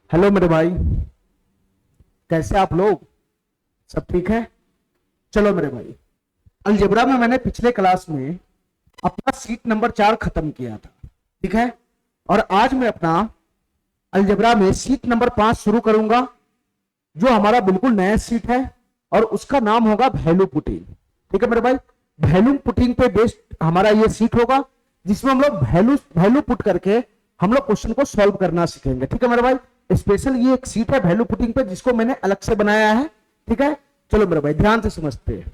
Hello मेरे भाई, कैसे आप लोग? सब ठीक है? चलो मेरे भाई, अलजेब्रा में मैंने पिछले क्लास में अपना सीट नंबर 4 खत्म किया था। ठीक है, और आज मैं अपना अलजेब्रा में सीट नंबर 5 शुरू करूंगा, जो हमारा बिल्कुल नया सीट है और उसका नाम होगा वैल्यू पुटिंग। ठीक है मेरे भाई, वैल्यू पुटिंग पे बेस्ड हमारा ये सीट होगा, जिसमें हम लोग वैल्यू वैल्यू पुट करके हम लोग क्वेश्चन को सॉल्व करना सीखेंगे। ठीक है मेरे भाई, स्पेशल ये एक सीट है वैल्यू पुटिंग पे, जिसको मैंने अलग से बनाया है। ठीक है, चलो मेरे भाई ध्यान से समझते हैं।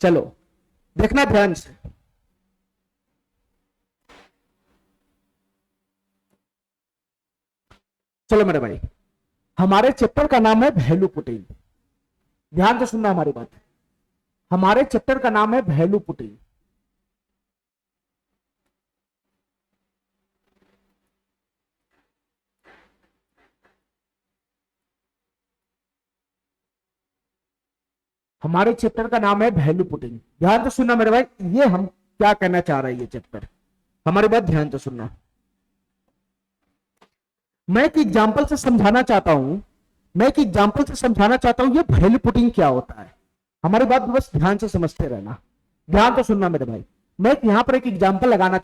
चलो देखना ध्यान से। चलो मेरे भाई, हमारे चैप्टर का नाम है वैल्यू पुटिंग। ध्यान से सुनना हमारी बात। हमारे चैप्टर का नाम है वैल्यू पुटिंग। हमारे चैप्टर का नाम है वैल्यू पुटिंग। ध्यान से सुनना मेरे भाई, ये हम क्या कहना चाह रहे हैं, ये चैप्टर हमारी बात ध्यान से सुनना। मैं एक एग्जांपल से समझाना चाहता हूं, ये वैल्यू पुटिंग क्या होता है। हमारी बात बस ध्यान से समझते रहना, ध्यान से सुनना मेरे भाई। मैं यहां पर एक एग्जांपल लगाना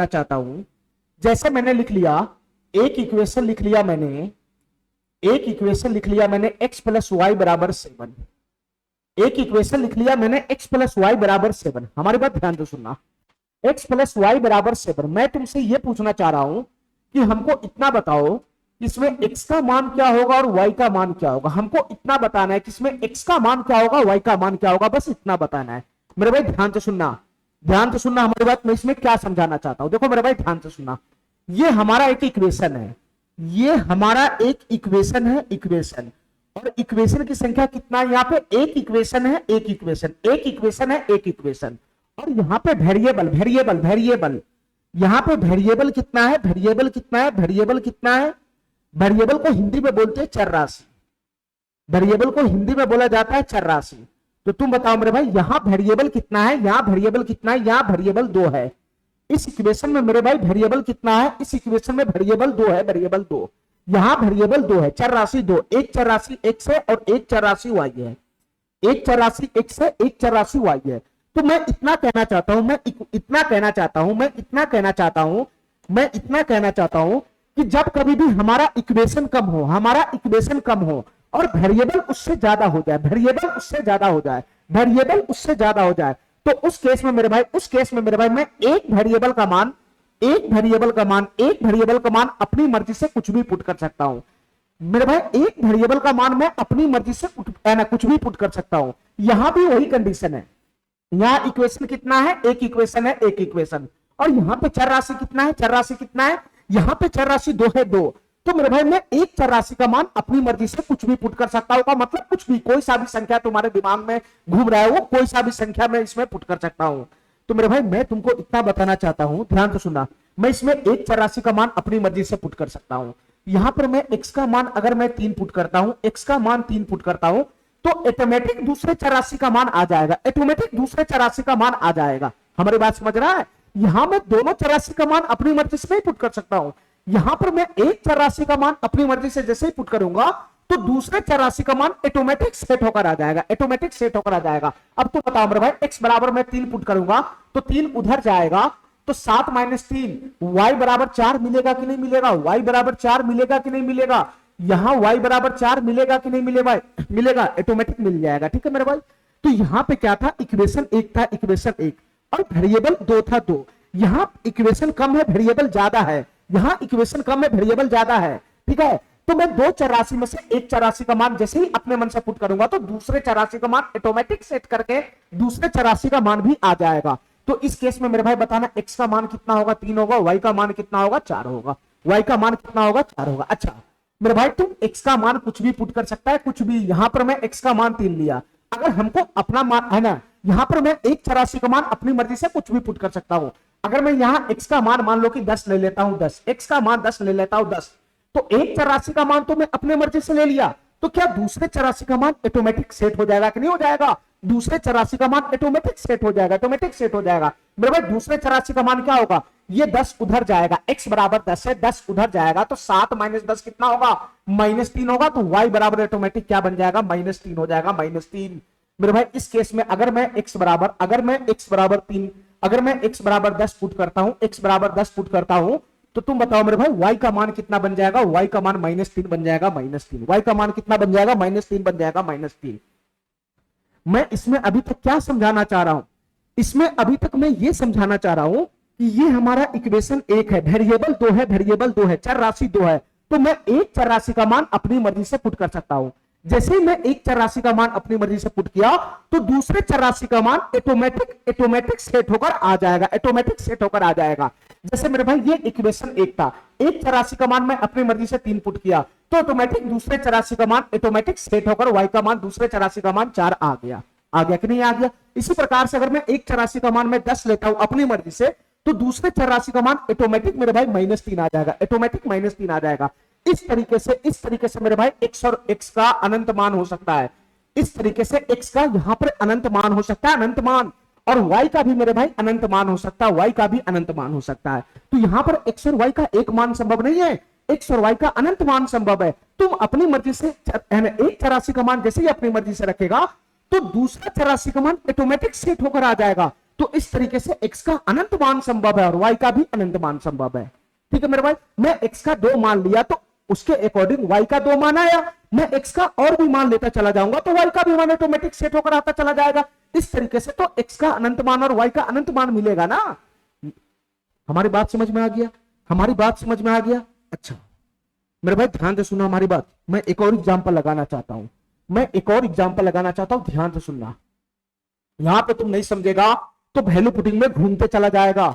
चाहता हूं, जैसे मैंने लिख लिया, एक इक्वेशन लिख लिया मैंने x प्लस वाई बराबर 7। एक इक्वेशन लिख लिया मैंने x प्लस वाई बराबर 7। हमारी बात ध्यान से सुनना, x प्लस वाई बराबर 7। मैं तुमसे यह पूछना चाह रहा हूं कि हमको इतना बताओ इसमें x का मान क्या होगा और y का मान क्या होगा। हमको इतना बताना है कि इसमें x का मान क्या होगा, y का मान क्या होगा, बस इतना बताना है मेरे भाई। ध्यान से सुनना, हमारी बात। मैं इसमें क्या समझाना चाहता हूं, देखो मेरे भाई ध्यान से सुनना। ये हमारा एक इक्वेशन है, इक्वेशन। और इक्वेशन की संख्या कितना है यहाँ पे? एक इक्वेशन है। और यहाँ पे वेरिएबल, यहाँ पे वेरिएबल कितना है? वेरिएबल को हिंदी में बोलते हैं चर राशि। वेरिएबल को हिंदी में बोला जाता है चर राशि। तो तुम बताओ मेरे भाई, यहाँ वेरिएबल कितना है? यहाँ वेरिएबल 2 है। इस इक्वेशन में मेरे भाई वेरिएबल कितना है? इस इक्वेशन में वेरिएबल 2 है, वेरिएबल 2। यहाँ वेरिएबल 2 है, चर राशि 2। एक चर राशि x है और एक चर राशि y है। एक चर राशि x है, एक चर राशि y है। तो मैं इतना कहना चाहता हूं कि जब कभी भी हमारा इक्वेशन कम हो और वेरिएबल उससे ज्यादा हो जाए, तो उस केस में मेरे भाई, मैं एक वेरिएबल का मान अपनी मर्जी से कुछ भी पुट कर सकता हूं मेरे भाई। एक वेरिएबल का मान मैं अपनी मर्जी से कुछ भी पुट कर सकता हूं। यहां भी वही कंडीशन है। यहां इक्वेशन कितना है? एक इक्वेशन। और यहां पे चर राशि कितना है? यहां पे चर राशि 2 है, 2। तो मेरे भाई मैं एक चर राशि का मान अपनी मर्जी से कुछ भी पुट कर सकता हूं। मतलब कुछ भी, कोई सा भी संख्या तुम्हारे दिमाग में घूम रहा है, वो कोई सा भी संख्या मैं इसमें पुट कर सकता हूं। तो मेरे भाई मैं तुमको इतना बताना चाहता हूं, ध्यान से सुनना। मैं इसमें एक चर राशि का मान अपनी मर्जी से पुट कर सकता हूं। यहां पर मैं x का मान अगर मैं 3 पुट करता हूं, तो ऑटोमेटिक दूसरे चर राशि का मान आ जाएगा। हमारी बात समझ रहा है? यहां मैं दोनों चर राशि का मान अपनी मर्जी से नहीं पुट कर सकता हूं। यहां पर मैं एक चर राशि का मान अपनी मर्जी से जैसे ही पुट करूंगा, तो दूसरे चर राशि का मान ऑटोमेटिक सेट होकर आ जाएगा। अब तो बताओ मेरे भाई, x बराबर मैं 3 पुट करूंगा तो 3 उधर जाएगा, तो 7 माइनस 3 y बराबर 4 मिलेगा कि नहीं मिलेगा? यहां y बराबर 4 मिलेगा कि नहीं मिलेगा? ऑटोमेटिक मिल जाएगा। ठीक है मेरे भाई, तो यहां पे क्या था? इक्वेशन 1 था, और वेरिएबल 2 था, 2। यहां इक्वेशन कम है, वेरिएबल ज्यादा है। ठीक है, तो मैं दो चर राशि में से एक चर राशि का मान जैसे ही अपने मन से पुट करूंगा, तो दूसरे चर राशि का मान ऑटोमेटिक सेट करके दूसरे चर राशि का मान भी आ जाएगा। तो इस केस में मेरे भाई बताना, x का मान कितना होगा? 3 होगा। y का मान कितना होगा? 4 होगा। अच्छा मेरे भाई, तुम x का मान कुछ भी पुट कर सकता है, कुछ भी। यहां पर मैं x का मान 3 लिया। अगर हमको अपना मान है ना, यहां पर मैं एक चर राशि का मान अपनी मर्जी से कुछ भी पुट कर सकता हूं। अगर मैं यहां x का मान लो कि 10 ले लेता हूं, 10 x का मान 10 ले लेता हूं, 10, तो एक चर राशि का मान तो मैं अपने मर्जी से ले लिया। तो क्या दूसरे चर राशि का मान ऑटोमेटिक सेट हो जाएगा कि नहीं हो जाएगा? दूसरे चर राशि का मान ऑटोमेटिक सेट हो जाएगा, ऑटोमेटिक सेट हो जाएगा। मेरे भाई दूसरे चर राशि का मान क्या होगा? ये 10 उधर जाएगा, x बराबर 10 है, 10 उधर जाएगा तो 7 माइनस 10 कितना होगा? -3 होगा। तो y बराबर ऑटोमेटिक क्या बन जाएगा? -3 हो जाएगा, -3। मेरे भाई इस केस में अगर मैं x बराबर 3, अगर मैं x बराबर 10 पुट करता हूं, x बराबर 10 पुट करता हूं, तो तुम बताओ मेरे भाई y का मान कितना बन जाएगा? y का मान -3 बन जाएगा, -3। y का मान कितना बन जाएगा? -3 बन जाएगा, -3। मैं इसमें अभी तक क्या समझाना चाह रहा हूं? इसमें अभी तक मैं ये समझाना चाह रहा हूं कि ये हमारा इक्वेशन 1 है, वेरिएबल 2 है, वेरिएबल 2 है, चर राशि 2 है। तो मैं एक चर राशि का मान अपनी मर्जी से पुट कर सकता हूं। जैसे ही मैं एक चर राशि का मान अपनी मर्जी से पुट किया तो दूसरे चर राशि का मान ऑटोमेटिक सेट होकर आ जाएगा, ऑटोमेटिक सेट होकर आ जाएगा। जैसे मेरे भाई ये इक्वेशन 1 था, एक चर राशि का मान मैं अपनी मर्जी से 3 पुट किया तो ऑटोमेटिक दूसरे चर राशि का मान ऑटोमेटिक सेट होकर y का मान दूसरे चर राशि का मान 4 आ गया। आ गया कि नहीं आ गया? इसी प्रकार से अगर मैं एक चर राशि का मान मैं 10 लेता हूं अपनी मर्जी से, तो दूसरे चर राशि का मान ऑटोमेटिक मेरे भाई -3 आ जाएगा, ऑटोमेटिक -3 आ जाएगा। इस तरीके से मेरे भाई x और x का अनंत मान हो सकता है। इस तरीके से x का यहां पर अनंत मान हो सकता है, अनंत मान, और y का भी मेरे भाई अनंत मान हो सकता है, y का भी अनंत मान हो सकता है। तो यहां पर x और y का एक मान संभव नहीं है, x और y का अनंत मान संभव है। तुम अपनी मर्जी से एक चर राशि का मान जैसे ही अपनी मर्जी से रखेगा तो दूसरा चर राशि का मान ऑटोमेटिक सेट होकर आ जाएगा। तो इस तरीके से x का अनंत मान संभव है और y का भी अनंत मान संभव है। ठीक है मेरे भाई, मैं x का 2 मान लिया तो उसके अकॉर्डिंग y का 2 मान आया, मैं x का और भी मान लेता चला जाऊंगा तो y का भी मान ऑटोमेटिक सेट होकर आता चला जाएगा। इस तरीके से तो x का अनंत मान और y का अनंत मान मिलेगा ना। हमारी बात समझ में आ गया? हमारी बात समझ में आ गया? अच्छा मेरे भाई ध्यान से सुनो हमारी बात। मैं एक और एग्जांपल लगाना चाहता हूं, ध्यान से सुनना। यहां पे तुम नहीं समझेगा तो वैल्यू पुटिंग में घूमते चला जाएगा।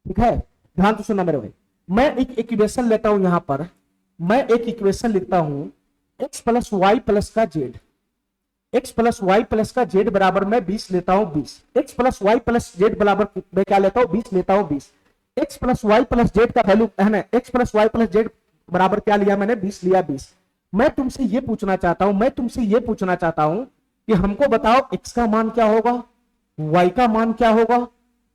ठीक है, ध्यान से सुनना मेरे भाई। मैं एक इक्वेशन लेता हूं, यहां पर मैं एक इक्वेशन लिखता हूं x प्लस वाई प्लस का Z, x plus Y plus का जेड बराबर मैं 20 लेता हूं, 20। x plus Y plus Z बराबर मैं क्या लेता हूं? 20 लेता हूं, 20। x plus Y plus Z का वैल्यू है ना, x plus Y plus Z बराबर क्या लिया मैंने? 20 लिया, 20। मैं तुमसे ये पूछना चाहता हूं कि हमको बताओ x का मान क्या होगा, y का मान क्या होगा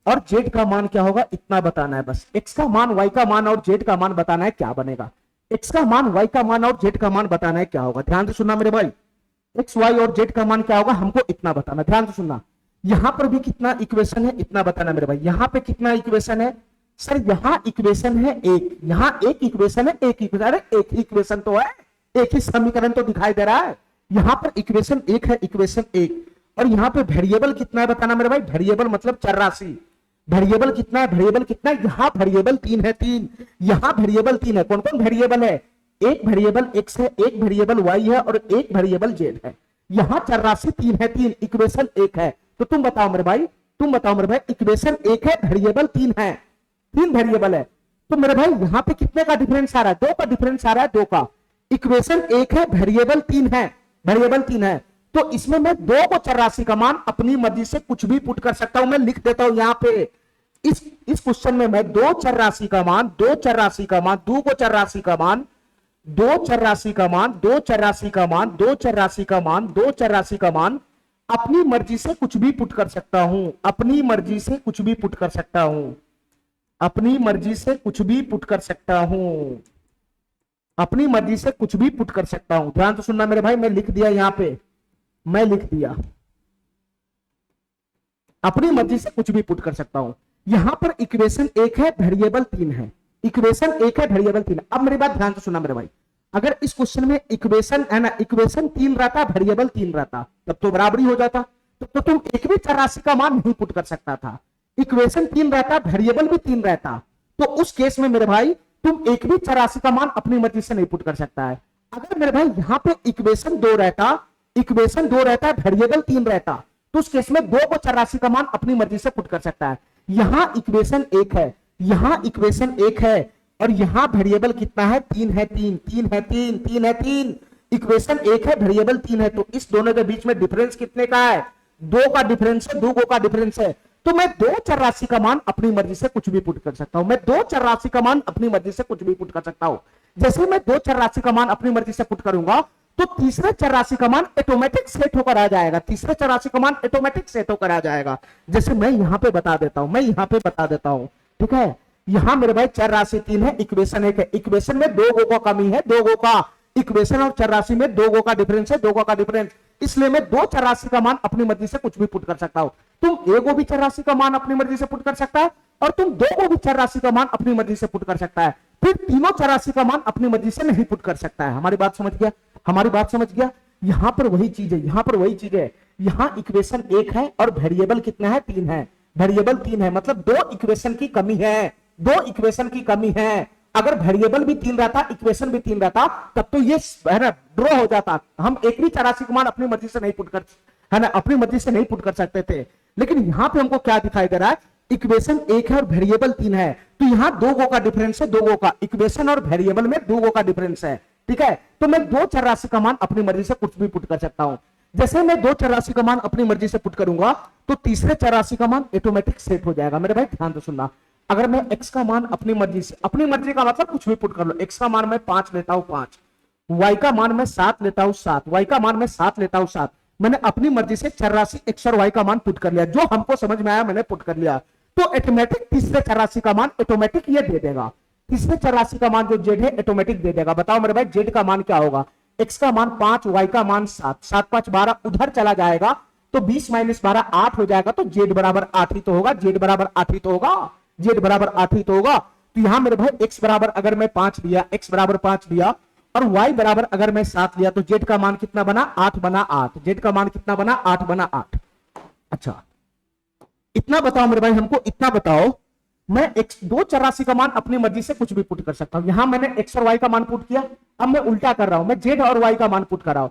और z का मान क्या होगा, इतना बताना है बस। x का मान, y का मान और z का मान बताना है, क्या बनेगा? x का मान, y का मान और z का मान बताना है, क्या होगा? ध्यान से सुनना मेरे भाई, x, y और z का मान क्या होगा हमको इतना बताना। ध्यान से सुनना, यहां पर भी कितना इक्वेशन है इतना बताना मेरे भाई। यहां पे कितना इक्वेशन है सर? यहां इक्वेशन है एक, यहां एक इक्वेशन है, एक इक्वेशन, अरे एक ही इक्वेशन तो है, एक ही समीकरण तो दिखाई दे रहा है। यहां पर इक्वेशन एक है, इक्वेशन एक, और यहां पे वेरिएबल कितना है बताना मेरे भाई। वेरिएबल मतलब चर राशि। वेरिएबल कितना है? वेरिएबल कितना है? यहां वेरिएबल 3 है, 3। यहां वेरिएबल 3 है। कौन कौन वेरिएबल है? एक वेरिएबल x है, एक वेरिएबल y है और एक वेरिएबल z है। यहां चर राशि 3 है, 3, इक्वेशन 1 है। तो तुम बताओ मेरे भाई, इक्वेशन 1 है, वेरिएबल 3 है, 3 वेरिएबल है। तो मेरे भाई यहां पे कितने का डिफरेंस आ रहा है? 2 का डिफरेंस आ रहा है, 2 का। इक्वेशन 1 है, वेरिएबल 3 है, वेरिएबल 3 है। तो इसमें मैं 2 को चर राशि का मान अपनी मर्जी से कुछ भी पुट कर सकता हूं। मैं लिख देता हूं यहां पे, इस क्वेश्चन में मैं 2 चर राशि का मान, 2 चर राशि का मान, 2 को चर राशि का मान, 2 चर राशि का मान, 2 चर राशि का मान, 2 चर राशि का मान, 2 चर राशि का मान अपनी मर्जी से कुछ भी पुट कर सकता हूं, अपनी मर्जी से कुछ भी पुट कर सकता हूं, अपनी मर्जी से कुछ भी पुट कर सकता हूं, अपनी मर्जी से कुछ भी पुट कर सकता हूं। ध्यान से सुनना मेरे भाई, मैं लिख दिया यहां पे, मैं लिख दिया अपनी मर्जी से कुछ भी पुट कर सकता हूं। यहां पर इक्वेशन 1 है, वेरिएबल 3 है, इक्वेशन 1 है, वेरिएबल 3 है। अब मेरी बात ध्यान से सुनना मेरे भाई, अगर इस क्वेश्चन में इक्वेशन है ना, इक्वेशन 3 रहता, वेरिएबल 3 रहता, तब तो बराबरी हो जाता, तो तुम एक भी चर राशि का मान नहीं पुट कर सकता था। इक्वेशन 3 रहता, वेरिएबल भी 3 रहता, तो उस केस में मेरे भाई तुम एक भी चर राशि का मान अपनी मर्जी से नहीं पुट कर सकता है। अगर मेरे भाई यहां पे इक्वेशन 2 रहता, इक्वेशन 2 रहता, वेरिएबल 3 रहता, तो उस केस में 2 को चर राशि का मान अपनी मर्जी से पुट कर सकता है। यहां इक्वेशन 1 है, यहां इक्वेशन 1 है और यहां वेरिएबल कितना है? 3 है, 3, 3 है, 3, 3 है, 3। इक्वेशन 1 है, वेरिएबल 3 है, तो इस दोनों के बीच में डिफरेंस कितने का है? 2 का डिफरेंस है, 2 का डिफरेंस है। तो मैं 2 चर राशि का मान अपनी मर्जी से कुछ भी पुट कर सकता हूं, मैं 2 चर राशि का मान अपनी मर्जी से कुछ भी पुट कर सकता हूं। जैसे मैं 2 चर राशि का मान अपनी मर्जी से पुट करूंगा तो तीसरे चर राशि का मान ऑटोमेटिक सेट होकर आ जाएगा, तीसरे चर राशि का मान ऑटोमेटिक सेट होकर आ जाएगा। जैसे मैं यहां पे बता देता हूं, ठीक है। यहां मेरे भाई चर राशि 3 है, इक्वेशन 1 है, इक्वेशन में 2 गो का कमी है, 2 गो का, इक्वेशन और चर राशि में 2 गो का डिफरेंस है, 2 गो का डिफरेंस, इसलिए मैं 2 चर राशि का मान अपनी मर्जी से कुछ भी पुट कर सकता हूं। तुम एक गो भी चर राशि का मान अपनी मर्जी से पुट कर सकता है, और तुम 2 गो भी चर राशि का मान अपनी मर्जी से पुट कर सकता है, फिर तीनों चर राशि का मान अपनी मर्जी से नहीं पुट कर सकता है। हमारी बात समझ गया, हमारी बात समझ गया। यहां पर वही चीज है, यहां पर वही चीज है। यहां इक्वेशन 1 है और वेरिएबल कितना है, 3 है, वेरिएबल 3 है, मतलब 2 इक्वेशन की कमी है, 2 इक्वेशन की कमी है। अगर वेरिएबल भी 3 रहता, इक्वेशन भी 3 रहता, तब तो ये है ना ड्रॉ हो जाता, हम एक भी चर राशि का मान अपनी मर्जी से नहीं पुट कर, है ना, अपनी मर्जी से नहीं पुट कर सकते थे। लेकिन यहां पे हमको क्या दिखाई दे रहा है, इक्वेशन 1 है और वेरिएबल 3 है, तो यहां 2 गो का डिफरेंस है, 2 गो का, इक्वेशन और वेरिएबल में 2 गो का डिफरेंस है, ठीक है। तो मैं 2 चर राशि का मान अपनी मर्जी से कुछ भी पुट कर सकता हूं। जैसे मैं 2 चर राशि का मान अपनी मर्जी से पुट करूंगा, तो तीसरे चर राशि का मान ऑटोमेटिक सेट हो जाएगा। मेरे भाई ध्यान से सुनना, अगर मैं x का मान अपनी मर्जी से, अपनी मर्जी का मतलब कुछ भी पुट कर लो, x का मान मैं 5 लेता हूं 5, y का मान मैं 7 लेता हूं 7, y का मान मैं 7 लेता हूं 7, मैंने अपनी मर्जी से चर राशि x और y का मान पुट कर लिया, जो हमको समझ में आया मैंने पुट कर लिया, तो ऑटोमेटिक तीसरे चर राशि का मान ऑटोमेटिक ये दे देगा, तीसरे चर राशि का मान जो z है ऑटोमेटिक दे देगा। बताओ मेरे भाई z का मान क्या होगा, x का मान 5, y का मान 7, 7 5 12, उधर चला जाएगा तो 20 - 12 8 हो जाएगा, तो z बराबर 8 ही तो होगा, z बराबर 8 ही तो होगा, z बराबर 8 ही तो होगा। तो यहां मेरे भाई x बराबर अगर मैं 5 लिया, x बराबर 5 लिया, और y बराबर अगर मैं 7 लिया, तो z का मान कितना बना, 8 बना 8, z का मान कितना बना, 8 बना 8। अच्छा इतना बताओ मेरे भाई, हमको इतना बताओ, मैं x 2 चर राशि का मान अपनी मर्जी से कुछ भी पुट कर सकता हूं। यहां मैंने x और y का मान पुट किया, अब मैं उल्टा कर रहा हूं, मैं z और y का मान पुट कर रहा हूं।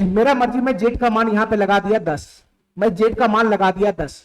मेरा मर्जी, मैं z का मान यहां पे लगा दिया 10, मैं z का मान लगा दिया 10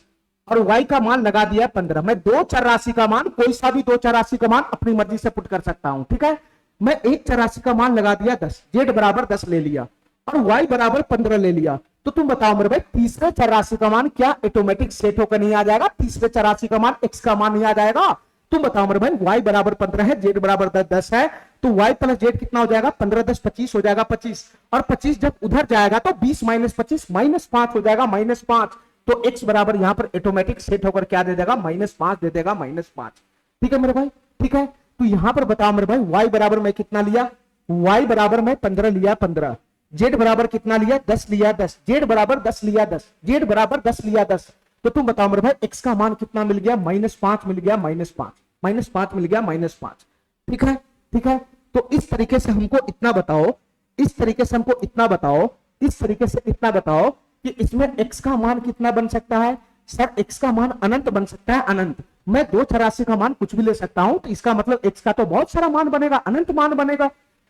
और y का मान लगा दिया 15। मैं 2 चर राशि का मान, कोई सा भी 2 चर राशि का मान अपनी मर्जी से पुट कर सकता हूं, ठीक है। मैं एक चर राशि का मान लगा दिया 10, z बराबर 10 ले लिया और y बराबर 15 ले लिया। तो तुम बताओ मेरे भाई, तीसरे चर राशि का मान क्या ऑटोमेटिक सेट होकर नहीं आ जाएगा, तीसरे चर राशि का मान x का मान नहीं आ जाएगा। तुम बताओ मेरे भाई, y बराबर 15 है, z बराबर 10 है, तो y प्लस z कितना हो जाएगा, 15 10 25 हो जाएगा 25, और 25 जब उधर जाएगा तो 20 - 25 -5 हो जाएगा, -5। तो x बराबर यहां पर ऑटोमेटिक सेट होकर क्या दे देगा, -5 दे देगा, -5। ठीक है मेरे भाई, ठीक है। तो यहां पर बताओ मेरे भाई, y बराबर मैं कितना लिया, y बराबर मैं 15 लिया 15, z बराबर कितना लिया, 10 लिया 10, z बराबर 10 लिया 10, z बराबर 10 लिया 10। तो तुम बताओ मेरे भाई, x का मान कितना मिल गया, -5 मिल गया, -5 मिल गया, -5। ठीक है, ठीक है। तो इस तरीके से हमको इतना बताओ, इस तरीके से हमको इतना बताओ, इस तरीके से इतना बताओ कि इसमें x का मान कितना बन सकता है। सर x का मान अनंत बन सकता है, अनंत। मैं 2 चर राशि का मान कुछ भी ले सकता हूं, तो इसका मतलब x का तो बहुत सारा मान बनेगा, अनंत मान बनेगा।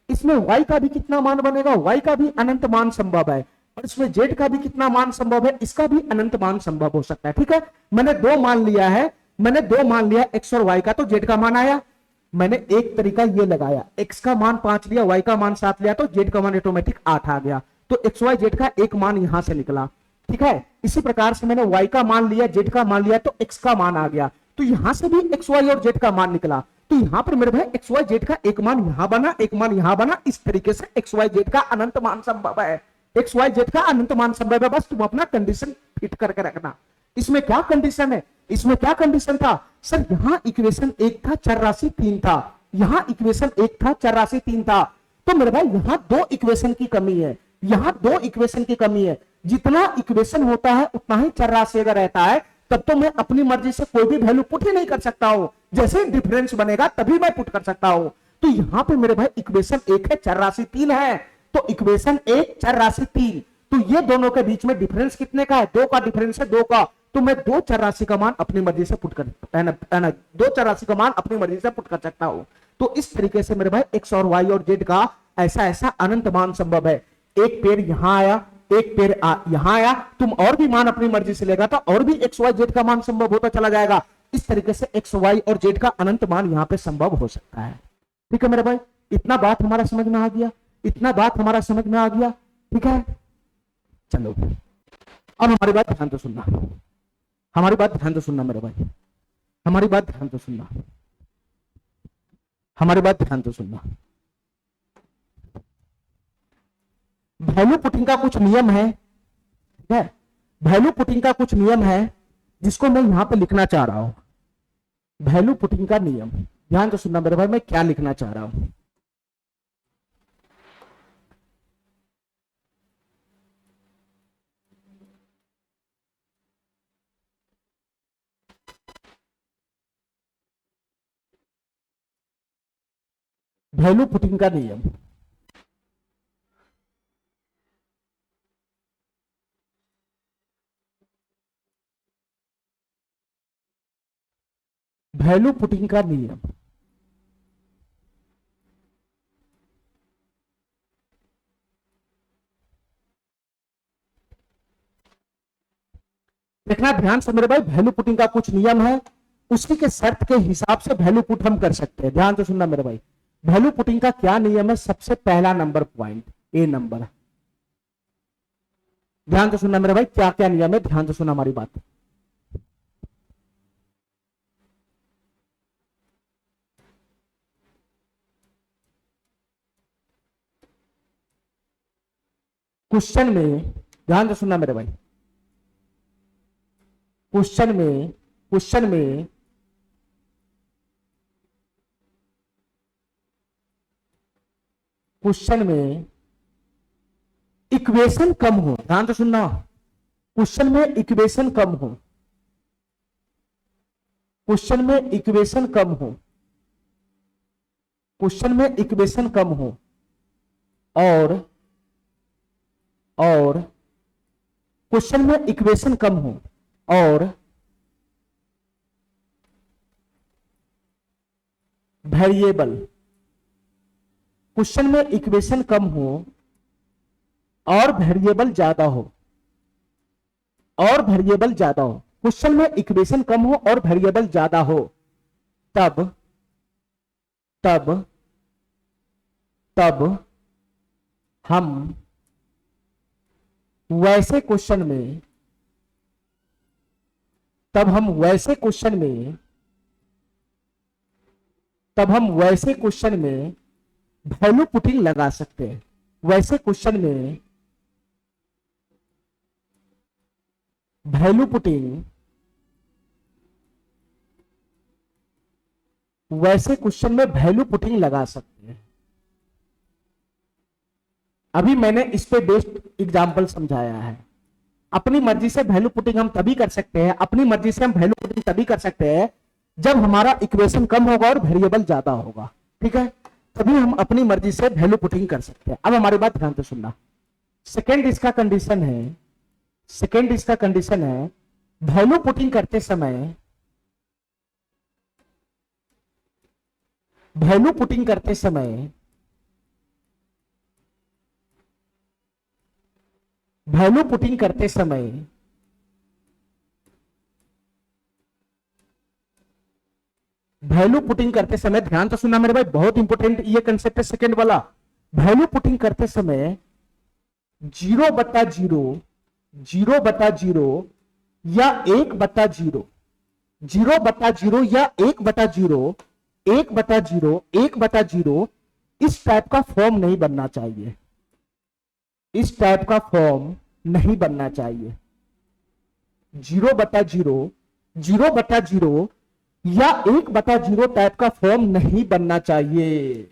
इसमें y का भी कितना मान बनेगा, y का भी अनंत मान संभव है, और इसमें z का भी कितना मान संभव है, इसका भी अनंत मान संभव हो सकता है। ठीक है, मैंने 2 मान लिया है, मैंने 2 मान लिया x और y का, तो z का मान आया। मैंने एक तरीका ये लगाया, x का मान 5 लिया, y का मान 7 लिया, तो z का मान ऑटोमेटिक 8 आ गया, तो x y z का एक मान यहां से निकला। ठीक है, इसी प्रकार से मैंने y का मान लिया, z का मान लिया, तो x का मान आ गया, तो यहां से भी x y और z का मान निकला। तो यहां पर मेरे भाई x y z का एक मान यहां बना, एक मान यहां बना। इस तरीके से x y z का अनंत मान संभव है, x y z का अनंत मान संभव है। बस तुम अपना कंडीशन फिट करके रखना। इसमें क्या कंडीशन है, इसमें क्या कंडीशन था सर, यहां इक्वेशन 1 था, चर राशि 3 था, यहां इक्वेशन 1 था, चर राशि 3 था। तो मेरे भाई यहां 2 इक्वेशन की कमी है, यहां 2 इक्वेशन की कमी है। जितना इक्वेशन होता है उतना ही चर राशि अगर रहता है, तब तो मैं अपनी मर्जी से कोई भी वैल्यू पुट ही नहीं कर सकता हूं। जैसे डिफरेंस बनेगा तभी मैं पुट कर सकता हूं। तो यहां पे मेरे भाई इक्वेशन 1 है, चर राशि 3 है, तो इक्वेशन 1 चर राशि 3, तो ये दोनों के बीच में डिफरेंस कितने का है, 2 का डिफरेंस है, 2 का। तो मैं 2 चर राशि का मान अपनी मर्जी से पुट कर, 2 चर राशि का मान अपनी मर्जी से पुट कर सकता हूं। तो इस तरीके से मेरे भाई x और y और z का ऐसा ऐसा अनंत मान संभव है। एक पेड़ यहां आया, एक पेड़ यहां आया, तुम और भी मान अपनी मर्जी से लेगा तो और भी x y z का मान संभव होता चला जाएगा। इस तरीके से x y और z का अनंत मान यहां पे संभव हो सकता है। ठीक है मेरे भाई, इतना बात हमारा समझ में आ गया, इतना बात हमारा समझ में आ गया। ठीक है, चलो अब हमारी बात ध्यान से सुनना, हमारी बात ध्यान से सुनना मेरे भाई, हमारी बात ध्यान से सुनना, हमारी बात ध्यान से सुनना। वैल्यू पुटिंग का कुछ नियम है, ठीक है, वैल्यू पुटिंग का कुछ नियम है जिसको मैं यहां पे लिखना चाह रहा हूं। वैल्यू पुटिंग का नियम, ध्यान से सुनना मेरे भाई, मैं क्या लिखना चाह रहा हूं। वैल्यू पुटिंग का नियम, वैल्यू पुटिंग का नियम, देखना ध्यान से मेरे भाई, वैल्यू पुटिंग का कुछ नियम है, उसी के शर्त के हिसाब से वैल्यू पुट हम कर सकते हैं। ध्यान से सुनना मेरे भाई, वैल्यू पुटिंग का क्या नियम है, सबसे पहला नंबर पॉइंट, ए नंबर। ध्यान से सुनना मेरे भाई, क्या क्या नियम है, ध्यान से सुनना हमारी बात। क्वेश्चन में, ध्यान से सुनना मेरे भाई, क्वेश्चन में, क्वेश्चन में क्वेश्चन में इक्वेशन कम हो, ध्यान से सुनना, क्वेश्चन में इक्वेशन कम हो, क्वेश्चन में इक्वेशन कम हो, क्वेश्चन में इक्वेशन कम हो, और क्वेश्चन में इक्वेशन कम हो और वेरिएबल, क्वेश्चन में इक्वेशन कम हो और वेरिएबल ज्यादा हो, और वेरिएबल ज्यादा हो, क्वेश्चन में इक्वेशन कम हो और वेरिएबल ज्यादा हो, तब तब तब हम वैसे क्वेश्चन में, तब हम वैसे क्वेश्चन में, तब हम वैसे क्वेश्चन में वैल्यू पुटिंग लगा सकते हैं। वैसे क्वेश्चन में वैल्यू पुटिंग, वैसे क्वेश्चन में वैल्यू पुटिंग लगा सकते हैं। अभी मैंने इस पे बेस्ड एग्जांपल समझाया है। अपनी मर्जी से वैल्यू पुटिंग हम तभी कर सकते हैं, अपनी मर्जी से हम वैल्यू पुटिंग तभी कर सकते हैं जब हमारा इक्वेशन कम होगा और वेरिएबल ज्यादा होगा, ठीक है, तभी हम अपनी मर्जी से वैल्यू पुटिंग कर सकते हैं। अब हमारी बात ध्यान से सुनना। सेकेंड इसका कंडीशन है, सेकेंड इसका कंडीशन है, वैल्यू पुटिंग करते समय, वैल्यू पुटिंग करते समय, वैल्यू पुटिंग करते समय वैल्यू पुटिंग करते समय ध्यान से सुनना मेरे भाई, बहुत इंपॉर्टेंट ये कंसेप्ट है सेकेंड वाला। वैल्यू पुटिंग करते समय 0/0, 0/0 या 1/0, 0/0 या 1/0, 1/0, 1/0 इस टाइप का फॉर्म नहीं बनना चाहिए, इस टाइप का फॉर्म नहीं बनना चाहिए। 0/0, 0/0 या 1/0 टाइप का फॉर्म नहीं बनना चाहिए।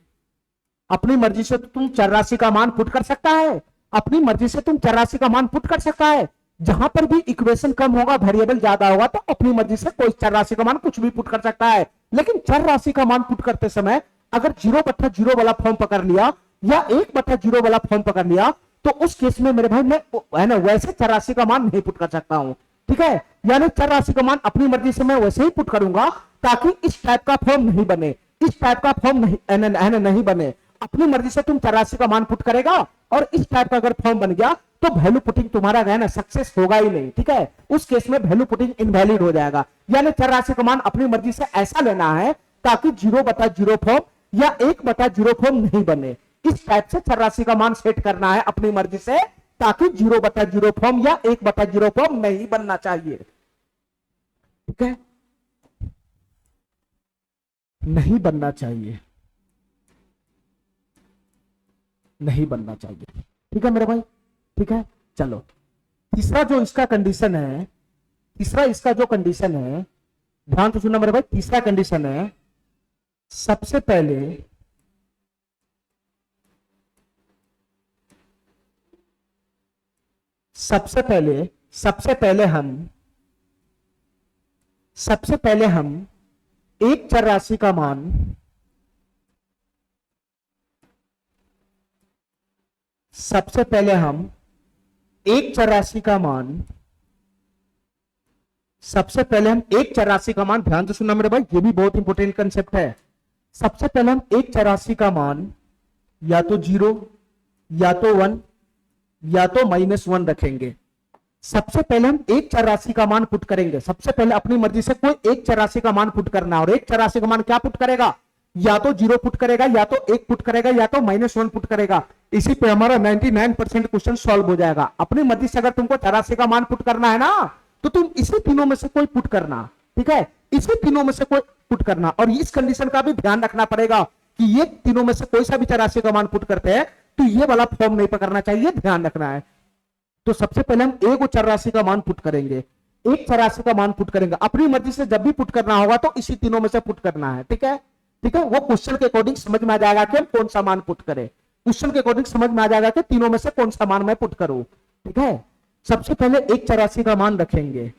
अपनी मर्जी से तो तुम चर राशि का मान पुट कर सकता है, अपनी मर्जी से तुम चर राशि का मान पुट कर सकता है। जहां पर भी इक्वेशन कम होगा, वेरिएबल ज्यादा होगा, तो अपनी मर्जी से कोई चर राशि का मान कुछ भी पुट कर सकता है। लेकिन चर राशि का मान पुट करते समय अगर 0/0 वाला फॉर्म पकड़ लिया या 1/0 वाला फॉर्म पकड़ लिया, तो उस केस में मेरे भाई मैं है ना वैसे चर राशि का मान नहीं पुट कर सकता हूं, ठीक है। यानी चर राशि का मान अपनी मर्जी से मैं वैसे ही पुट करूंगा ताकि इस टाइप का फॉर्म नहीं बने, इस टाइप का फॉर्म नहीं बने। अपनी मर्जी से तुम चर राशि का मान पुट करेगा और इस टाइप का अगर फॉर्म बन गया तो वैल्यू पुटिंग तुम्हारा है ना सक्सेस होगा ही नहीं, ठीक है। उस केस में वैल्यू पुटिंग इनवैलिड हो जाएगा। यानी चर राशि का मान अपनी मर्जी से ऐसा लेना है ताकि 0/0 फॉर्म या 1/0 फॉर्म नहीं बने। इस टाइप से चर राशि का मान सेट करना है अपनी मर्जी से ताकि 0/0 फॉर्म या 1/0 फॉर्म नहीं बनना चाहिए, ठीक है, नहीं बनना चाहिए, नहीं बनना चाहिए, ठीक है मेरे भाई, ठीक है। चलो तीसरा जो इसका कंडीशन है, तीसरा इसका जो कंडीशन है, ध्यान से सुनना मेरे भाई, तीसरा कंडीशन है सबसे पहले सबसे पहले हम एक चर राशि का मान सबसे पहले हम एक चर राशि का मान सबसे पहले हम एक चर राशि का मान, ध्यान से सुनना मेरे भाई, ये भी बहुत इंपॉर्टेंट कंसेप्ट है। सबसे पहले हम एक चर राशि का मान या तो 0 या तो 1 या तो -1 रखेंगे। सबसे पहले हम एक चर राशि का मान पुट करेंगे। सबसे पहले अपनी मर्जी से कोई एक चर राशि का मान पुट करना है, और एक चर राशि का मान क्या पुट करेगा, या तो 0 पुट करेगा, या तो 1 पुट करेगा, या तो -1 पुट करेगा। इसी पे हमारा 99% क्वेश्चन सॉल्व हो जाएगा। अपनी मर्जी से अगर तुमको चर राशि का मान पुट करना है ना, तो तुम इसी तीनों में से कोई पुट करना, ठीक है, इसी तीनों में से कोई पुट करना। और इस कंडीशन का भी ध्यान रखना पड़ेगा कि ये तीनों में से कोई सा भी चर राशि का मान पुट करते हैं तो ये वाला फॉर्म नहीं पकड़ना चाहिए, ध्यान रखना है। तो सबसे पहले हम एक चर राशि का मान पुट करेंगे, एक चर राशि का मान पुट करेंगे। अपनी मर्जी से जब भी पुट करना होगा तो इसी तीनों में से पुट करना है, ठीक है, ठीक है। वो क्वेश्चन के अकॉर्डिंग समझ में आ जाएगा कि हम कौन सा मान पुट करें, क्वेश्चन के अकॉर्डिंग समझ में आ जाएगा कि तीनों में से कौन सा मान मैं पुट करूं, ठीक है। सबसे पहले एक चर राशि का मान रखेंगे,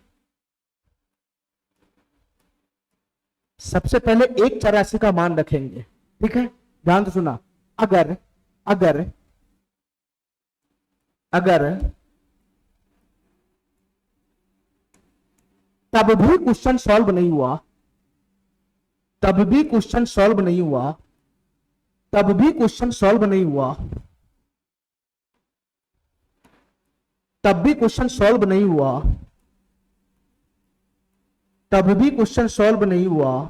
सबसे पहले एक चर राशि का मान रखेंगे, ठीक है, ध्यान से सुना। अगर अगर अगर तब भी क्वेश्चन सॉल्व नहीं हुआ, तब भी क्वेश्चन सॉल्व नहीं हुआ, तब भी क्वेश्चन सॉल्व नहीं हुआ, तब भी क्वेश्चन सॉल्व नहीं हुआ, तब भी क्वेश्चन सॉल्व नहीं हुआ,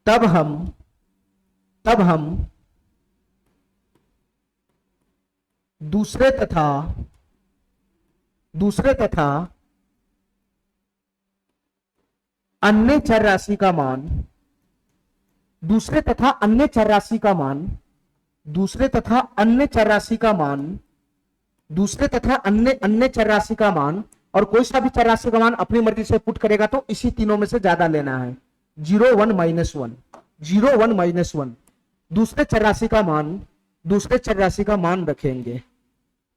तब हम दूसरे तथा अन्य चर राशि का मान, दूसरे तथा अन्य चर राशि का मान, दूसरे तथा अन्य चर राशि का मान, दूसरे तथा अन्य चर राशि का मान, और कोई सा भी चर राशि का मान अपनी मर्जी से पुट करेगा तो इसी तीनों में से ज्यादा लेना है। 0 1 -1, 0 1 -1, दूसरे चर राशि का मान, दूसरे चर राशि का मान रखेंगे।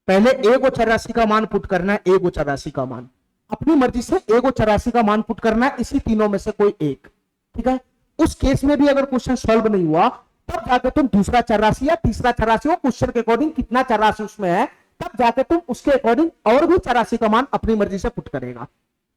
पहले एक चर राशि का मान पुट करना है, एक चर राशि का मान अपनी मर्जी से एक चर राशि का मान पुट करना है, इसी तीनों में से कोई एक, ठीक है। उस केस में भी अगर क्वेश्चन सॉल्व नहीं हुआ तब जाकर तुम दूसरा चर राशि या तीसरा चर राशि, वो क्वेश्चन के अकॉर्डिंग कितना चर राशि उसमें है, तब जाकर तुम उसके अकॉर्डिंग और भी चर राशि का मान अपनी मर्जी से पुट करेगा।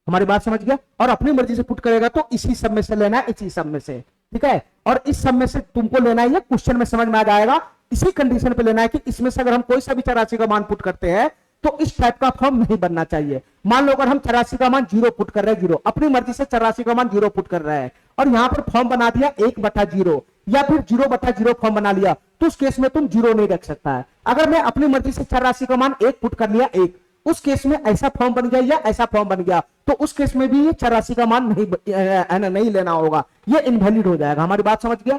हमारी बात समझ गया? और अपनी मर्जी से पुट करेगा तो इसी सब में से लेना है, इसी सब में से, ठीक है। और इस सब में से तुमको लेना है, ये क्वेश्चन में समझ में आ जाएगा। इसी कंडीशन पे लेना है कि इसमें से अगर हम कोई सा भी चर राशि का मान पुट करते हैं तो इस टाइप का फॉर्म नहीं बनना चाहिए। मान लो अगर हम चर राशि का मान 0 पुट कर रहे हैं, 0 अपनी मर्जी से चर राशि का मान 0 पुट कर रहे हैं, और यहां पर फॉर्म बना दिया 1/0 या फिर 0/0 फॉर्म बना लिया, तो उस केस में तुम 0 नहीं रख सकता है। अगर मैं अपनी मर्जी से चर राशि का मान 1 पुट कर लिया, 1, उस केस में ऐसा फॉर्म बन गया या ऐसा फॉर्म बन गया, तो उस केस में भी ये चर राशि का मान नहीं लेना होगा, ये इनवैलिड हो जाएगा। हमारी बात समझ गया?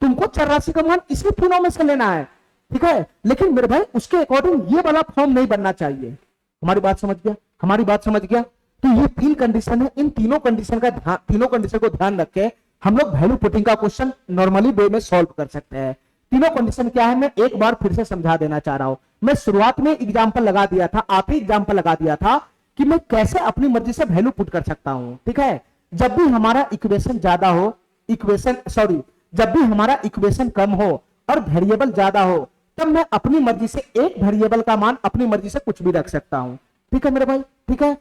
तुमको चर राशि का मान इसी तीनों में से लेना है, ठीक है, लेकिन मेरे भाई उसके अकॉर्डिंग ये वाला फॉर्म नहीं बनना चाहिए। हमारी बात समझ गया? हमारी बात समझ गया? तो ये 3 कंडीशन है, इन तीनों कंडीशन को ध्यान रख के हम लोग वैल्यू पुटिंग का क्वेश्चन नॉर्मली वे में सॉल्व कर सकते हैं। तीनों कंडीशन क्या है मैं एक बार फिर से समझा देना चाह रहा हूं। मैं शुरुआत में एग्जांपल लगा दिया था, आखिरी एग्जांपल लगा दिया था कि मैं कैसे अपनी मर्जी से वैल्यू पुट कर सकता हूं, ठीक है। जब भी हमारा इक्वेशन ज्यादा हो, जब भी हमारा इक्वेशन कम हो और वेरिएबल ज्यादा हो, तब मैं अपनी मर्जी से एक वेरिएबल का मान अपनी मर्जी से कुछ भी रख सकता हूं, ठीक है मेरे भाई, ठीक है,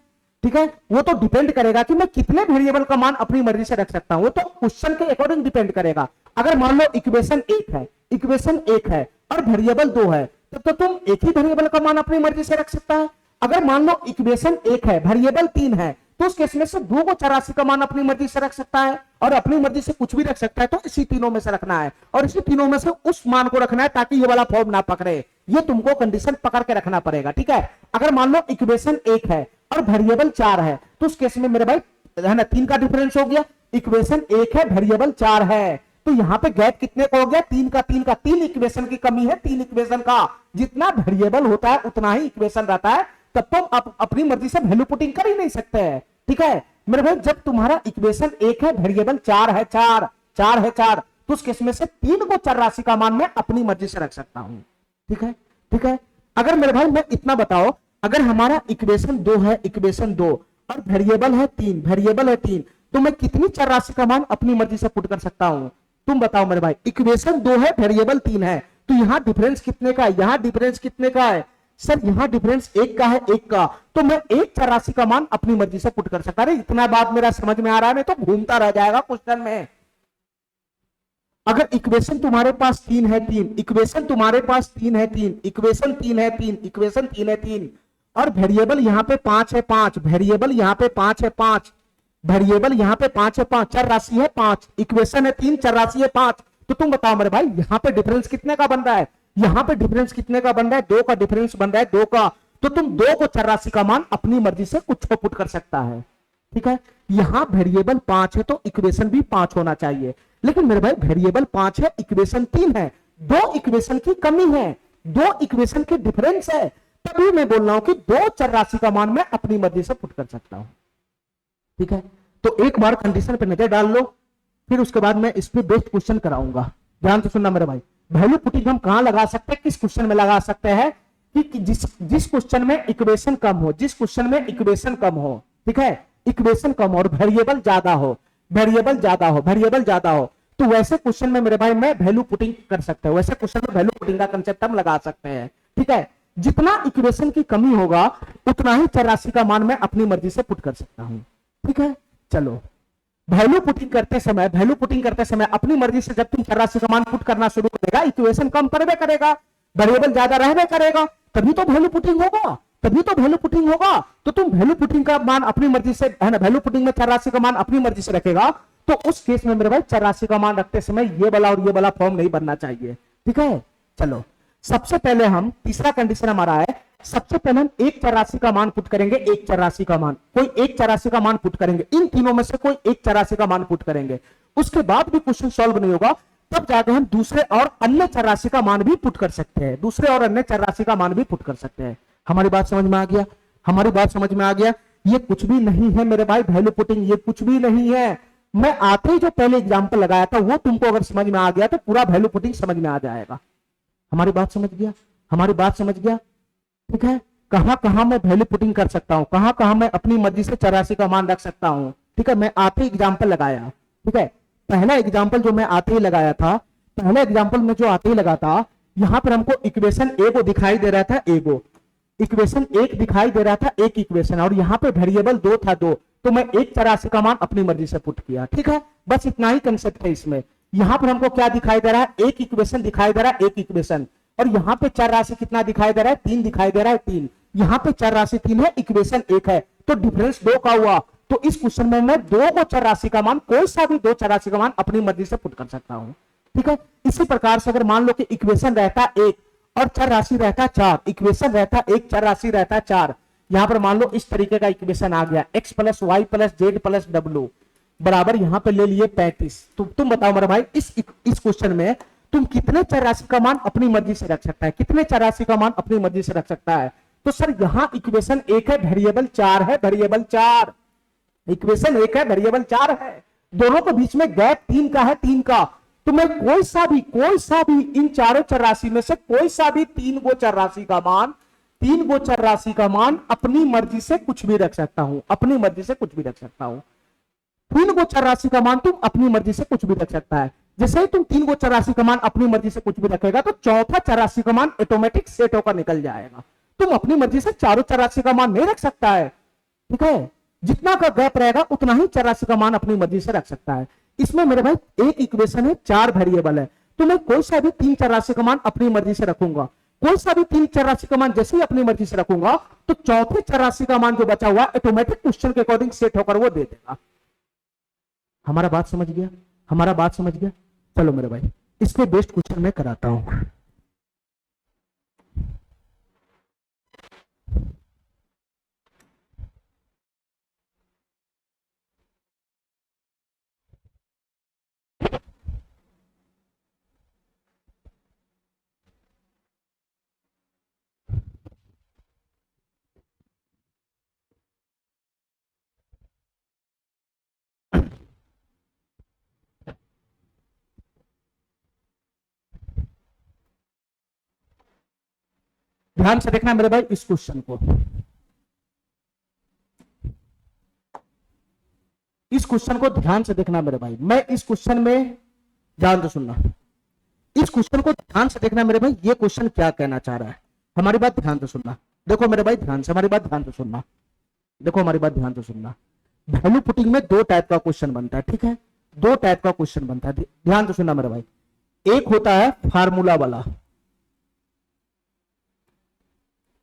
ठीक है। वो तो डिपेंड करेगा कि मैं कितने वेरिएबल का मान अपनी मर्जी से रख सकता हूं, वो तो क्वेश्चन के अकॉर्डिंग डिपेंड करेगा। अगर मान लो इक्वेशन 1 है और वेरिएबल 2 है, तब तो तुम एक ही वेरिएबल का मान अपनी मर्जी से रख सकता है। अगर मान लो इक्वेशन 1 है, वेरिएबल 3 है, तो उस केस में से 2 को चर राशि का मान अपनी मर्जी से रख सकता है और अपनी मर्जी से कुछ भी रख सकता है। तो इसी तीनों में से रखना है और इसी तीनों में से उस मान को रखना है ताकि ये वाला फॉर्म ना पकड़े। ये तुमको कंडीशन पकड़ के रखना पड़ेगा, ठीक है। अगर मान लो इक्वेशन 1 है और वेरिएबल 4 है, तो उस केस में मेरे भाई है ना 3 का डिफरेंस हो गया। इक्वेशन 1 है, वेरिएबल 4 है, तो यहाँ पे गैप कितने का हो गया, 3 का 3 का, 3 इक्वेशन की कमी है, 3 इक्वेशन का। जितना वेरिएबल होता है उतना ही इक्वेशन रहता है, तब तो आप अपनी मर्जी से वैल्यू पुटिंग कर ही नहीं सकते हैं। ठीक है मेरे भाई, जब तुम्हारा इक्वेशन 1 है, वेरिएबल 4 है, 4 है 4, तो उस केस में से 3 को चर राशि का मान मैं अपनी मर्जी से रख सकता हूं। ठीक है ठीक है। अगर मेरे भाई मैं इतना बताओ, अगर हमारा इक्वेशन 2 है, इक्वेशन 2 और वेरिएबल है 3, वेरिएबल है 3, तो मैं कितनी चर राशि का मान अपनी मर्जी से पुट कर सकता हूं? तुम बताओ मेरे भाई, इक्वेशन 2 है, वेरिएबल 3 है, तो यहां डिफरेंस कितने का है, यहां डिफरेंस कितने का है? सर यहां डिफरेंस 1 का है, 1 का, तो मैं एक चर राशि का मान अपनी मर्जी से पुट कर सकता। अरे इतना बात मेरा समझ में आ रहा है, नहीं तो घूमता रह जाएगा क्वेश्चन में। अगर इक्वेशन तुम्हारे पास 3 है, 3 इक्वेशन तुम्हारे पास 3 है, 3 इक्वेशन 3 है, 3 इक्वेशन 3 है, 3 और वेरिएबल यहां पे 5 है, 5 वेरिएबल यहां पे 5 है, 5 वेरिएबल यहां पे 5 है, 5 चर राशि है 5, इक्वेशन है 3, चर राशि है 5, तो तुम बताओ मेरे भाई यहां पे डिफरेंस कितने का बन रहा है, यहां पे डिफरेंस कितने का बन रहा है, 2 का डिफरेंस बन रहा है, 2 का, तो तुम 2 को चर राशि का मान अपनी मर्जी से कुछ को पुट कर सकता है। ठीक है, यहां वेरिएबल 5 है तो इक्वेशन भी 5 होना चाहिए, लेकिन मेरे भाई वेरिएबल 5 है, इक्वेशन 3 है, 2 इक्वेशन की कमी है, 2 इक्वेशन के डिफरेंस है, तभी मैं बोल रहा हूं कि 2 चर राशि का मान मैं अपनी मर्जी से पुट कर सकता हूं। ठीक है, तो एक बार कंडीशन पे नजर डाल लो, फिर उसके बाद मैं इस पे बेस्ट क्वेश्चन कराऊंगा। ध्यान से सुनना मेरे भाई, वैल्यू पुटिंग हम कहां लगा सकते हैं, किस क्वेश्चन में लगा सकते हैं कि जिस क्वेश्चन में इक्वेशन कम हो, जिस क्वेश्चन में इक्वेशन कम हो, ठीक है, इक्वेशन कम हो और वेरिएबल ज्यादा हो, वेरिएबल ज्यादा हो, वेरिएबल ज्यादा हो, तो वैसे क्वेश्चन में मेरे भाई मैं वैल्यू पुटिंग कर सकते हैं, वैसे क्वेश्चन में वैल्यू पुटिंग का कंसेप्ट हम लगा सकते हैं। ठीक है, जितना इक्वेशन की कमी होगा उतना ही चर राशि का मान मैं अपनी मर्जी से पुट कर सकता हूं। ठीक है, चलो वैल्यू पुटिंग करते समय, वैल्यू पुटिंग करते समय अपनी मर्जी से जब तुम चर राशि का मान पुट करना शुरू करेगा, इक्वेशन कम करवे करेगा, वेरिएबल ज्यादा रहने करेगा, तभी तो वैल्यू पुटिंग होगा, तभी तो वैल्यू पुटिंग होगा। तो तुम वैल्यू पुटिंग का मान अपनी मर्जी से, है ना, वैल्यू पुटिंग में चर राशि का मान अपनी मर्जी से रखेगा, तो उस केस में मेरे भाई चर राशि का मान रखते समय ये वाला और ये वाला फॉर्म नहीं बनना चाहिए। ठीक है, चलो सबसे पहले हम, तीसरा कंडीशन हमारा है, सबसे पहले हम एक चर राशि का मान पुट करेंगे, एक चर राशि का मान, कोई एक चर राशि का मान पुट करेंगे, इन तीनों में से कोई एक चर राशि का मान पुट करेंगे, उसके बाद भी क्वेश्चन सॉल्व नहीं होगा, तब जाकर हम दूसरे और अन्य चर राशि का मान भी पुट कर सकते हैं, दूसरे और अन्य चर राशि का मान भी पुट कर सकते हैं। हमारी बात समझ में आ गया, हमारी बात समझ में आ गया। ये कुछ भी नहीं है मेरे भाई वैल्यू पुटिंग, ये कुछ भी नहीं है। मैं आते ही जो पहले एग्जांपल लगाया था वो तुमको अगर समझ में आ गया तो पूरा वैल्यू पुटिंग समझ में आ जाएगा। हमारी बात समझ गया, हमारी बात समझ गया। ठीक है, कहां कहां मैं वैल्यू पुटिंग कर सकता हूं, कहां कहां मैं अपनी मर्जी से चर राशि का मान रख सकता हूं। ठीक है, मैं आते ही एग्जांपल लगाया। ठीक है, पहला एग्जांपल जो मैं आते ही लगाया था, पहला एग्जांपल में जो आते ही लगा था, यहां पर हमको इक्वेशन ए को दिखाई दे रहा था, ए को इक्वेशन 1 दिखाई दे रहा था, एक इक्वेशन, और यहां पे वेरिएबल 2 था, 2, तो मैं एक चर राशि का मान अपनी मर्जी से पुट किया। ठीक है, बस इतना ही कंसेप्ट है इसमें। यहां पर हमको क्या दिखाई दे रहा है, एक इक्वेशन दिखाई दे रहा है, एक इक्वेशन, और यहां पे चर राशि कितना दिखाई दे रहा है, 3 दिखाई दे रहा है, 3, यहां पे चर राशि 3 है, इक्वेशन 1 है, तो डिफरेंस 2 का हुआ। तो इस क्वेश्चन में मैं 2 को चर राशि का मान, कोई सा भी 2 चर राशि का मान अपनी मर्जी से पुट कर सकता हूं। ठीक है, इसी प्रकार से अगर मान लो कि इक्वेशन रहता 1 और चर राशि रहता 4, इक्वेशन रहता 1, चर राशि रहता 4, यहां पर मान लो इस तरीके का इक्वेशन आ गया, x plus Y plus Z plus W बराबर यहां पे ले लिए 35। तो तुम बताओ मेरे भाई इस क्वेश्चन में तुम कितने चर राशि का मान अपनी मर्जी से रख सकता है, कितने चर राशि का मान अपनी मर्जी से रख सकता है? तो सर यहां इक्वेशन 1 है, वेरिएबल 4 है, वेरिएबल 4, इक्वेशन 1 है, वेरिएबल 4 है, दोनों के बीच में गैप 3 का है, 3 का, तो मैं कोई सा भी इन चारों चर राशि में से कोई सा भी 3 गो चर राशि का मान, 3 गो चर राशि का मान अपनी मर्जी से कुछ भी रख सकता हूं, अपनी मर्जी से कुछ भी रख सकता हूं। 3 गो चर राशि का मान तुम अपनी मर्जी से कुछ भी रख सकता है। जैसे ही तुम 3 गो चर राशि का मान अपनी मर्जी से कुछ भी रखेगा तो चौथा चर राशि का मान ऑटोमेटिक सेट होकर निकल जाएगा। तुम अपनी मर्जी से चारों चर राशि का मान नहीं रख सकता है। ठीक है, जितना का गैप रहेगा उतना ही चर राशि का मान अपनी मर्जी से रख सकता है। इसमें मेरे भाई एक इक्वेशन है, 4 वेरिएबल है, तो मैं कोई सा भी 3 चर राशि का मान अपनी मर्जी से रखूंगा, कोई सा भी 3 चर राशि का मान जैसे ही अपनी मर्जी से रखूंगा तो चौथे चर राशि का मान जो बचा हुआ ऑटोमेटिक क्वेश्चन के अकॉर्डिंग सेट होकर वो दे देगा। हमारा बात समझ गया, हमारा बात समझ गया। चलो मेरे भाई इसके बेस्ट क्वेश्चन मैं कराता हूं। ध्यान से देखना मेरे भाई इस क्वेश्चन को, इस क्वेश्चन को ध्यान से देखना मेरे भाई। मैं इस क्वेश्चन में, ध्यान से सुनना, इस क्वेश्चन को ध्यान से देखना मेरे भाई, ये क्वेश्चन क्या कहना चाह रहा है। हमारी बात ध्यान से सुनना, देखो मेरे भाई ध्यान से, हमारी बात ध्यान से सुनना, देखो हमारी बात ध्यान से सुनना। वैल्यू पुटिंग में दो टाइप का क्वेश्चन बनता है, ठीक है, दो टाइप का क्वेश्चन बनता है, ध्यान से सुनना मेरे भाई। एक होता है फार्मूला वाला,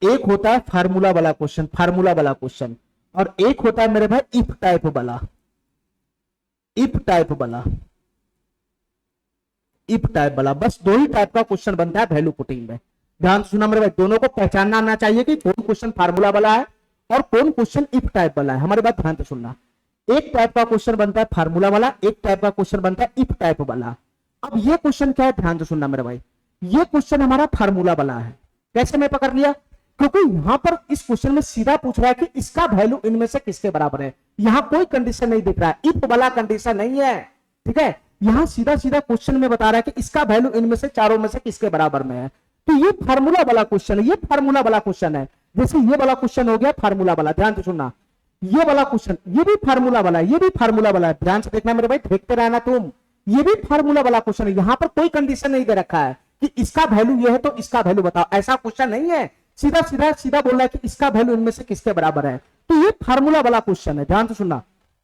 एक होता है फार्मूला वाला क्वेश्चन, फार्मूला वाला क्वेश्चन, और एक होता है मेरे भाई इफ टाइप वाला, इफ टाइप वाला, इफ टाइप वाला। बस दो ही टाइप का क्वेश्चन बनता है वैल्यू पुटिंग में। ध्यान से सुनना मेरे भाई, दोनों को पहचानना आना चाहिए कि कौन क्वेश्चन फार्मूला वाला है और कौन क्वेश्चन इफ टाइप वाला है। हमारी बात ध्यान से सुनना, एक टाइप का क्वेश्चन बनता है फार्मूला वाला, एक टाइप का क्वेश्चन बनता है इफ टाइप वाला। अब ये क्वेश्चन क्या है, ध्यान से सुनना मेरे भाई, ये क्वेश्चन हमारा फार्मूला वाला है। कैसे मैं पकड़ लिया, क्योंकि यहां पर इस क्वेश्चन में सीधा पूछ रहा है कि इसका वैल्यू इनमें से किसके बराबर है। यहां कोई कंडीशन नहीं दिख रहा है, इफ वाला कंडीशन नहीं है, ठीक है। यहां सीधा सीधा क्वेश्चन में बता रहा है कि इसका वैल्यू इनमें से चारों में से किसके बराबर में है। तो ये फार्मूला वाला क्वेश्चन है, ये फार्मूला वाला क्वेश्चन है। जैसे ये वाला क्वेश्चन हो गया फार्मूला वाला, ध्यान से सुनना, ये वाला क्वेश्चन ये भी फार्मूला वाला है, ये भी फार्मूला वाला है। ध्यान से देखना मेरे भाई, देखते रहना तुम, ये भी फार्मूला वाला क्वेश्चन है। यहां पर कोई कंडीशन नहीं दे रखा है कि इसका वैल्यू ये है तो इसका वैल्यू बताओ, ऐसा क्वेश्चन नहीं है। सीधा सीधा सीधा बोल रहा है कि इसका वैल्यू इनमें से किसके बराबर है। तो ये फार्मूला वाला क्वेश्चन है। ध्यान से सुनना,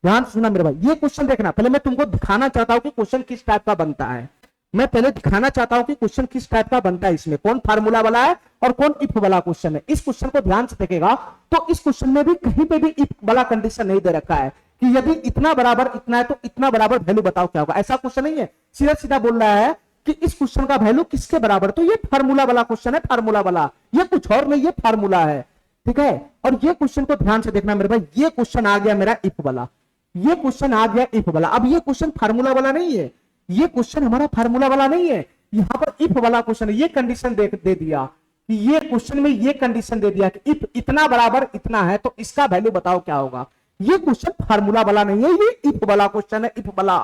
ध्यान से सुनना मेरे भाई, ये क्वेश्चन देखना। पहले मैं तुमको दिखाना चाहता हूं कि क्वेश्चन किस टाइप का बनता है। मैं पहले दिखाना चाहता हूं कि क्वेश्चन किस टाइप का बनता है, इसमें कौन फार्मूला वाला है और कौन इफ वाला क्वेश्चन है। इस क्वेश्चन को ध्यान से देखेगा तो इस क्वेश्चन में भी कहीं पे भी इफ वाला कंडीशन नहीं दे रखा है कि यदि इतना बराबर इतना है तो इतना बराबर वैल्यू बताओ क्या होगा, ऐसा क्वेश्चन नहीं है। सीधा सीधा बोल रहा है कि इस क्वेश्चन का वैल्यू किसके बराबर, तो ये फार्मूला वाला क्वेश्चन है, फार्मूला वाला, ये कुछ और नहीं, ये फार्मूला है, ठीक है। और ये क्वेश्चन को ध्यान से देखना मेरे भाई, ये क्वेश्चन आ गया मेरा इफ वाला, ये क्वेश्चन आ गया इफ वाला। अब ये क्वेश्चन फार्मूला वाला नहीं है, ये क्वेश्चन हमारा फार्मूला वाला नहीं है, यहां पर इफ वाला क्वेश्चन है। ये कंडीशन दे दिया कि ये क्वेश्चन में ये कंडीशन दे दिया कि इफ इतना बराबर इतना है तो इसका वैल्यू बताओ क्या होगा। ये क्वेश्चन फार्मूला वाला नहीं है, ये इफ वाला क्वेश्चन है, इफ वाला,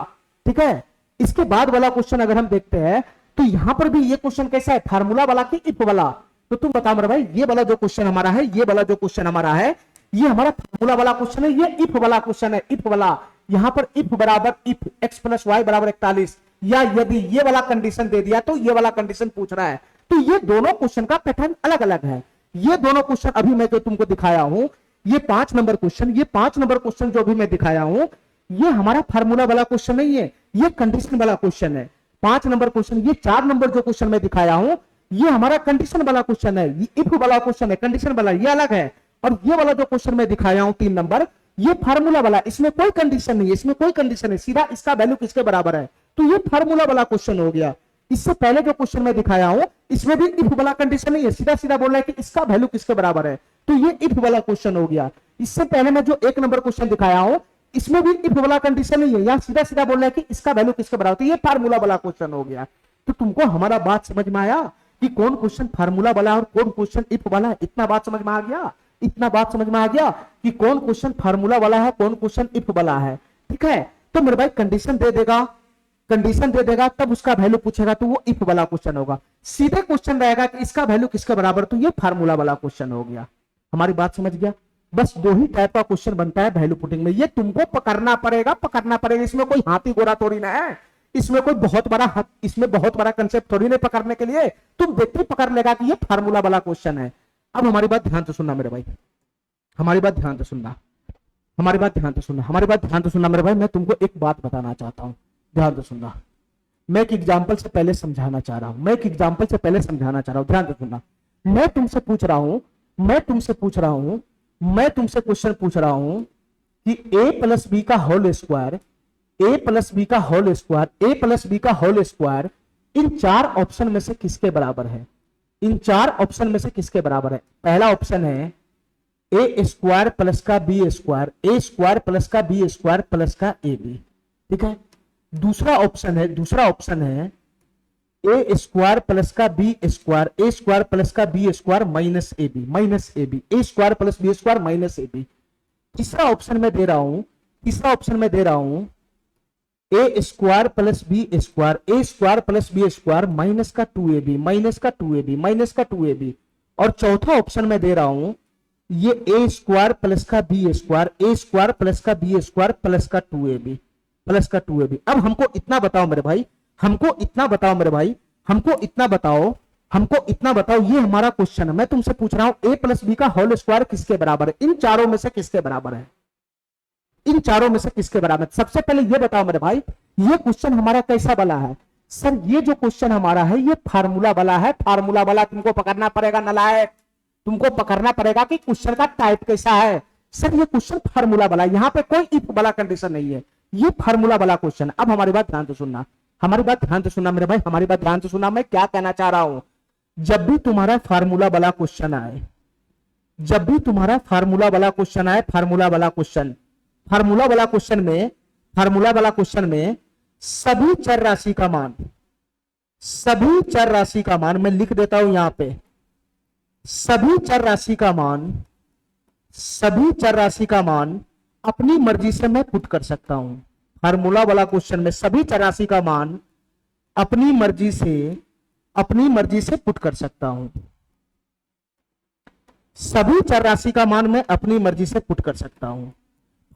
ठीक है। इसके बाद वाला क्वेश्चन अगर हम देखते हैं तो यहां पर भी ये क्वेश्चन कैसा है, फार्मूला वाला कि इफ वाला। तो तुम बताओ मेरे भाई, ये वाला जो क्वेश्चन हमारा है, ये वाला जो क्वेश्चन हमारा है, ये हमारा फार्मूला वाला क्वेश्चन है, ये इफ वाला क्वेश्चन है, इफ वाला। यहां पर इफ बराबर इफ एक्स प्लस वाई बराबर 41, या यदि ये वाला कंडीशन दे दिया तो ये वाला कंडीशन पूछ रहा है। तो ये दोनों क्वेश्चन का पैटर्न अलग अलग है। ये दोनों क्वेश्चन अभी मैं जो तुमको दिखाया हूं, ये 5 नंबर क्वेश्चन, ये 5 नंबर क्वेश्चन जो अभी मैं दिखाया हूं, ये हमारा फार्मूला वाला क्वेश्चन नहीं है, ये कंडीशन वाला क्वेश्चन है। 5 नंबर क्वेश्चन, ये 4 नंबर जो क्वेश्चन मैं दिखाया हूं, ये हमारा कंडीशन वाला क्वेश्चन है, ये इफ वाला क्वेश्चन है, कंडीशन वाला ये अलग है। और ये वाला जो क्वेश्चन मैं दिखाया हूं 3 नंबर, ये फार्मूला वाला, इसमें कोई कंडीशन नहीं है, इसमें कोई कंडीशन नहीं, सीधा इसका वैल्यू किसके बराबर है, तो ये फार्मूला वाला क्वेश्चन हो गया। इससे पहले जो क्वेश्चन मैं दिखाया हूं, इसमें भी इफ वाला कंडीशन नहीं है, सीधा सीधा बोल रहा है कि इसका वैल्यू किसके बराबर है, तो ये इफ वाला क्वेश्चन हो गया। इससे पहले मैं जो 1 नंबर क्वेश्चन दिखाया हूं, इसमें भी इफ वाला कंडीशन नहीं है, यहां सीधा सीधा बोल रहा है कि इसका वैल्यू किसके बराबर, तो ये फार्मूला वाला क्वेश्चन हो गया। तो तुमको हमारा बात समझ में आया कि कौन क्वेश्चन फार्मूला वाला है और कौन क्वेश्चन इफ वाला है, इतना बात समझ में आ गया, इतना बात समझ में आ गया कि कौन क्वेश्चन फार्मूला वाला है, कौन क्वेश्चन इफ वाला है, ठीक है। तो मेरे भाई कंडीशन दे देगा, कंडीशन दे देगा, तब उसका वैल्यू पूछेगा तो वो इफ वाला क्वेश्चन होगा। सीधे क्वेश्चन रहेगा कि इसका वैल्यू किसके बराबर, तो ये फार्मूला वाला क्वेश्चन हो गया। हमारी बात समझ गया। बस 2 ही टाइप का क्वेश्चन बनता है वैल्यू पुटिंग में, ये तुमको पकड़ना पड़ेगा, पकड़ना पड़ेगा। इसमें कोई हाथी गोरा थोड़ी ना है, इसमें कोई बहुत बड़ा, इसमें बहुत बड़ा कंसेप्ट थोड़ी नहीं पकड़ने के लिए, तुम देखते ही पकड़ लेगा कि ये फार्मूला वाला क्वेश्चन है। अब हमारी बात ध्यान से सुनना मेरे भाई, हमारी बात ध्यान से सुनना, हमारी बात ध्यान से सुनना, हमारी बात ध्यान से सुनना मेरे भाई। मैं तुमको एक बात बताना चाहता हूं, ध्यान से सुनना। मैं एक एग्जांपल से पहले समझाना चाह रहा हूं, मैं एक एग्जांपल से पहले समझाना चाह रहा हूं, ध्यान से सुनना। मैं तुमसे पूछ रहा हूं, मैं तुमसे पूछ रहा हूं, मैं तुमसे क्वेश्चन पूछ रहा हूं कि a प्लस बी का whole square, a plus B का whole square, a plus B का होल स्क्वायर इन 4 ऑप्शन में से किसके बराबर है, इन 4 ऑप्शन में से किसके बराबर है। पहला ऑप्शन है ए स्क्वायर प्लस का B square, A square plus का बी स्क्वायर प्लस का ए बी, ठीक है। दूसरा ऑप्शन है, दूसरा ऑप्शन है ए स्क्वायर प्लस का B square, A square plus का B square minus A B, minus A B, A square plus B square minus A B. तीसरा ऑप्शन में दे रहा हूं, तीसरा ऑप्शन में दे रहा हूं A square plus B square, A square plus B square minus का 2ab, माइनस का 2ab, माइनस का 2ab। और चौथा ऑप्शन में दे रहा हूं ये ए स्क्वायर प्लस का B square, A square plus का बी स्क्वायर प्लस का 2ab प्लस का 2ab। अब हमको इतना बताओ मेरे भाई, हमको इतना बताओ मेरे भाई, हमको इतना बताओ, हमको इतना बताओ, ये हमारा क्वेश्चन है, मैं तुमसे पूछ रहा हूं ए प्लस बी का होल स्क्वायर किसके बराबर है? इन चारों में से किसके बराबर है? इन चारों में से किसके बराबर? सबसे पहले ये बताओ मेरे भाई, ये क्वेश्चन हमारा कैसा वाला है? सर ये जो क्वेश्चन हमारा है ये फार्मूला वाला है। फार्मूला वाला तुमको पकड़ना पड़ेगा नलायक, तुमको पकड़ना पड़ेगा कि क्वेश्चन का टाइप कैसा है। सर ये क्वेश्चन फार्मूला वाला, यहां पे कोई इफ वाला कंडीशन नहीं है, ये फार्मूला वाला क्वेश्चन। अब हमारी बात ध्यान से सुनना, हमारी बात ध्यान से सुनना मेरे भाई, हमारी बात ध्यान से सुनना। मैं क्या कहना चाह रहा हूं, जब भी तुम्हारा फार्मूला वाला क्वेश्चन आए, जब भी तुम्हारा फार्मूला वाला क्वेश्चन आए, फार्मूला वाला क्वेश्चन, फार्मूला वाला क्वेश्चन में, फार्मूला वाला क्वेश्चन में सभी चर राशि का मान, सभी चर राशि का मान मैं लिख देता हूं यहां पे, सभी चर राशि का मान, सभी चर राशि का मान अपनी मर्जी से मैं पुट कर सकता हूं। फार्मूला वाला क्वेश्चन में सभी चर राशि का मान अपनी मर्जी से, अपनी मर्जी से पुट कर सकता हूं। सभी चर राशि का मान मैं अपनी मर्जी से पुट कर सकता हूं।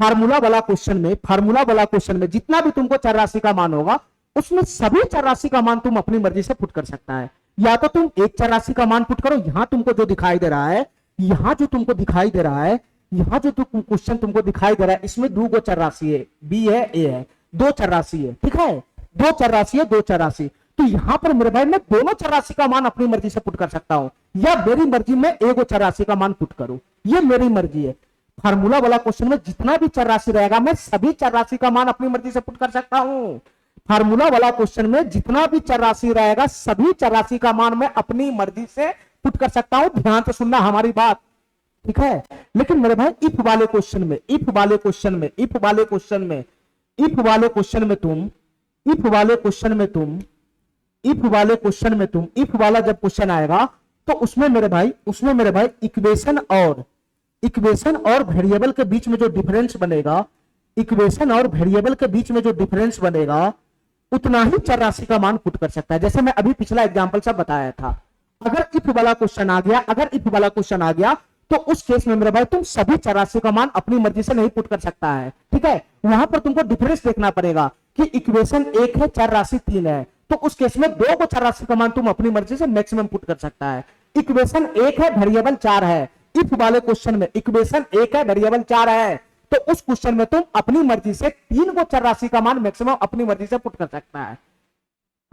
फार्मूला वाला क्वेश्चन में, फार्मूला वाला क्वेश्चन में जितना भी तुमको चर राशि का मान होगा उसमें सभी चर राशि का मान तुम अपनी मर्जी से पुट कर सकता है। या तो तुम एक चर राशि का मान पुट करो, यहां तुमको जो दिखाई दे रहा है, यहां जो तुमको दिखाई दे रहा है, यहां जो क्वेश्चन तुमको दिखाई दे रहा है, इसमें दो गो चर राशि है, बी है ए है, दो चर राशि है, ठीक है, दो चर राशि है, दो चर राशि। तो यहां पर मेरे भाई मैं दोनों चर राशि का मान अपनी मर्जी से पुट कर सकता हूं, या मेरी मर्जी में एक चर राशि का मान पुट करूं, ये मेरी मर्जी है। फार्मूला वाला क्वेश्चन में जितना भी चर राशि रहेगा मैं सभी चर राशि का मान अपनी मर्जी से पुट कर सकता हूं। फार्मूला वाला क्वेश्चन में जितना भी चर राशि रहेगा सभी चर राशि का मान मैं अपनी मर्जी से पुट कर सकता हूं। ध्यान से सुनना हमारी बात, ठीक है। लेकिन मेरे भाई इफ वाले क्वेश्चन में, इफ वाले क्वेश्चन में, इफ वाले क्वेश्चन में, इफ वाले क्वेश्चन में तुम, इफ वाले क्वेश्चन में तुम, इफ वाले क्वेश्चन में तुम, इफ वाला जब क्वेश्चन आएगा तो उसमें मेरे भाई, उसमें मेरे भाई इक्वेशन और वेरिएबल के बीच में जो डिफरेंस बनेगा, इक्वेशन और वेरिएबल के बीच में जो डिफरेंस बनेगा उतना ही चर राशि का मान पुट कर सकता है। जैसे मैं अभी पिछला एग्जांपल सब बताया था, अगर इफ वाला क्वेश्चन आ गया, अगर इफ वाला क्वेश्चन आ गया तो उस केस में मेरे भाई तुम सभी चर राशि का मान अपनी मर्जी से नहीं पुट कर सकता है, ठीक है। वहां पर तुमको डिफरेंस देखना पड़ेगा कि इक्वेशन 1 है, चर राशि 3 है, तो उस केस में दो को चर राशि का मान तुम अपनी मर्जी से मैक्सिमम पुट कर सकता है। इक्वेशन 1 है, वेरिएबल 4 है, इफ वाले क्वेश्चन में इक्वेशन 1 है, वेरिएबल 4 है, तो उस क्वेश्चन में तुम अपनी मर्जी से 3 को चर राशि का मान मैक्सिमम अपनी मर्जी से पुट कर सकता है।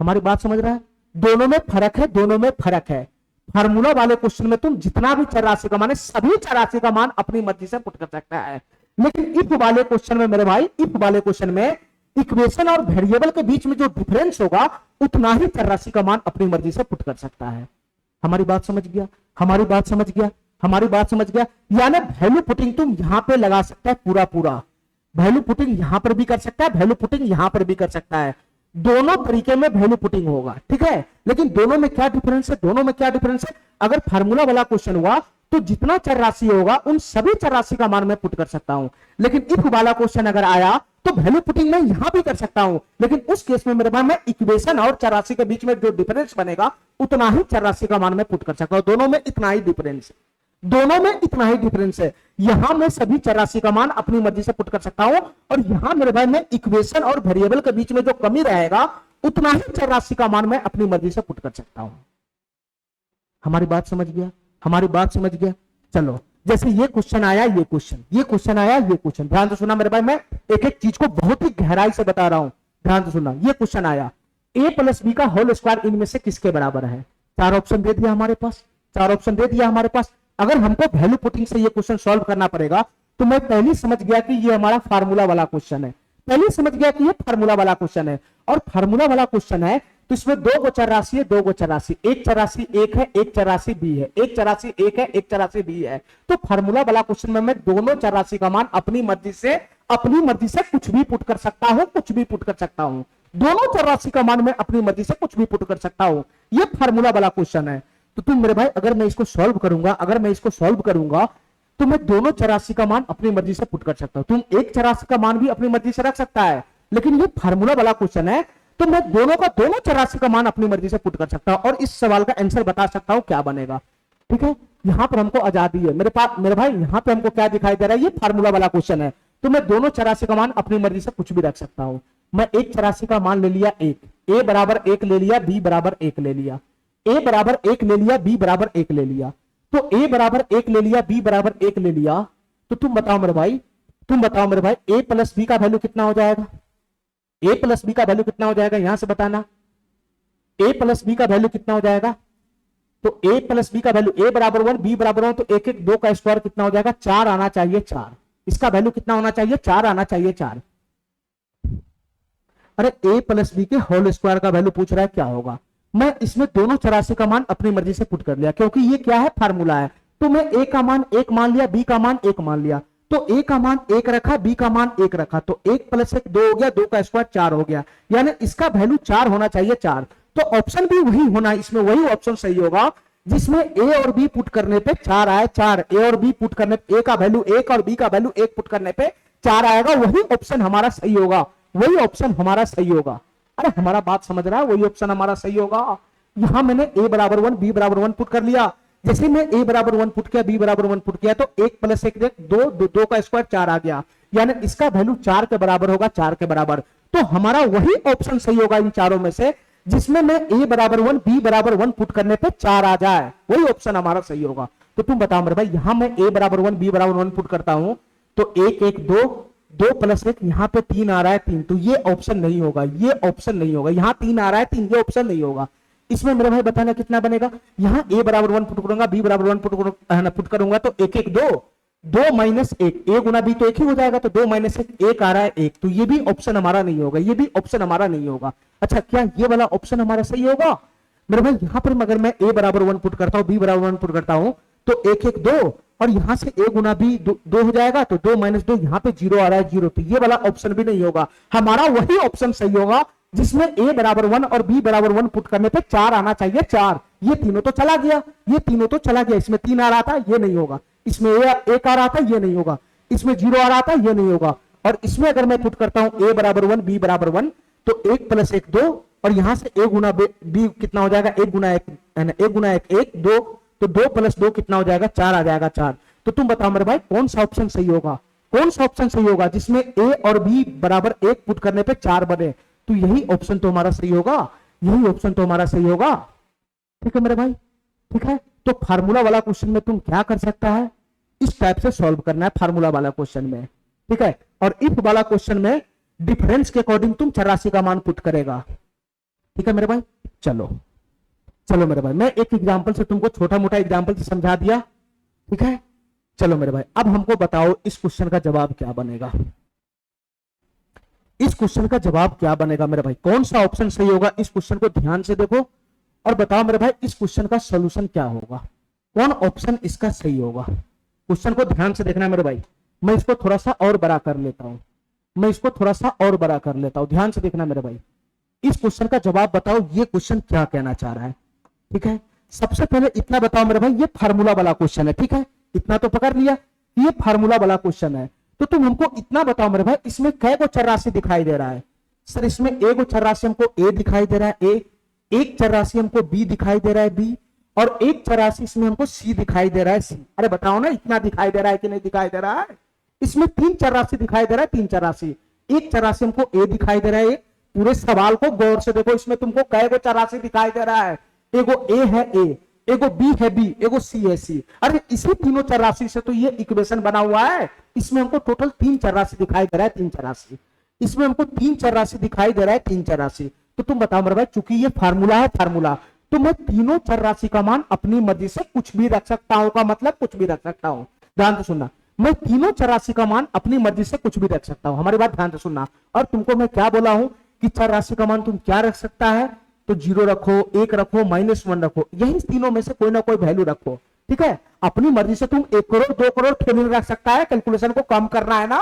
हमारी बात समझ रहा है? दोनों में फर्क है, दोनों में फर्क है। फार्मूला वाले क्वेश्चन में तुम जितना भी चर राशि का मान है सभी चर राशि का मान अपनी मर्जी से पुट कर सकता है। लेकिन इफ वाले क्वेश्चन में मेरे भाई, इफ वाले क्वेश्चन में इक्वेशन और वेरिएबल के बीच में जो डिफरेंस होगा उतना ही चर राशि का मान अपनी मर्जी से पुट कर सकता है। हमारी बात समझ गया? हमारी बात समझ गया? हमारी बात समझ गया? यानी वैल्यू पुटिंग तुम यहां पे लगा सकता है पूरा पूरा, वैल्यू पुटिंग यहां पर भी कर सकता है, वैल्यू पुटिंग यहां पर भी कर सकता है, दोनों तरीके में वैल्यू पुटिंग होगा, ठीक है। लेकिन दोनों में क्या डिफरेंस है, दोनों में क्या डिफरेंस है? अगर फार्मूला वाला क्वेश्चन हुआ तो जितना चर राशि होगा उन सभी चर राशि का मान मैं पुट कर सकता हूं। लेकिन इफ वाला क्वेश्चन अगर आया तो वैल्यू पुटिंग मैं यहां भी कर सकता हूं, लेकिन उस केस में मेरे पास मैं इक्वेशन और चर राशि के बीच में जो डिफरेंस बनेगा उतना ही चर राशि का मान मैं पुट कर सकता हूं। दोनों में इतना ही डिफरेंस है, दोनों में इतना ही डिफरेंस है। यहां मैं सभी चर राशि का मान अपनी मर्जी से पुट कर सकता हूं और यहां मेरे भाई मैं इक्वेशन और वेरिएबल के बीच में जो कमी रहेगा उतना ही चर राशि का मान मैं अपनी मर्जी से पुट कर सकता हूं। हमारी बात समझ गया? हमारी बात समझ गया? चलो, जैसे ये क्वेश्चन आया, ये क्वेश्चन, ये क्वेश्चन आया, ये क्वेश्चन, ध्यान से सुना मेरे भाई, मैं एक एक चीज को बहुत ही गहराई से बता रहा हूं, ध्यान से सुनना। ये क्वेश्चन आया a प्लस बी का होल स्क्वायर इनमें से किसके बराबर है? चार ऑप्शन दे दिया हमारे पास, चार ऑप्शन दे दिया हमारे पास। अगर हमको वैल्यू पुटिंग से ये क्वेश्चन सॉल्व करना पड़ेगा तो मैं पहले समझ गया कि ये हमारा फार्मूला वाला क्वेश्चन है, पहले समझ गया कि ये फार्मूला वाला क्वेश्चन है। और फार्मूला वाला क्वेश्चन है तो इसमें दो गो चर राशि है, दो गो चर राशि, एक चर राशि एक है, एक चर राशि बी है, एक चर राशि एक है, एक चर राशि बी है। तो फार्मूला वाला क्वेश्चन में मैं दोनों चर राशि का मान अपनी मर्जी से कुछ भी पुट कर सकता हूं, कुछ भी पुट कर सकता हूं। दोनों चर राशि का मान मैं अपनी मर्जी से कुछ भी पुट कर सकता हूं। ये फार्मूला वाला क्वेश्चन है। तो तुम मेरे भाई अगर मैं इसको सॉल्व करूंगा, अगर मैं इसको सॉल्व करूंगा तो मैं दोनों चर राशि का मान अपनी मर्जी से पुट कर सकता हूं। तुम एक चर राशि का मान भी अपनी मर्जी से रख सकता है, लेकिन ये फार्मूला वाला क्वेश्चन है तो मैं दोनों चर राशि का मान अपनी मर्जी से पुट कर सकता हूं और इस सवाल का आंसर बता सकता हूं क्या बनेगा। ठीक है, यहां पर हमको आजादी है मेरे पास मेरे भाई। यहां पे हमको क्या दिखाई दे रहा है, ये फार्मूला वाला क्वेश्चन है। तो मैं दोनों चरासी का मान अपनी मर्जी से कुछ भी रख सकता हूं। मैं एक चरासी का मान ले लिया एक, ए बराबर एक ले लिया, बी बराबर एक ले लिया, ए बराबर एक ले लिया, बी बराबर एक ले लिया। तो ए बराबर एक ले लिया, बी बराबर एक ले लिया, तो तुम बताओ मेरे भाई, ए प्लस बी का वैल्यू कितना हो जाएगा? ए प्लस बी का वैल्यू कितना हो जाएगा, यहां से बताना। ए प्लस बी का वैल्यू कितना हो जाएगा? तो ए प्लस बी का वैल्यू, ए बराबर 1 बी बराबर 1, तो एक एक दो का स्क्वायर कितना हो जाएगा? 4 आना चाहिए, 4। इसका वैल्यू कितना होना चाहिए? 4 आना चाहिए, 4। अरे ए प्लस बी के होल स्क्वायर का वैल्यू पूछ रहा है, क्या होगा? मैं इसमें दोनों चरासी का मान अपनी मर्जी से पुट कर लिया, क्योंकि ये क्या है, फार्मूला है। तो मैं ए का मान एक मान लिया, बी का मान एक मान लिया, तो ए का मान एक रखा, बी का मान एक रखा, तो एक प्लस एक दो हो गया, दो का स्क्वायर 4 हो गया, यानी इसका वैल्यू 4 होना चाहिए, 4। तो ऑप्शन भी वही होना, इसमें वही ऑप्शन सही होगा जिसमें ए और बी पुट करने पे 4 आए, 4। ए और बी पुट करने पे, ए का वैल्यू 1 और बी का वैल्यू 1 पुट करने पे 4 आएगा, वही ऑप्शन हमारा सही होगा, वही ऑप्शन हमारा सही होगा। अरे हमारा बात समझ रहा है, वही ऑप्शन हमारा सही होगा। यहां मैंने ए बराबर 1 बी बराबर 1 पुट कर लिया, जैसे मैं ए बराबर 1 पुट किया, बी बराबर 1 पुट किया, तो 1 प्लस 1 दो, दो का स्क्वायर 4 आ गया, यानी इसका वैल्यू 4 के बराबर होगा, 4 के बराबर। तो हमारा वही ऑप्शन सही होगा इन चारों में से जिसमें मैं ए बराबर 1 बी बराबर 1 पुट करने पे 4 आ जाए, वही ऑप्शन हमारा सही होगा। तो तुम बताओ मेरे भाई, यहां मैं ए बराबर 1 बी बराबर 1 पुट करता हूं, तो 1 1 2, 2 प्लस 1, यहां पे 3 आ रहा है, 3, तो ये ऑप्शन नहीं होगा, ये ऑप्शन नहीं होगा। यहां 3 आ रहा है, 3, ये ऑप्शन नहीं होगा। इसमें मेरे भाई बताना कितना बनेगा? यहां ए बराबर 1 पुट करूंगा, बी बराबर 1 पुट करूंगा, तो 1 1 2, 2 माइनस 1, ए गुना बी तो 1 ही हो जाएगा, तो 2 माइनस 1, 1 आ रहा है 1, तो ये भी ऑप्शन हमारा नहीं होगा, ये भी ऑप्शन हमारा नहीं होगा। अच्छा, क्या ये वाला ऑप्शन हमारा सही होगा? मेरे भाई यहां पर अगर मैं ए बराबर 1 पुट करता हूं, बी बराबर 1 पुट करता हूं, तो 1 1 2, और यहां से ए गुना बी 2 हो जाएगा, तो 2 माइनस 2, यहां पे 0 आ रहा है, 0, तो ये वाला ऑप्शन भी नहीं होगा। हमारा वही ऑप्शन सही होगा जिसमें ए बराबर 1 और बी बराबर 1 पुट करने पे 4 आना चाहिए, 4। ये तीनों तो चला गया, ये तीनों तो चला गया, इसमें 3 आ रहा था, ये नहीं होगा, इसमें 1 आ रहा था, ये नहीं होगा, इसमें 0 आ रहा था, ये नहीं होगा, और इसमें अगर मैं पुट करता हूं ए बराबर 1 बी बराबर 1, तो 1 प्लस 1 2, और यहां से ए गुना बी कितना हो जाएगा? 1 गुना 1 1 गुना 1 1 2, तो 2 प्लस 2 कितना हो जाएगा? 4 आ जाएगा, 4। तो तुम बताओ मेरे भाई, कौन सा ऑप्शन सही होगा? कौन सा ऑप्शन सही होगा जिसमें ए और बी बराबर 1 पुट करने पे 4 बने? तो यही ऑप्शन तो हमारा सही होगा, यही ऑप्शन तो हमारा सही होगा। ठीक है मेरे भाई, ठीक है। तो फार्मूला वाला क्वेश्चन में तुम क्या कर सकता है, इस टाइप से सॉल्व करना है फार्मूला वाला क्वेश्चन में, ठीक है। और इफ वाला क्वेश्चन में डिफरेंस के अकॉर्डिंग तुम चरासी का मान पुट करेगा, ठीक है मेरे भाई। चलो चलो मेरे भाई, मैं एक एग्जांपल से तुमको छोटा मोटा एग्जांपल से समझा दिया, ठीक है। चलो मेरे भाई, अब हमको बताओ इस क्वेश्चन का जवाब क्या बनेगा, इस क्वेश्चन का जवाब क्या बनेगा मेरे भाई, कौन सा ऑप्शन सही होगा? इस क्वेश्चन को ध्यान से देखो और बताओ मेरे भाई, इस क्वेश्चन का सॉल्यूशन क्या होगा, कौन ऑप्शन इसका सही होगा? क्वेश्चन को ध्यान से देखना मेरे भाई। मैं इसको थोड़ा सा और बड़ा कर लेता हूं, मैं इसको थोड़ा सा और बड़ा कर लेता हूं, ध्यान से देखना मेरे भाई। इस क्वेश्चन का जवाब बताओ, ये क्वेश्चन क्या कहना चाह रहा है, ठीक है। सबसे पहले इतना बताओ मेरे भाई, ये फार्मूला वाला क्वेश्चन है, ठीक है। इतना तो पकड़ लिया, ये फार्मूला वाला क्वेश्चन है। तो तुम हमको इतना बताओ मेरे भाई, इसमें कै गो चरराशि दिखाई दे रहा है? सर इसमें एक चरराशि हमको ए दिखाई दे रहा है, ए, एक चरराशि हमको बी दिखाई दे रहा है, बी, और एक चरराशि इसमें हमको सी दिखाई दे रहा है, सी। अरे बताओ ना, इतना दिखाई दे रहा है कि नहीं दिखाई दे रहा है? इसमें 3 चरराशि दिखाई दे रहा है, 3 चरराशि। एक चरराशि हमको ए दिखाई दे रहा है, पूरे सवाल को गौर से देखो, इसमें तुमको कै गो चरराशि दिखाई दे रहा है? एगो ए है ए, एगो बी है बी, एगो सी है सी। अरे इसी तीनों चरराशि से तो ये इक्वेशन बना हुआ है। इसमें हमको टोटल 3 चरराशि दिखाई दे रहा है, 3 चरराशि। इसमें हमको 3 चरराशि दिखाई दे रहा है, 3 चरराशि। तो तुम बताओ मेरे भाई, चूंकि ये फार्मूला है, फार्मूला, तो मैं तीनों चरराशि का मान अपनी मर्जी से कुछ भी रख सकता हूं, का मतलब कुछ भी रख सकता हूं। ध्यान से सुनना, मैं तीनों चरराशि का मान अपनी मर्जी से कुछ भी रख सकता हूं, हमारी बात ध्यान से सुनना। और तुमको मैं क्या बोला हूं कि चरराशि का मान तुम क्या रख सकता है? तो 0 रखो, 1 रखो, -1 रखो, यही तीनों में से कोई ना कोई वैल्यू रखो, ठीक है। अपनी मर्जी से तुम 1 करोड़ 2 करोड़ क्यों नहीं रख सकता है? कैलकुलेशन को कम करना है ना,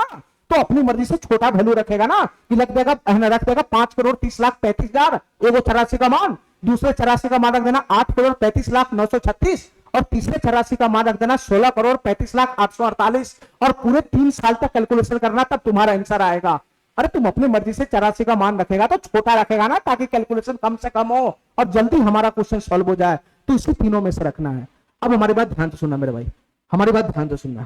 तो अपनी मर्जी से छोटा वैल्यू रखेगा ना, कि रख देगा 5 करोड़ 30 लाख 35 हजार एगो चरराशि का मान, दूसरे चरराशि का मान रख देना 8 करोड़ 35 लाख 936, और तीसरे चरराशि का मान रख देना 16 करोड़ 35 लाख 848, और पूरे 3 साल तक कैलकुलेशन करना, तब तुम्हारा आंसर आएगा। अरे तुम अपनी मर्जी से चरराशि का मान रखेगा तो छोटा रखेगा ना, ताकि कैलकुलेशन कम से कम हो और जल्दी हमारा क्वेश्चन सॉल्व हो जाए। तो इसी तीनों में से रखना है। अब हमारी बात ध्यान से सुनना मेरे भाई, हमारी बात ध्यान से सुनना,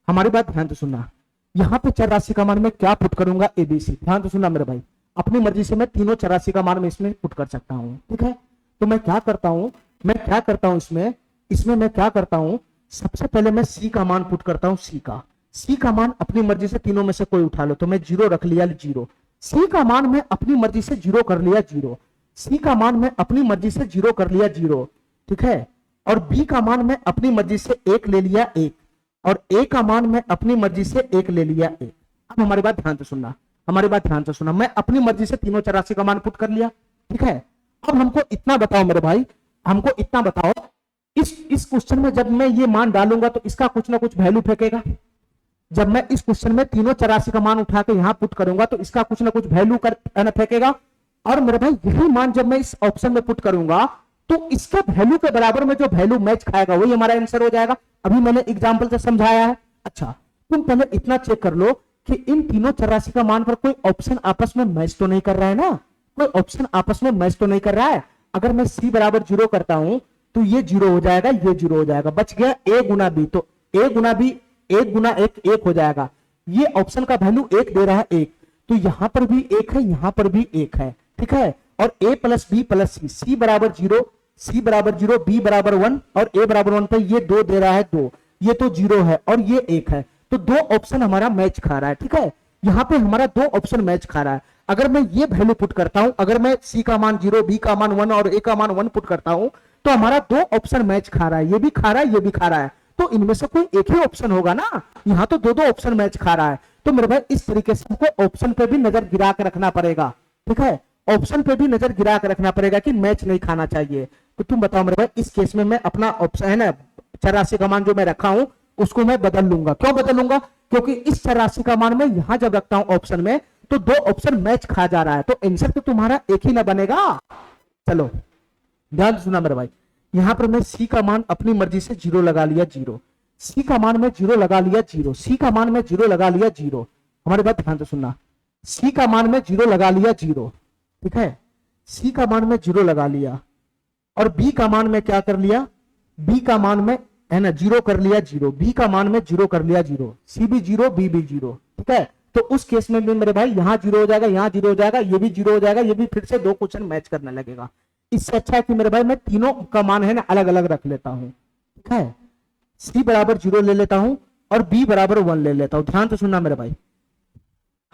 हमारी बात ध्यान से सुनना। यहाँ पे चर राशि का मान मैं क्या पुट करूंगा, एबीसी। ध्यान से सुनना मेरे भाई, अपनी मर्जी से मैं तीनों चर राशि का मान मैं इसमें पुट कर सकता हूँ, ठीक है। तो मैं क्या करता हूँ, इसमें इसमें मैं क्या करता हूँ, सबसे पहले मैं सी का मान पुट करता हूँ, सी का मान अपनी मर्जी से तीनों में से कोई उठा लो, तो मैं 0 रख लिया, 0। सी का मान मैं अपनी मर्जी से 0 कर लिया, 0। सी का मान मैं अपनी मर्जी से 0 कर लिया, 0, ठीक है। और बी का मान मैं अपनी मर्जी से 1 ले लिया, 1। और ए का मान मैं अपनी मर्जी से 1 ले लिया, 1। अब हमारी बात ध्यान से सुनना, हमारी बात ध्यान से सुनना। मैं अपनी मर्जी से तीनों चर राशि का मान पुट कर लिया, ठीक है। अब हमको इतना बताओ मेरे भाई, हमको इतना बताओ, इस क्वेश्चन में जब मैं ये मान डालूंगा तो इसका कुछ ना कुछ वैल्यू फेंकेगा। जब मैं इस क्वेश्चन में तीनों चर राशि का मान उठा के यहां पुट करूंगा तो इसका कुछ ना कुछ वैल्यू कर फेंकेगा। और मेरे भाई यही मान जब मैं इस ऑप्शन में पुट करूंगा तो इसके वैल्यू के बराबर में जो वैल्यू मैच खाएगा वही हमारा आंसर हो जाएगा। अभी मैंने एग्जांपल से समझाया है। अच्छा, तुम पहले इतना चेक कर लो कि इन तीनों चर राशि का मान पर कोई ऑप्शन आपस में मैच तो नहीं कर रहा है ना, कोई ऑप्शन आपस में मैच तो नहीं कर रहा है। अगर मैं सी बराबर 0 करता हूं तो ये 0 हो जाएगा, ये 0 हो जाएगा, बच गया ए गुना बी। तो ए गुना बी, 1 गुना 1 1 हो जाएगा। ये ऑप्शन का वैल्यू 1 दे रहा है, 1, तो यहां पर भी 1 है, यहां पर भी 1 है, ठीक है। और a प्लस बी प्लस सी, सी बराबर 0, सी बराबर 0, बी बराबर 1 और a बराबर 1 पे ये 2 दे रहा है, 2, ये तो 0 है और ये 1 है, तो 2 ऑप्शन हमारा मैच खा रहा है, ठीक है। यहाँ पे हमारा 2 ऑप्शन मैच खा रहा है। अगर मैं ये वैल्यू पुट करता हूं, अगर मैं सी का मान 0, बी का मान 1 और a का मान 1 पुट करता हूं तो हमारा 2 ऑप्शन मैच खा रहा है, ये भी खा रहा है, ये भी खा रहा है, तो इनमें से कोई एक ही ऑप्शन होगा ना। यहाँ तो 2 ऑप्शन मैच खा रहा है, तो मेरे भाई इस तरीके से हमको ऑप्शन पे भी नजर गिरा के रखना पड़ेगा, ठीक है। ऑप्शन पे भी नजर गिरा के रखना पड़ेगा कि मैच नहीं खाना चाहिए। तो तुम बताओ मेरे भाई, इस केस में मैं अपना ऑप्शन है ना, चर राशि का मान जो मैं रखा हूं उसको मैं बदल लूंगा। क्यों बदलूंगा? क्योंकि इस चर राशि का मान मैं यहां जब रखता हूं ऑप्शन में तो 2 ऑप्शन मैच खा जा रहा है, तो आंसर तो तुम्हारा एक ही ना बनेगा। चलो ध्यान सुना मेरे भाई, यहां पर मैं सी का मान अपनी मर्जी से 0 लगा लिया, 0। सी का मान मैं 0 लगा लिया, 0। सी का मान मैं 0 लगा लिया, 0। हमारी बात ध्यान से सुनना, सी का मान मैं 0 लगा लिया, 0, ठीक है। सी का मान में 0 लगा लिया और बी का मान में क्या कर लिया, बी का मान में है ना 0 कर लिया, 0। बी का मान में 0 कर लिया, 0। सी भी 0, बी भी 0, ठीक है। तो उस केस में भी मेरे भाई यहां 0 हो जाएगा, यहां 0 हो जाएगा, ये भी 0 हो जाएगा, ये भी फिर से 2 क्वेश्चन मैच करने लगेगा। इससे अच्छा है कि मेरे भाई मैं तीनों का मान है ना अलग अलग रख लेता हूं, ठीक है। सी बराबर 0 ले लेता हूं और बी बराबर 1 ले लेता हूं। ध्यान से सुनना मेरे भाई,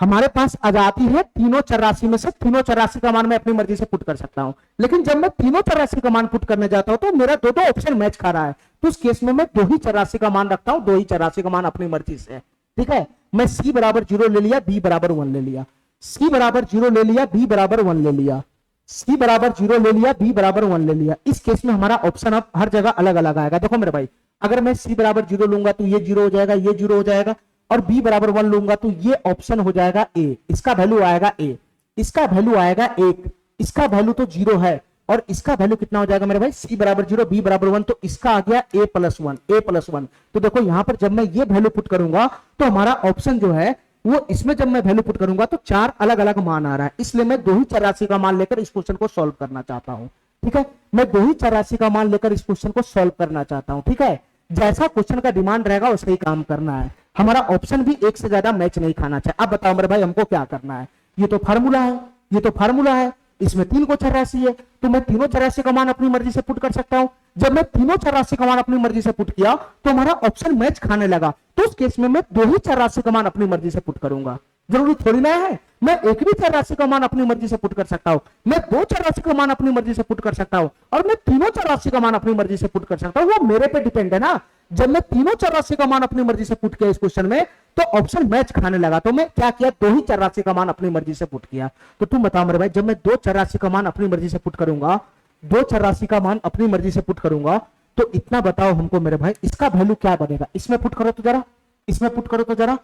हमारे पास आजादी है तीनों चर राशि में से तीनों चर राशि का मान मैं अपनी मर्जी से पुट कर सकता हूं, लेकिन जब मैं तीनों चर राशि का मान पुट करने जाता हूं तो मेरा 2 ऑप्शन मैच खा रहा है, तो उस केस में मैं 2 ही चर राशि का मान रखता हूं, 2 ही चर राशि का मान अपनी मर्जी से, ठीक है। मैं सी बराबर 0 ले लिया, बी बराबर 1 ले लिया, सी बराबर 0 ले लिया, बी बराबर 1 ले लिया, सी बराबर 0 ले लिया, बी बराबर 1 ले लिया। इस केस में हमारा ऑप्शन अब हर जगह अलग अलग आएगा। देखो मेरे भाई, अगर मैं सी बराबर 0 लूंगा तो ये 0 हो जाएगा, ये 0 हो जाएगा, और बी बराबर 1 लूंगा तो ये ऑप्शन हो जाएगा ए, इसका वैल्यू आएगा ए, इसका वैल्यू आएगा 1, इसका वैल्यू तो 0 है, और इसका वैल्यू कितना हो जाएगा मेरे भाई, सी बराबर 0, बी बराबर 1, तो इसका आ गया a प्लस 1, a प्लस 1। तो देखो यहां पर जब मैं ये वैल्यू पुट करूंगा तो हमारा ऑप्शन जो है वो इसमें जब मैं वैल्यू पुट करूंगा तो 4 अलग अलग मान आ रहा है, इसलिए मैं 2 ही चर राशि का मान लेकर इस क्वेश्चन को सॉल्व करना चाहता हूं, ठीक है। मैं 2 ही चर राशि का मान लेकर इस क्वेश्चन को सॉल्व करना चाहता हूं, ठीक है। जैसा क्वेश्चन का डिमांड रहेगा वैसे ही काम करना है, हमारा ऑप्शन भी एक से ज्यादा मैच नहीं खाना चाहिए। अब बताओ मेरे भाई हमको क्या करना है, ये तो फार्मूला है, ये तो फार्मूला है, इसमें 3 को चर राशि है, तो मैं तीनों चर राशि का मान अपनी मर्जी से पुट कर सकता हूं। जब मैं तीनों चर राशि का मान अपनी मर्जी से पुट किया तो हमारा ऑप्शन मैच खाने लगा, तो उस केस में मैं 2 ही चर राशि का मान अपनी मर्जी से पुट करूंगा। जरूरी थोड़ी ना है मैं एक भी चर राशि का मान अपनी मर्जी से पुट कर सकता हूं, मैं 2 चर राशि का मान अपनी मर्जी से पुट कर सकता हूं, और मैं तीनों चर राशि का मान अपनी मर्जी से पुट कर सकता हूं। वो मेरे पे डिपेंड है ना। जब मैं तीनों चर राशि का मान अपनी मर्जी से पुट किया इस क्वेश्चन में तो ऑप्शन मैच खाने लगा, तो मैं क्या किया, 2 ही चर राशि का मान अपनी मर्जी से पुट किया। तो तुम बताओ मेरे भाई, जब मैं 2 चर राशि का मान अपनी मर्जी से पुट करूंगा, 2 चर राशि का मान अपनी मर्जी से पुट करूंगा, तो इतना बताओ हमको मेरे भाई इसका वैल्यू क्या बनेगा। इसमें पुट करो तो जरा, इसमें पुट करो तो जरा,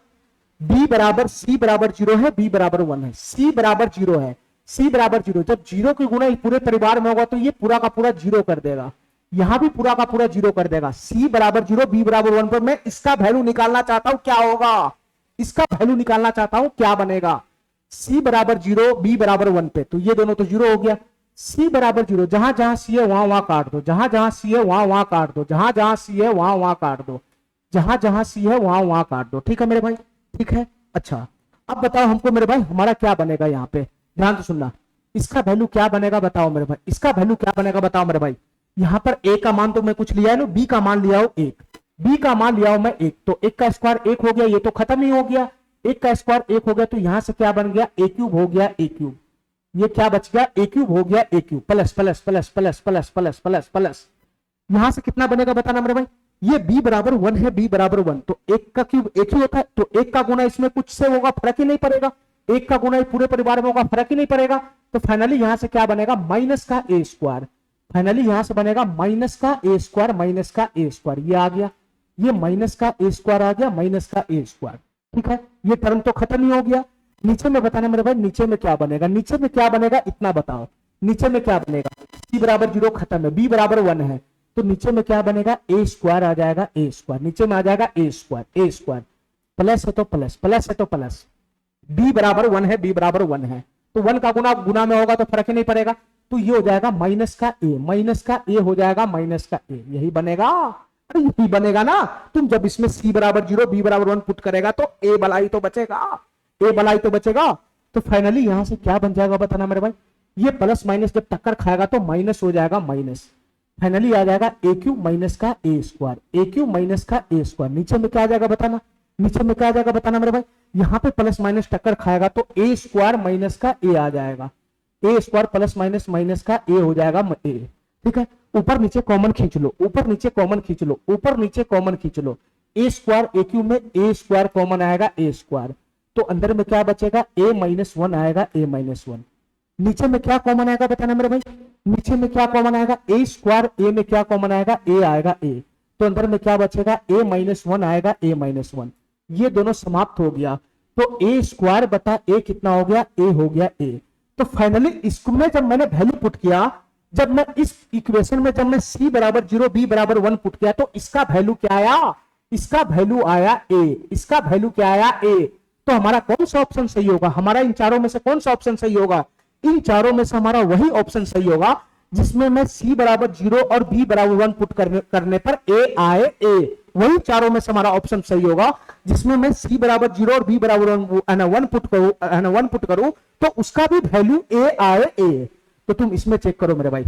b बराबर c बराबर 0 है, b बराबर 1 है, c बराबर 0 है, c बराबर 0। जब 0 की गुणा पूरे परिवार में होगा तो ये पूरा का पूरा 0 कर देगा, यहां भी पूरा का पूरा 0 कर देगा। c बराबर 0, b बराबर 1 पर मैं इसका वैल्यू निकालना चाहता हूं, क्या होगा, इसका वैल्यू निकालना चाहता हूं क्या बनेगा। c बराबर 0, b बराबर 1 पे, तो ये दोनों तो 0 हो गया, सी बराबर 0, जहां जहां सी है वहां वहां काट दो, जहां जहां सी है वहां वहां काट दो, जहां जहां सी है वहां वहां काट दो, जहां जहां सी है वहां वहां काट दो। ठीक है मेरे भाई, ठीक है। अच्छा अब बताओ हमको मेरे भाई हमारा क्या बनेगा यहाँ पे, ध्यान से सुनना, इसका वैल्यू क्या बनेगा बताओ मेरे भाई, इसका वैल्यू क्या बनेगा बताओ मेरे भाई। यहाँ पर ए का मान तो मैं कुछ लिया है ना, बी का मान लिया हो 1, बी का मान लिया हो मैं 1, तो 1 का स्क्वायर 1 हो गया, ये तो खत्म ही हो गया, 1 का स्क्वायर 1 हो गया, तो यहां से क्या बन गया a क्यूब हो गया, a क्यूब, ये क्या बच गया a क्यूब हो गया, a cube plus plus plus plus plus plus plus plus, यहां से कितना बनेगा बताना मेरे भाई। ये b बराबर 1 है, b बराबर 1, तो 1 का क्यूब 1 ही होता है, तो 1 का गुना इसमें कुछ से होगा, फर्क ही नहीं पड़ेगा, 1 का गुना पूरे परिवार में होगा, फर्क ही नहीं पड़ेगा, तो फाइनली यहां से क्या बनेगा माइनस का a स्क्वायर, फाइनली यहां से बनेगा माइनस का a स्क्वायर, माइनस का a स्क्वायर, ये आ गया, ये माइनस का a स्क्वायर आ गया, माइनस का a स्क्वायर। ठीक है, ये टर्म तो खत्म ही हो गया। नीचे में बताना मेरे भाई, नीचे में क्या बनेगा, नीचे में क्या बनेगा इतना बताओ, नीचे में क्या बनेगा, c बराबर 0 खत्म है, b बराबर 1 है, तो नीचे में क्या बनेगा a स्क्वायर आ जाएगा, a स्क्वायर नीचे में आ जाएगा a स्क्वायर प्लस है तो प्लस, प्लस है तो प्लस, b बराबर 1 है, b बराबर 1 है, तो 1 का गुना गुना में होगा तो फर्क ही नहीं पड़ेगा, तो ये हो जाएगा माइनस का a, माइनस का a हो जाएगा माइनस का a, यही बनेगा, अरे यही बनेगा ना। तुम जब इसमें c बराबर 0 b बराबर 1 पुट करेगा तो a बलाई तो बचेगा, a बलाई तो बचेगा, तो फाइनली यहां से क्या बन जाएगा बताना मेरे भाई, ये प्लस माइनस जब टक्कर खाएगा तो माइनस हो जाएगा माइनस, फाइनली आ जाएगा a क्यूब माइनस का a square, a cube minus का a स्क्वायर, नीचे में क्या आ जाएगा बताना, नीचे में क्या आ जाएगा बताना मेरे भाई, यहाँ पे प्लस माइनस टक्कर खाएगा तो a स्क्वायर माइनस का a आ जाएगा, a square plus minus minus का a हो जाएगा a। ठीक है, ऊपर नीचे कॉमन खींच लो, ऊपर नीचे कॉमन खींच लो, ऊपर नीचे कॉमन खींच लो, a स्क्वायर a क्यूब में a स्क्वायर कॉमन आएगा a स्क्वायर, तो अंदर में क्या बचेगा a माइनस 1 आएगा, a माइनस 1, नीचे में क्या कॉमन आएगा बताना मेरे भाई, नीचे में क्या कॉमन आएगा a स्क्वायर, a में क्या कॉमन आएगा a आएगा a, तो अंदर में क्या बचेगा a माइनस 1 आएगा, a माइनस 1, ये दोनों समाप्त हो गया, तो a स्क्वायर बता a कितना हो गया, a हो गया a। तो फाइनली इसको में जब मैंने वैल्यू पुट किया, जब मैं इस इक्वेशन में जब मैं c बराबर 0 b बराबर 1 पुट किया, तो इसका वैल्यू क्या आया, इसका वैल्यू आया a, इसका वैल्यू क्या आया a, तो हमारा कौन सा ऑप्शन सही होगा, हमारा इन चारों में से कौन सा ऑप्शन सही होगा, इन चारों में से हमारा वही ऑप्शन सही होगा जिसमें मैं c बराबर 0 और b बराबर 1 पुट करने पर a आए a, वही चारों में से हमारा ऑप्शन सही होगा जिसमें मैं c बराबर 0 और b बराबर 1 पुट करूं तो उसका भी वैल्यू a आए a। तो तुम इसमें चेक करो मेरे भाई,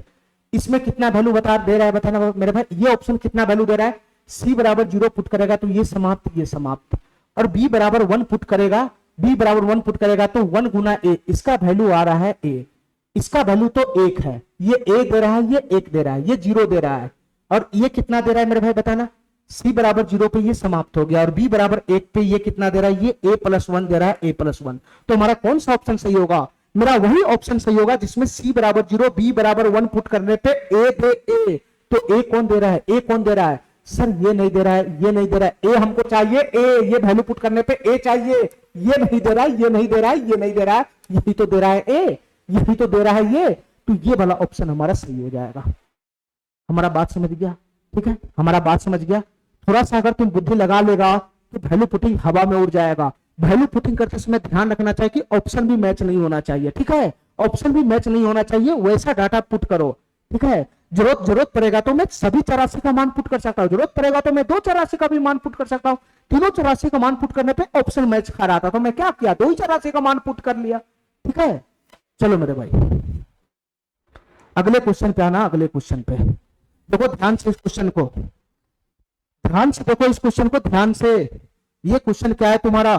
इसमें कितना वैल्यू बता दे रहा है बताना मेरे भाई, ये ऑप्शन कितना वैल्यू दे रहा है, c बराबर 0 पुट करेगा तो ये समाप्त, ये समाप्त, और b बराबर 1 पुट करेगा, b बराबर 1 पुट करेगा तो 1 गुना a, इसका वैल्यू आ रहा है a, इसका वैल्यू तो 1 है, ये a दे रहा है, ये 1 दे रहा है, ये 0 दे रहा है, और ये कितना दे रहा है मेरे भाई बताना, c बराबर 0 पे ये समाप्त हो गया, और b बराबर 1 पे ये कितना दे रहा है, ये a प्लस 1 दे रहा है, a प्लस 1, तो हमारा कौन सा ऑप्शन सही होगा, मेरा वही ऑप्शन सही होगा जिसमें c बराबर 0 b बराबर 1 पुट करने पे a दे a, तो a कौन दे रहा है, a कौन दे रहा है, सर ये नहीं दे रहा है, ये नहीं दे रहा है, a हमको चाहिए, a ये वैल्यू पुट करने पे a चाहिए, ये नहीं दे रहा है, ये नहीं दे रहा है, ये नहीं दे रहा है, यही तो दे रहा है a, यही तो दे रहा है ये, तो ये वाला ऑप्शन हमारा सही हो जाएगा। हमारा बात समझ गया, ठीक है, हमारा बात समझ गया, थोड़ा सा अगर तुम बुद्धि लगा लेगा तो वैल्यू पुटिंग हवा में उड़ जाएगा। वैल्यू पुटिंग करते समय ध्यान रखना चाहिए कि ऑप्शन भी मैच नहीं होना चाहिए, ठीक है, ऑप्शन भी मैच नहीं होना चाहिए, वैसा डाटा पुट करो, ठीक है। जरूरत पड़ेगा तो मैं सभी 84 का मान पुट कर सकता हूँ, जरूरत पड़ेगा तो मैं 2 84 का भी मान पुट कर सकता हूँ, तीनों 84 का मान पुट करने पे ऑप्शन मैच खा रहा था तो मैं क्या किया, 2 84 का मान पुट कर लिया, ठीक है। चलो मेरे भाई अगले क्वेश्चन पे आना, अगले क्वेश्चन पे देखो ध्यान से, इस क्वेश्चन को ध्यान से देखो, इस क्वेश्चन को ध्यान से। ये क्वेश्चन क्या है तुम्हारा,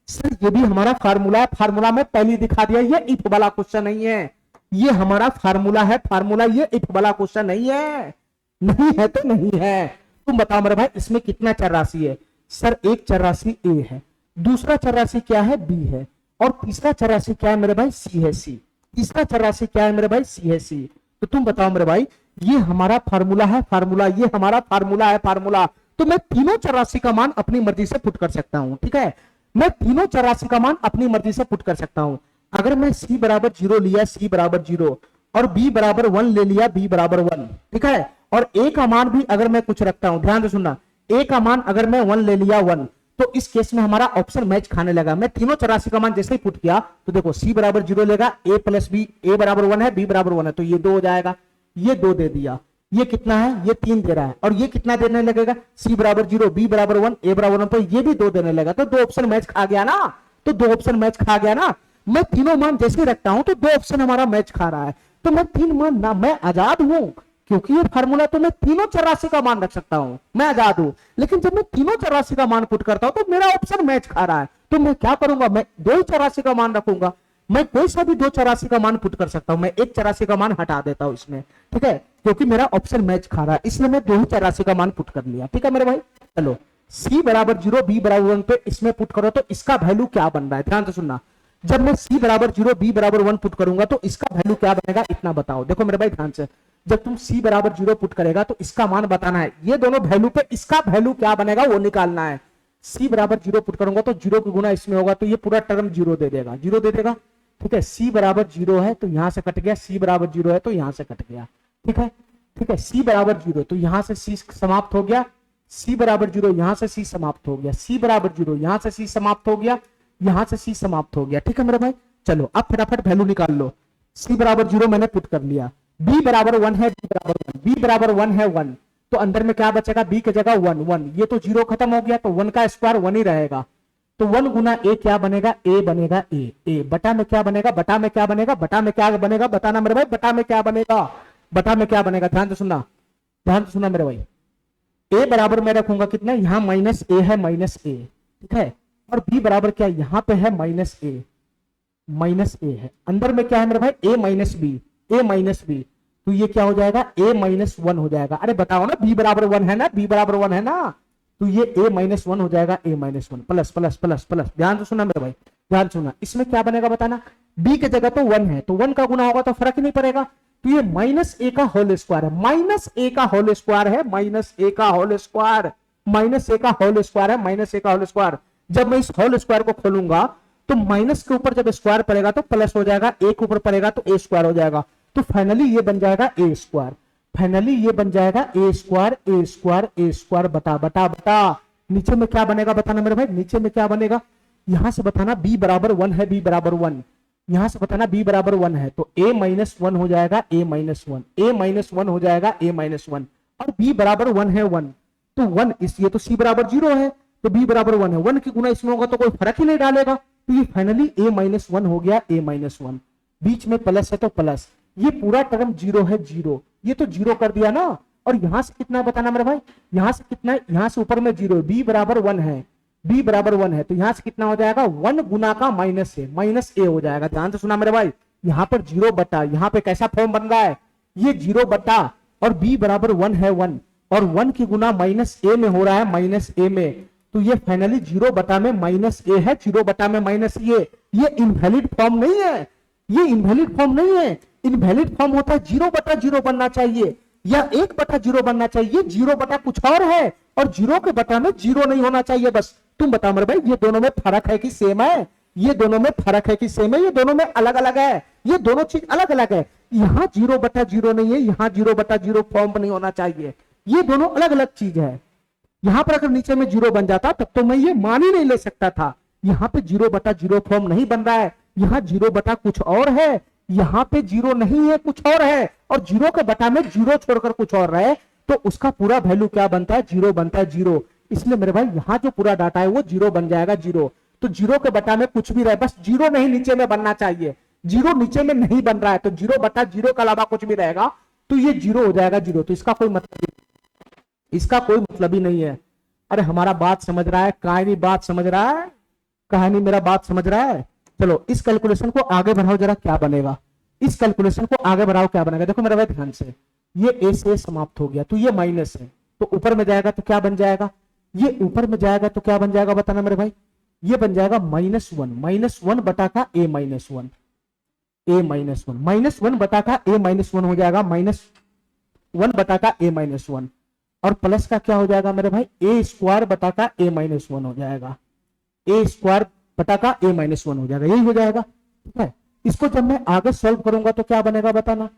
सर ये भी हमारा फार्मूला है, फार्मूला में पहले दिखा दिया, ये इफ वाला क्वेश्चन नहीं है, ये हमारा फार्मूला है, फार्मूला, ये इफ वाला क्वेश्चन नहीं है, नहीं है तो नहीं है। तुम बताओ मेरे भाई इसमें कितना चर राशि है, सर एक चर राशि a है, दूसरा चर राशि क्या है b है, और तीसरा चर राशि क्या है मेरे भाई c है, c, तीसरा चर राशि क्या है मेरे भाई c है, c। तो तुम बताओ मेरे भाई ये हमारा फार्मूला है, फार्मूला, ये हमारा फार्मूला है, फार्मूला, तो मैं तीनों चर राशि का मान अपनी मर्जी से पुट कर सकता हूं, ठीक है, मैं तीनों चर राशि का मान अपनी मर्जी से पुट कर सकता हूं। अगर मैं c बराबर 0 लिया, c बराबर 0, और b बराबर 1 ले लिया, b बराबर 1, ठीक है, और a का मान भी अगर मैं कुछ रखता हूं, ध्यान से सुनना, a का मान अगर मैं 1 ले लिया 1, तो इस केस में हमारा ऑप्शन मैच खाने लगा। मैं तीनों चरासी का मान जैसे ही पुट किया तो देखो सी बराबर 0 लेगा, ए प्लस बी, ए बराबर 1 है, बी बराबर 1 है, तो ये 2 हो जाएगा, ये 2 दे दिया, ये कितना है, ये 3 दे रहा है, और ये कितना देने लगेगा, सी बराबर 0, बी बराबर 1, ए बराबर 1, तो ये भी 2 देने लगेगा। तो 2 ऑप्शन मैच खा गया ना, तो 2 ऑप्शन मैच खा गया ना। मैं तीनों मान जैसे रखता हूं तो 2 ऑप्शन हमारा मैच खा रहा है, तो मैं 3 मान ना, मैं आजाद हूं, क्योंकि ये फार्मूला तो मैं तीनों चरासी का मान रख सकता हूं, मैं आजाद हूं। लेकिन जब मैं तीनों चरासी का मान पुट करता हूं तो मेरा ऑप्शन मैच खा रहा है, तो मैं क्या करूंगा, मैं 2 ही चरासी का मान रखूंगा। मैं कोई सा भी 2 चरासी का मान पुट कर सकता हूं, मैं 1 चरासी का मान हटा देता हूं इसमें, ठीक है, क्योंकि मेरा ऑप्शन मैच खा रहा है, इसलिए मैं 2 ही चरासी का मान पुट कर लिया। ठीक है मेरे भाई, चलो सी बराबर 0, बी बराबर 1 पे इसमें पुट करो तो इसका वैल्यू क्या बन रहा है, ध्यान से सुनना। जब मैं सी बराबर 0, बी बराबर 1 पुट करूंगा तो इसका वैल्यू क्या बनेगा, इतना बताओ। देखो मेरे भाई ध्यान से, जब तुम सी बराबर 0 पुट करेगा तो इसका मान बताना है, ये दोनों वैल्यू पे इसका वैल्यू क्या बनेगा वो निकालना है। सी बराबर 0 पुट करूंगा तो 0 की गुना इसमें होगा तो ये पूरा टर्म 0 दे देगा, 0 दे देगा, ठीक है। सी बराबर 0 है तो यहां से कट गया, सी बराबर 0 है तो यहां से कट गया, ठीक है, ठीक है। सी बराबर 0 तो यहां से सी समाप्त हो गया, सी बराबर 0 यहां से सी समाप्त हो गया, सी बराबर 0 यहां से सी समाप्त हो गया, यहां से सी समाप्त हो गया, ठीक है मेरे भाई। चलो अब फटाफट वैल्यू निकाल लो। सी बराबर 0 मैंने पुट कर लिया, बी बराबर 1 है, बी बराबर 1, बी बराबर 1 है 1, तो अंदर में क्या बचेगा, बी की जगह 1, 1, ये तो 0 खत्म हो गया, तो 1 का स्क्वायर 1 ही रहेगा, तो 1 गुना ए क्या बनेगा, ए बनेगा, ए बटा में क्या बनेगा, बटा में क्या बनेगा, बटा में क्या बनेगा, बताना मेरे भाई, बटा में क्या बनेगा, बटा में क्या बनेगा, ध्यान से सुनना, ध्यान से सुनना मेरे भाई। ए बराबर मैं रखूंगा कितना, यहां माइनस ए है, माइनस ए, ठीक है, और बी बराबर क्या यहां पे है, माइनस ए, माइनस ए है, अंदर में क्या है मेरे भाई, ए माइनस बी, ए माइनस बी, तो ये क्या हो जाएगा, ए माइनस 1 हो जाएगा। अरे बताओ ना, बी बराबर 1 है ना, बी बराबर 1 है ना, तो ये ए माइनस 1 हो जाएगा, A minus 1 plus plus plus plus, ध्यान से सुना मेरे भाई, ध्यान सुना। इसमें क्या बनेगा बताना, बी की जगह तो 1 है, तो 1 का गुना होगा तो फर्क ही नहीं पड़ेगा, तो ये माइनस ए का होल स्क्वायर है, माइनस ए का होल स्क्वायर है, माइनस ए का होल स्क्वायर, माइनस ए का होल स्क्वायर है, माइनस ए का होल स्क्वायर। जब मैं इस होल स्क्वायर को खोलूंगा तो माइनस के ऊपर जब स्क्वायर पड़ेगा तो प्लस हो जाएगा, ए के ऊपर पड़ेगा तो ए स्क्वायर हो जाएगा, तो फाइनली ये बन जाएगा ए स्क्वायर, फाइनली ये बन जाएगा ए square, A square, A square बटा बटा बटा। नीचे में क्या बनेगा बताना मेरे भाई, नीचे में क्या बनेगा, यहां से बताना बी बराबर 1 है, बी बराबर 1, यहां से बताना बी बराबर 1 है, तो ए माइनस 1 हो जाएगा, ए माइनस 1, ए माइनस 1 हो जाएगा, ए माइनस 1, और बी बराबर 1 है 1, तो 1 ये तो सी बराबर 0 है, तो बी बराबर 1 है, 1 की गुना इसमें होगा तो कोई फर्क ही नहीं डालेगा, तो ये फाइनली ए माइनस 1 हो गया, ए माइनस 1, बीच में प्लस है तो प्लस, ये पूरा टर्म 0 है, 0, ये तो 0 कर दिया ना। और यहां से कितना बताना मेरे भाई, यहां से कितना, यहां से ऊपर में 0, बी बराबर 1 है, बी बराबर 1 है, तो यहां से कितना हो जाएगा, 1 गुना का माइनस है, माइनस ए हो जाएगा। ध्यान से सुना मेरे भाई, यहां पर 0 बटा, यहां पे कैसा फॉर्म बन रहा है, ये 0 बटा, और बी बराबर 1 है 1, और 1 की गुना माइनस ए में हो रहा है, माइनस ए में, तो ये फाइनली 0 बटा में माइनस ए है, 0 बटा में माइनस ये इनवैलिड फॉर्म नहीं है, ये इनवैलिड फॉर्म नहीं है। इनवैलिड फॉर्म होता है 0 बटा 0 बनना चाहिए, या 1 बटा 0 बनना चाहिए, 0 बटा कुछ और है, और 0 के बटा में 0 नहीं होना चाहिए। बस तुम बताओ मेरे भाई, ये दोनों में फर्क है कि सेम है, ये दोनों में फर्क है कि सेम है, ये दोनों में अलग अलग है, ये दोनों चीज अलग अलग है। यहाँ 0 बटा 0 नहीं है, यहाँ 0 बटा 0 फॉर्म नहीं होना चाहिए, ये दोनों अलग अलग चीज है। यहां पर अगर नीचे में 0 बन जाता तब तो मैं ये मान ही नहीं ले सकता था, यहाँ पे 0 बटा 0 फॉर्म नहीं बन रहा है, यहाँ 0 बटा कुछ और है, यहाँ पे 0 नहीं है कुछ और है, और 0 के बटा में 0 छोड़कर कुछ और है, तो उसका पूरा वैल्यू क्या बनता है, 0 बनता है, 0। इसलिए मेरे भाई यहाँ जो पूरा डाटा है वो 0 बन जाएगा, 0। तो 0 के बटा में कुछ भी रहे, बस 0 नहीं नीचे में बनना चाहिए, 0 नीचे में नहीं बन रहा है, तो 0 बटा 0 के अलावा कुछ भी रहेगा तो ये 0 हो जाएगा, 0। तो इसका कोई मतलब, इसका कोई मतलब ही नहीं है। अरे हमारा बात समझ रहा है, कहानी बात समझ रहा है, कहानी मेरा बात समझ रहा है। चलो इस कैलकुलेशन को आगे बढ़ाओ जरा, क्या बनेगा, इस कैलकुलेशन को आगे बढ़ाओ क्या बनेगा। देखो मेरा भाई ध्यान से, ये ए से समाप्त हो गया, तो ये माइनस है, तो ऊपर में जाएगा तो क्या बन जाएगा, ये ऊपर में जाएगा तो क्या बन जाएगा बताना मेरे भाई, ये बन जाएगा -1, -1 बटा का a -1, a -1, -1 बटा का a -1 हो जाएगा, -1 बटा का a -1, और प्लस का क्या हो जाएगा मेरे भाई, a स्क्वायर बटा का a -1 हो जाएगा, a स्क्वायर बटा का a -1 हो जाएगा, यही हो जाएगा, ठीक है। इसको जब मैं आगे सॉल्व करूंगा तो क्या बनेगा बताना,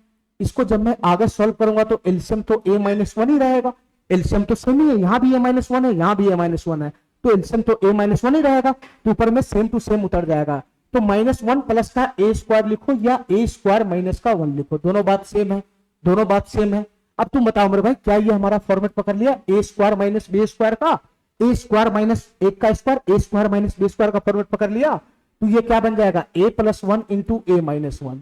इसको जब मैं आगे सॉल्व करूंगा तो एलसीएम तो a -1 ही रहेगा, एलसीएम तो सेम ही है, यहाँ भी a -1 है, यहाँ भी a -1 है, तो एलसीएम तो a माइनस वन ही रहेगा, तो ऊपर में सेम टू सेम उतर जाएगा। तो -1 प्लस का a स्क्वायर लिखो या a स्क्वायर माइनस का 1 लिखो, दोनों बात सेम है, दोनों बात सेम है। अब तुम बताओ मेरे भाई, क्या ये हमारा फॉर्मेट पकड़ लिया a square minus b square का, a स्क्वायर माइनस 1 का square, a square minus b square का फॉर्मेट पकड़ लिया? तो ये क्या बन जाएगा, a plus 1 into a minus 1,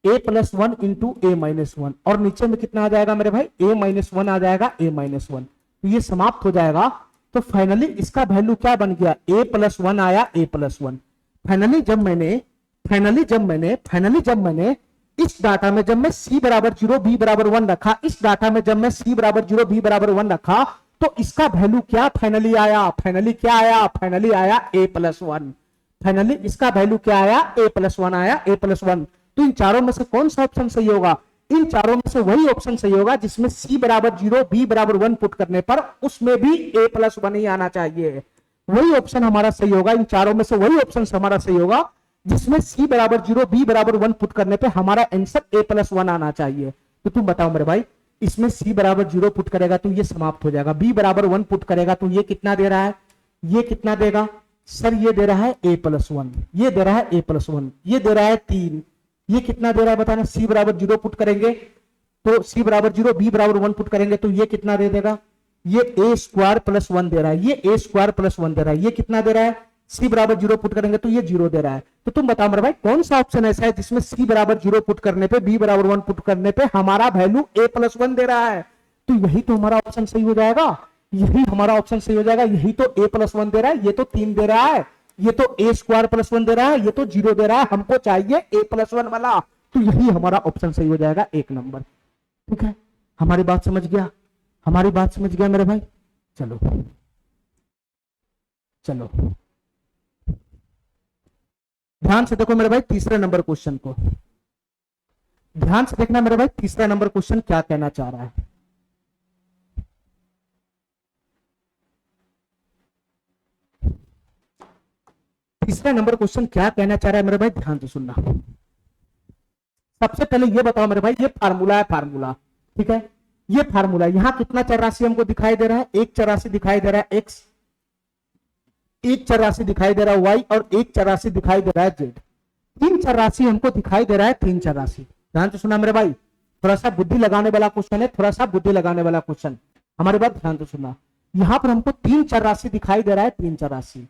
a plus 1 into a minus 1, और नीचे में कितना आ जाएगा मेरे भाई, a माइनस 1 आ जाएगा, a माइनस 1, तो ये समाप्त हो जाएगा। तो फाइनली इसका वैल्यू क्या बन गया, a प्लस 1 आया, a प्लस 1। फाइनली जब मैंने इस डाटा में जब मैं c बराबर 0 b बराबर 1 रखा, इस डाटा में जब मैं c बराबर 0 b बराबर 1 रखा, तो इसका वैल्यू क्या फाइनली आया, फाइनली आया a प्लस 1। फाइनली इसका वैल्यू क्या आया, a प्लस 1 आया, a प्लस 1। तो इन चारों में से कौन सा ऑप्शन सही होगा, इन चारों में से वही ऑप्शन सही होगा जिसमें c बराबर 0 b बराबर 1 पुट करने पर उसमें भी a प्लस 1 ही आना चाहिए। वही ऑप्शन हमारा सही होगा, इन चारों में से वही ऑप्शन हमारा सही होगा जिसमें c बराबर 0 b बराबर 1 पुट करने पे हमारा आंसर a प्लस 1 आना चाहिए। तो तुम बताओ मेरे भाई, इसमें c बराबर 0 पुट करेगा तो ये समाप्त हो जाएगा, b बराबर 1 पुट करेगा तो ये कितना दे रहा है, ये कितना देगा सर, ये दे रहा है a प्लस 1, ये दे रहा है a प्लस 1, ये दे रहा है 3, ये कितना दे रहा है बताना, c बराबर 0 पुट करेंगे तो c बराबर 0 b बराबर 1 पुट करेंगे तो ये कितना दे देगा, ये a स्क्वायर प्लस 1 दे रहा है, ये a स्क्वायर प्लस 1 दे रहा है, ये कितना दे रहा है, c बराबर 0 पुट करेंगे तो ये 0 दे रहा है। तो तुम बताओ मेरे भाई, कौन सा ऑप्शन ऐसा है जिसमें c बराबर 0 पुट करने पे b बराबर 1 पुट करने पे हमारा वैल्यू a प्लस 1 दे रहा है? तो यही तो हमारा ऑप्शन सही हो जाएगा, यही हमारा ऑप्शन सही हो जाएगा, यही तो a प्लस 1 दे रहा है, ये तो 3 दे रहा है, ये तो a स्क्वायर प्लस 1 दे रहा है, ये तो 0 दे रहा है, हमको चाहिए a प्लस 1 वाला। तो यही हमारा ऑप्शन सही हो जाएगा, 1 नंबर। ठीक है, हमारी बात समझ गया, हमारी बात समझ गया मेरे भाई। चलो चलो ध्यान से देखो मेरे भाई, तीसरे नंबर क्वेश्चन को ध्यान से देखना मेरे भाई, तीसरा नंबर क्वेश्चन क्या कहना चाह रहा है। तीसरा नंबर क्वेश्चन क्या कहना चाह रहा है मेरे भाई, ध्यान से सुनना। सबसे पहले ये बताओ मेरे भाई, ये फार्मूला है, फार्मूला, ठीक है, ये फार्मूला, यहां कितना चर राशि हमको दिखाई दे रहा है, एक चर राशि दिखाई दे रहा है x, एक चर राशि दिखाई दे रहा है y, और एक चर राशि दिखाई दे रहा है z। तीन चर राशि हमको दिखाई दे रहा है, तीन चर राशि। ध्यान से सुना मेरे भाई, थोड़ा सा बुद्धि लगाने वाला क्वेश्चन है, थोड़ा सा बुद्धि लगाने वाला क्वेश्चन, हमारी बात ध्यान से सुनना। यहां पर हमको तीन चर राशि दिखाई दे रहा है, तीन चर राशि,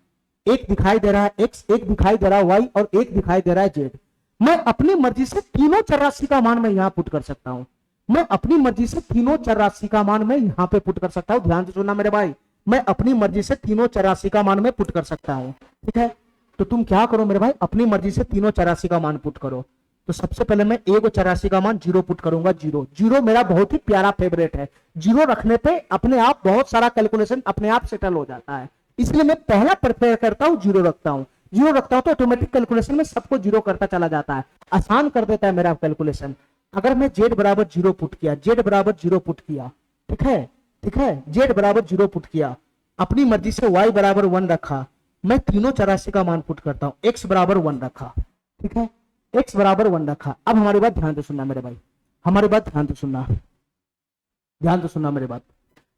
एक दिखाई दे रहा है x, एक दिखाई दे रहा है y, और एक दिखाई दे रहा है z। मैं अपनी मर्जी से तीनों चर राशि का मान मैं यहां पुट कर सकता हूं, मैं अपनी मर्जी से तीनों चर राशि का मान मैं यहां पे पुट कर सकता हूं। ध्यान से सुनना मेरे भाई, मैं अपनी मर्जी से तीनों चर राशि का मान मैं पुट कर सकता हूं। ठीक है, तो तुम क्या करो मेरे भाई, अपनी मर्जी से तीनों चर राशि का मान पुट करो। तो सबसे पहले मैं एक चर राशि का मान 0 पुट करूंगा, 0 0 मेरा बहुत ही प्यारा फेवरेट है, 0 रखने पे अपने आप बहुत सारा कैलकुलेशन अपने आप सेटल हो जाता है, इसलिए मैं पहला प्रेफर करता हूं 0 रखता हूं। 0 रखता हूं तो ऑटोमेटिक कैलकुलेशन में सबको 0 करता चला जाता है, आसान कर देता है मेरा कैलकुलेशन। अगर मैं z बराबर 0 पुट किया, z बराबर 0 पुट किया, ठीक है, ठीक है, z बराबर 0 पुट किया, अपनी मर्जी से y बराबर 1 रखा, मैं तीनों चर राशि का मान पुट करता हूं, x बराबर 1 रखा, ठीक है, x बराबर 1 रखा। अब हमारी बात ध्यान से सुनना मेरे भाई, हमारी बात ध्यान से सुनना, ध्यान से सुनना मेरी बात।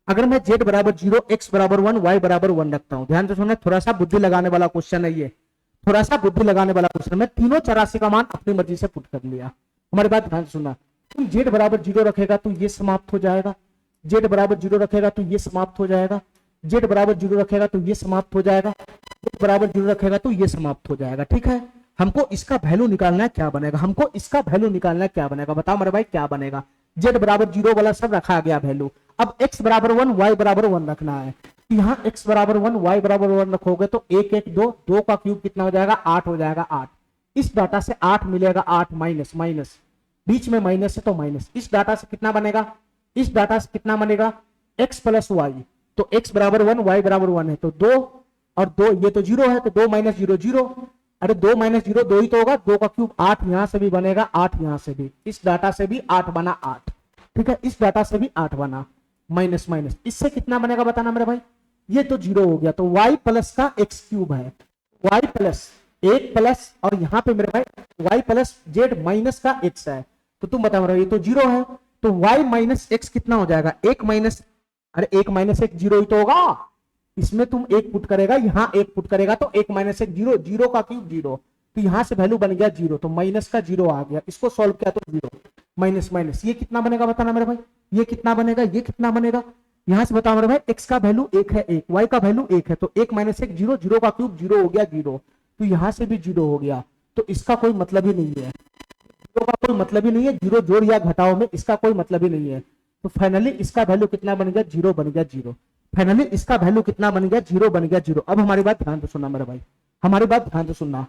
अगर मैं z बराबर 0, x बराबर 1, y बराबर 1 रखता हूं, ध्यान से सुनना, थोड़ा सा बुद्धि लगाने वाला क्वेश्चन है ये, थोड़ा सा बुद्धि लगाने वाला क्वेश्चन। मैं तीनों चर राशि का मान अपनी मर्जी से पुट कर लिया, हमारी बात ध्यान से सुनना। तुम z बराबर 0 रखेगा तो ये समाप्त हो जाएगा, z बराबर 0 रखेगा तो ये समाप्त हो जाएगा, z बराबर 0 रखेगा तो ये समाप्त हो जाएगा, z बराबर 0 रखेगा तो ये समाप्त हो जाएगा। ठीक है, हमको इसका वैल्यू निकालना है, क्या बनेगा, हमको इसका वैल्यू निकालना है, क्या बनेगा, बताओ मेरे भाई क्या बनेगा। z बराबर 0 वाला सब रखा गया वैल्यू, अब x बराबर 1, y बराबर 1 रखना है। यहाँ x बराबर 1, y बराबर 1 रखोगे तो 1 1 2, 2 का क्यूब कितना हो जाएगा, 8 हो जाएगा, 8। इस डाटा से 8 मिलेगा, 8 माइनस माइनस, बीच में माइनस है तो माइनस। इस डाटा से कितना बनेगा, इस डाटा से कितना बनेगा, x प्लस y, तो x बराबर 1, y बराबर 1 है तो 2 और 2, ये तो 0 है तो 2 माइनस 0 0, अरे 2 माइनस 0 2 ही तो होगा, 2 का क्यूब 8, यहां से भी बनेगा 8, यहां से भी, इस डाटा से भी 8 बना 8, ठीक है, इस डाटा से भी 8 बना, माइनस माइनस, इससे कितना बनेगा बताना मेरे भाई, ये तो 0 हो गया, तो y प्लस का x क्यूब है, y प्लस 1 प्लस, और यहाँ पे मेरे भाई y प्लस z माइनस का x है, तो तुम बताओ ये तो 0 है, तो y माइनस x कितना हो जाएगा, 1 माइनस, अरे 1 माइनस 1 0 ही तो होगा, इसमें तुम एक पुट करेगा, यहाँ एक पुट करेगा तो एक माइनस एक जीरो, जीरो का क्यूब जीरो, तो यहां से वैल्यू बन गया जीरो, तो माइनस का जीरो आ गया, इसको सॉल्व किया तो जीरो माइनस माइनस, ये कितना बनेगा बताना मेरे भाई, ये कितना बनेगा, ये कितना बनेगा, यहां से बताओ मेरे भाई, एक्स का वैल्यू एक है, एक वाई का वैल्यू एक है, तो एक माइनस एक जीरो, जीरो का क्यूब जीरो हो गया जीरो, तो यहां से भी जीरो हो गया, तो इसका कोई मतलब ही नहीं है, जीरो का कोई मतलब ही नहीं है, जीरो जोड़ या घटाओ में इसका कोई मतलब ही नहीं है, तो फाइनली इसका वैल्यू कितना बन गया, जीरो बन गया जीरो, फाइनली इसका वैल्यू कितना बन गया, जीरो बन गया जीरो। अब हमारी बात ध्यान से सुनना मेरे भाई, हमारी बात ध्यान से सुनना,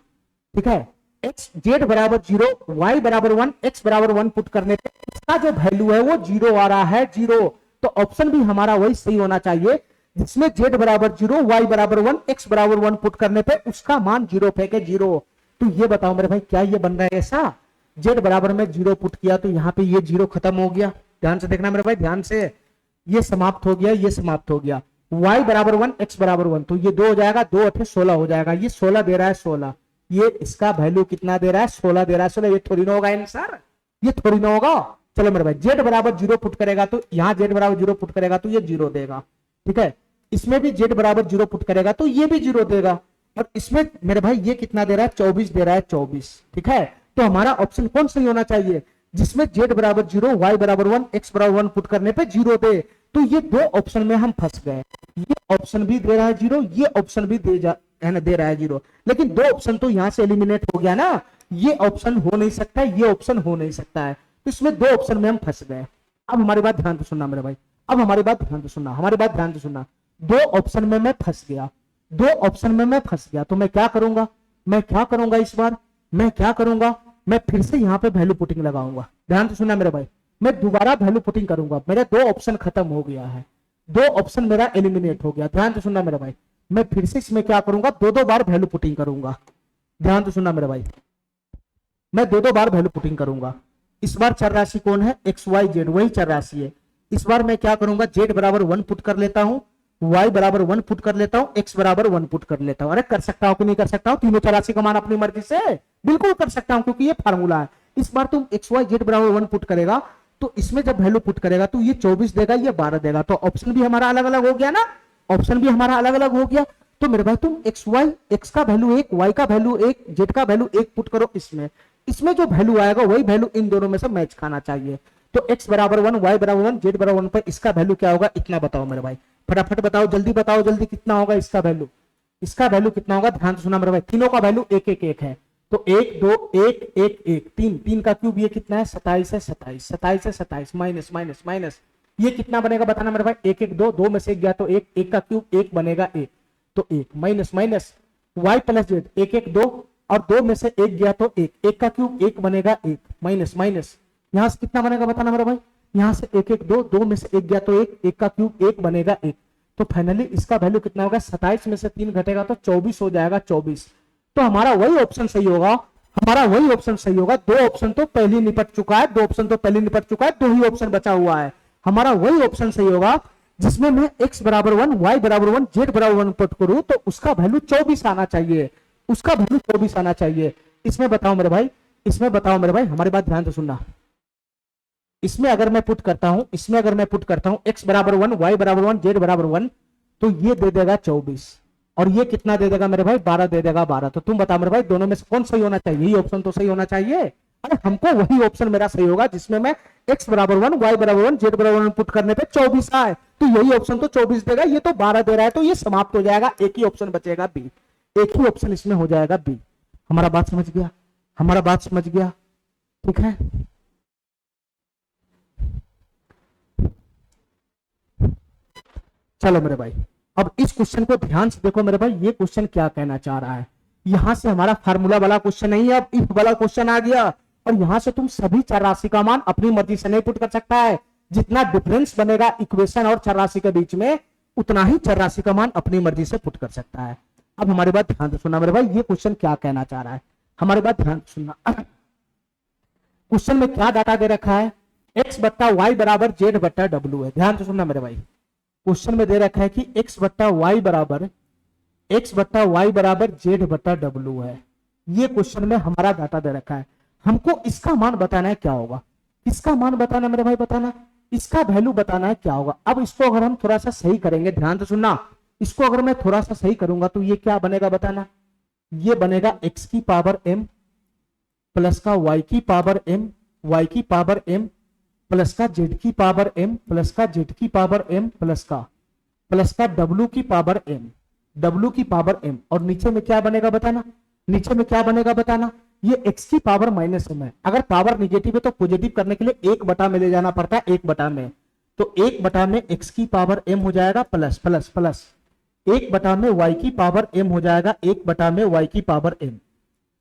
ठीक है, एक्स जेड बराबर जीरो, वाई बराबर वन, एक्स बराबर वन पुट करने पे इसका जो वैल्यू है वो जीरो आ रहा है, जीरो, तो ऑप्शन भी हमारा वही सही होना चाहिए जिसमें जेड बराबर जीरो, वाई बराबर वन, एक्स बराबर वन पुट करने पे उसका मान जीरो फेंके जीरो। तो ये बताओ मेरे भाई क्या ये बन रहा है ऐसा, जेड बराबर में जीरो पुट किया तो यहाँ पे ये जीरो खत्म हो गया, ध्यान से देखना मेरे भाई, ध्यान से, ये समाप्त हो गया, ये समाप्त हो गया, y बराबर वन, एक्स बराबर वन, तो ये दो हो जाएगा, दो अठे 16 हो जाएगा, ये 16 दे रहा है 16, ये इसका वैल्यू कितना दे रहा है 16 दे रहा है 16, ये थोड़ी ना होगा सर, ये थोड़ी ना होगा। चलो मेरे भाई जेड बराबर जीरो पुट करेगा तो यहाँ जेड बराबर जीरो पुट करेगा तो ये जीरो देगा, ठीक है, इसमें भी जेड बराबर जीरो पुट करेगा तो ये भी जीरो देगा, और इसमें मेरे भाई ये कितना दे रहा है 24 दे रहा है 24, ठीक है, तो हमारा ऑप्शन कौन सही होना चाहिए जिसमें जेड बराबर जीरो, वाई बराबर वन, एक्स बराबर वन पुट करने पे जीरो दे, तो ये दो ऑप्शन में हम फंस गए, ये ऑप्शन भी दे रहा है जीरो, ये ऑप्शन भी दे रहा है जीरो, लेकिन दो ऑप्शन तो यहां से एलिमिनेट हो गया ना, ये ऑप्शन हो नहीं सकता, ये ऑप्शन हो नहीं सकता है, तो इसमें दो ऑप्शन में हम फंस गए। अब हमारी बात ध्यान से सुनना मेरे भाई, अब हमारी बात ध्यान से सुनना, हमारी बात ध्यान से सुनना, दो ऑप्शन में मैं फंस गया, दो ऑप्शन में मैं फंस गया, तो मैं क्या करूंगा, मैं क्या करूंगा इस बार, मैं क्या करूंगा, मैं फिर से यहाँ पे वैल्यू पुटिंग लगाऊंगा, ध्यान से सुनना मेरे भाई, मैं दोबारा वैल्यू पुटिंग करूंगा, मेरे दो ऑप्शन खत्म हो गया है, दो ऑप्शन मेरा एलिमिनेट हो गया, ध्यान से सुनना मेरे भाई, मैं फिर से इसमें क्या करूंगा, दो दो बार वैल्यू पुटिंग करूंगा, ध्यान से सुनना मेरे भाई, मैं दो दो बार वैल्यू पुटिंग करूंगा, इस बार चर राशि कौन है, एक्स वाई जेड, वही चर राशि है, इस बार मैं क्या करूंगा, जेड बराबर वन पुट कर लेता हूं, y बराबर वन पुट कर लेता हूं, x बराबर वन पुट कर लेता हूं, अरे कर सकता हूं कि नहीं कर सकता हूं, तीनों चरासी का मान अपनी मर्जी से बिल्कुल कर सकता हूं क्योंकि ये फार्मूला है। इस बार तुम एक्स वाई जेड बराबर वन पुट करेगा तो इसमें जब वैल्यू पुट करेगा तो ये 24 देगा, ये 12 देगा, तो ऑप्शन भी हमारा अलग अलग हो गया ना, ऑप्शन भी हमारा अलग अलग हो गया, तो मेरे भाई तुम एक्स वाई, एक्स का वैल्यू एक, वाई का वैल्यू एक, जेड का वैल्यू एक पुट करो, इसमें इसमें जो वैल्यू आएगा वही वैल्यू इन दोनों में से मैच खाना चाहिए, तो x बराबर वन, वाई बराबर वन, जेड बराबर वन पर इसका वैल्यू क्या होगा, इतना बताओ मेरे भाई, फटाफट बताओ जल्दी कितना होगा इसका वैल्यू, इसका वैल्यू कितना होगा, ध्यान से सुना मेरे भाई, तीनों का वैल्यू एक एक एक है, तो एक दो एक एक एक तीन, तीन का क्यूब ये कितना है 27 है, 27 27 है 27 माइनस माइनस माइनस, ये कितना बनेगा बताना मेरे भाई, एक एक दो, दो में से एक गया तो एक, एक का क्यूब एक बनेगा एक, तो एक minus minus Y plus Z, एक एक दो और दो में से एक गया तो एक, एक का क्यूब एक बनेगा एक, माइनस माइनस, यहां से कितना बनेगा बताना मेरे भाई, यहां से एक एक दो, दो में से एक गया तो एक, एक का क्यूब एक बनेगा एक, तो फाइनली इसका वैल्यू कितना होगा, 27 में से 3 घटेगा तो 24 हो जाएगा, 24, तो हमारा वही ऑप्शन सही होगा, हमारा वही ऑप्शन सही होगा, दो ऑप्शन तो पहले निपट चुका है, दो ऑप्शन तो पहले निपट चुका है, दो ही ऑप्शन बचा हुआ है, हमारा वही ऑप्शन सही होगा जिसमें मैं x बराबर वन, वाई बराबर वन, जेड बराबर वन पुट करूं तो उसका वैल्यू 24 आना चाहिए, उसका वैल्यू 24 आना चाहिए। इसमें बताओ मेरे भाई, इसमें बताओ मेरे भाई, हमारी बात ध्यान से सुनना, इसमें अगर मैं पुट करता हूं, इसमें अगर मैं पुट करता हूं x बराबर वन, वाई बराबर वन, जेड बराबर वन, तो ये दे देगा 24 और ये कितना दे देगा मेरे भाई, 12 दे देगा 12, तो तुम बताओ मेरे भाई दोनों में से कौन सही होना चाहिए, यही ऑप्शन तो सही होना चाहिए, अरे हमको वही ऑप्शन मेरा सही होगा जिसमें मैं x बराबर वन, वाई बराबर वन, जेड बराबर वन पुट करने पे 24 आए, तो यही ऑप्शन तो 24 देगा, ये तो 12 दे रहा है, तो ये समाप्त हो जाएगा, एक ही ऑप्शन बचेगा बी, एक ही ऑप्शन इसमें हो जाएगा बी। हमारा बात समझ गया, हमारा बात समझ गया, ठीक है, चलो मेरे भाई अब इस क्वेश्चन को ध्यान से देखो मेरे भाई, ये क्वेश्चन क्या कहना चाह रहा है, यहां से हमारा फार्मूला वाला क्वेश्चन नहीं है, अब इफ वाला क्वेश्चन आ गया, और यहां से तुम सभी चर राशि का मान अपनी मर्जी से नहीं पुट कर सकता है, जितना डिफरेंस बनेगा इक्वेशन और चर राशि के बीच में उतना ही चर राशि का मान अपनी मर्जी से पुट कर सकता है। अब हमारी बात ध्यान से सुनना मेरे भाई, ये क्वेश्चन क्या कहना चाह रहा है, हमारी बात ध्यान से सुनना, क्वेश्चन में क्या डाटा दे रखा है, एक्स बट्टा वाई बराबर जेड बट्टा डब्ल्यू है, ध्यान से सुनना मेरे भाई, क्वेश्चन में दे रखा है कि x बट्टा वाई बराबर जेड बट्टा डब्ल्यू है, ये क्वेश्चन में हमारा डाटा दे रखा है, हमको इसका मान बताना है क्या होगा, इसका मान बताना मेरे भाई, बताना इसका वैल्यू बताना है क्या होगा। अब इसको अगर हम थोड़ा सा सही करेंगे, ध्यान से सुनना, इसको अगर मैं थोड़ा सा सही करूंगा तो ये क्या बनेगा बताना, ये बनेगा x की पावर m प्लस का y की पावर m, y की पावर m प्लस का z की पावर m प्लस का z की पावर m प्लस का w की पावर m, w की पावर m। और नीचे में क्या बनेगा बताना, नीचे में क्या बनेगा बताना, ये x की पावर माइनस m है। अगर पावर निगेटिव है तो पॉजिटिव करने के लिए 1 बटा में ले जाना पड़ता है, 1 बटा में, तो 1 बटा में x की पावर m हो जाएगा प्लस प्लस प्लस 1 बटा में y की पावर m हो जाएगा 1 बटा में y की पावर m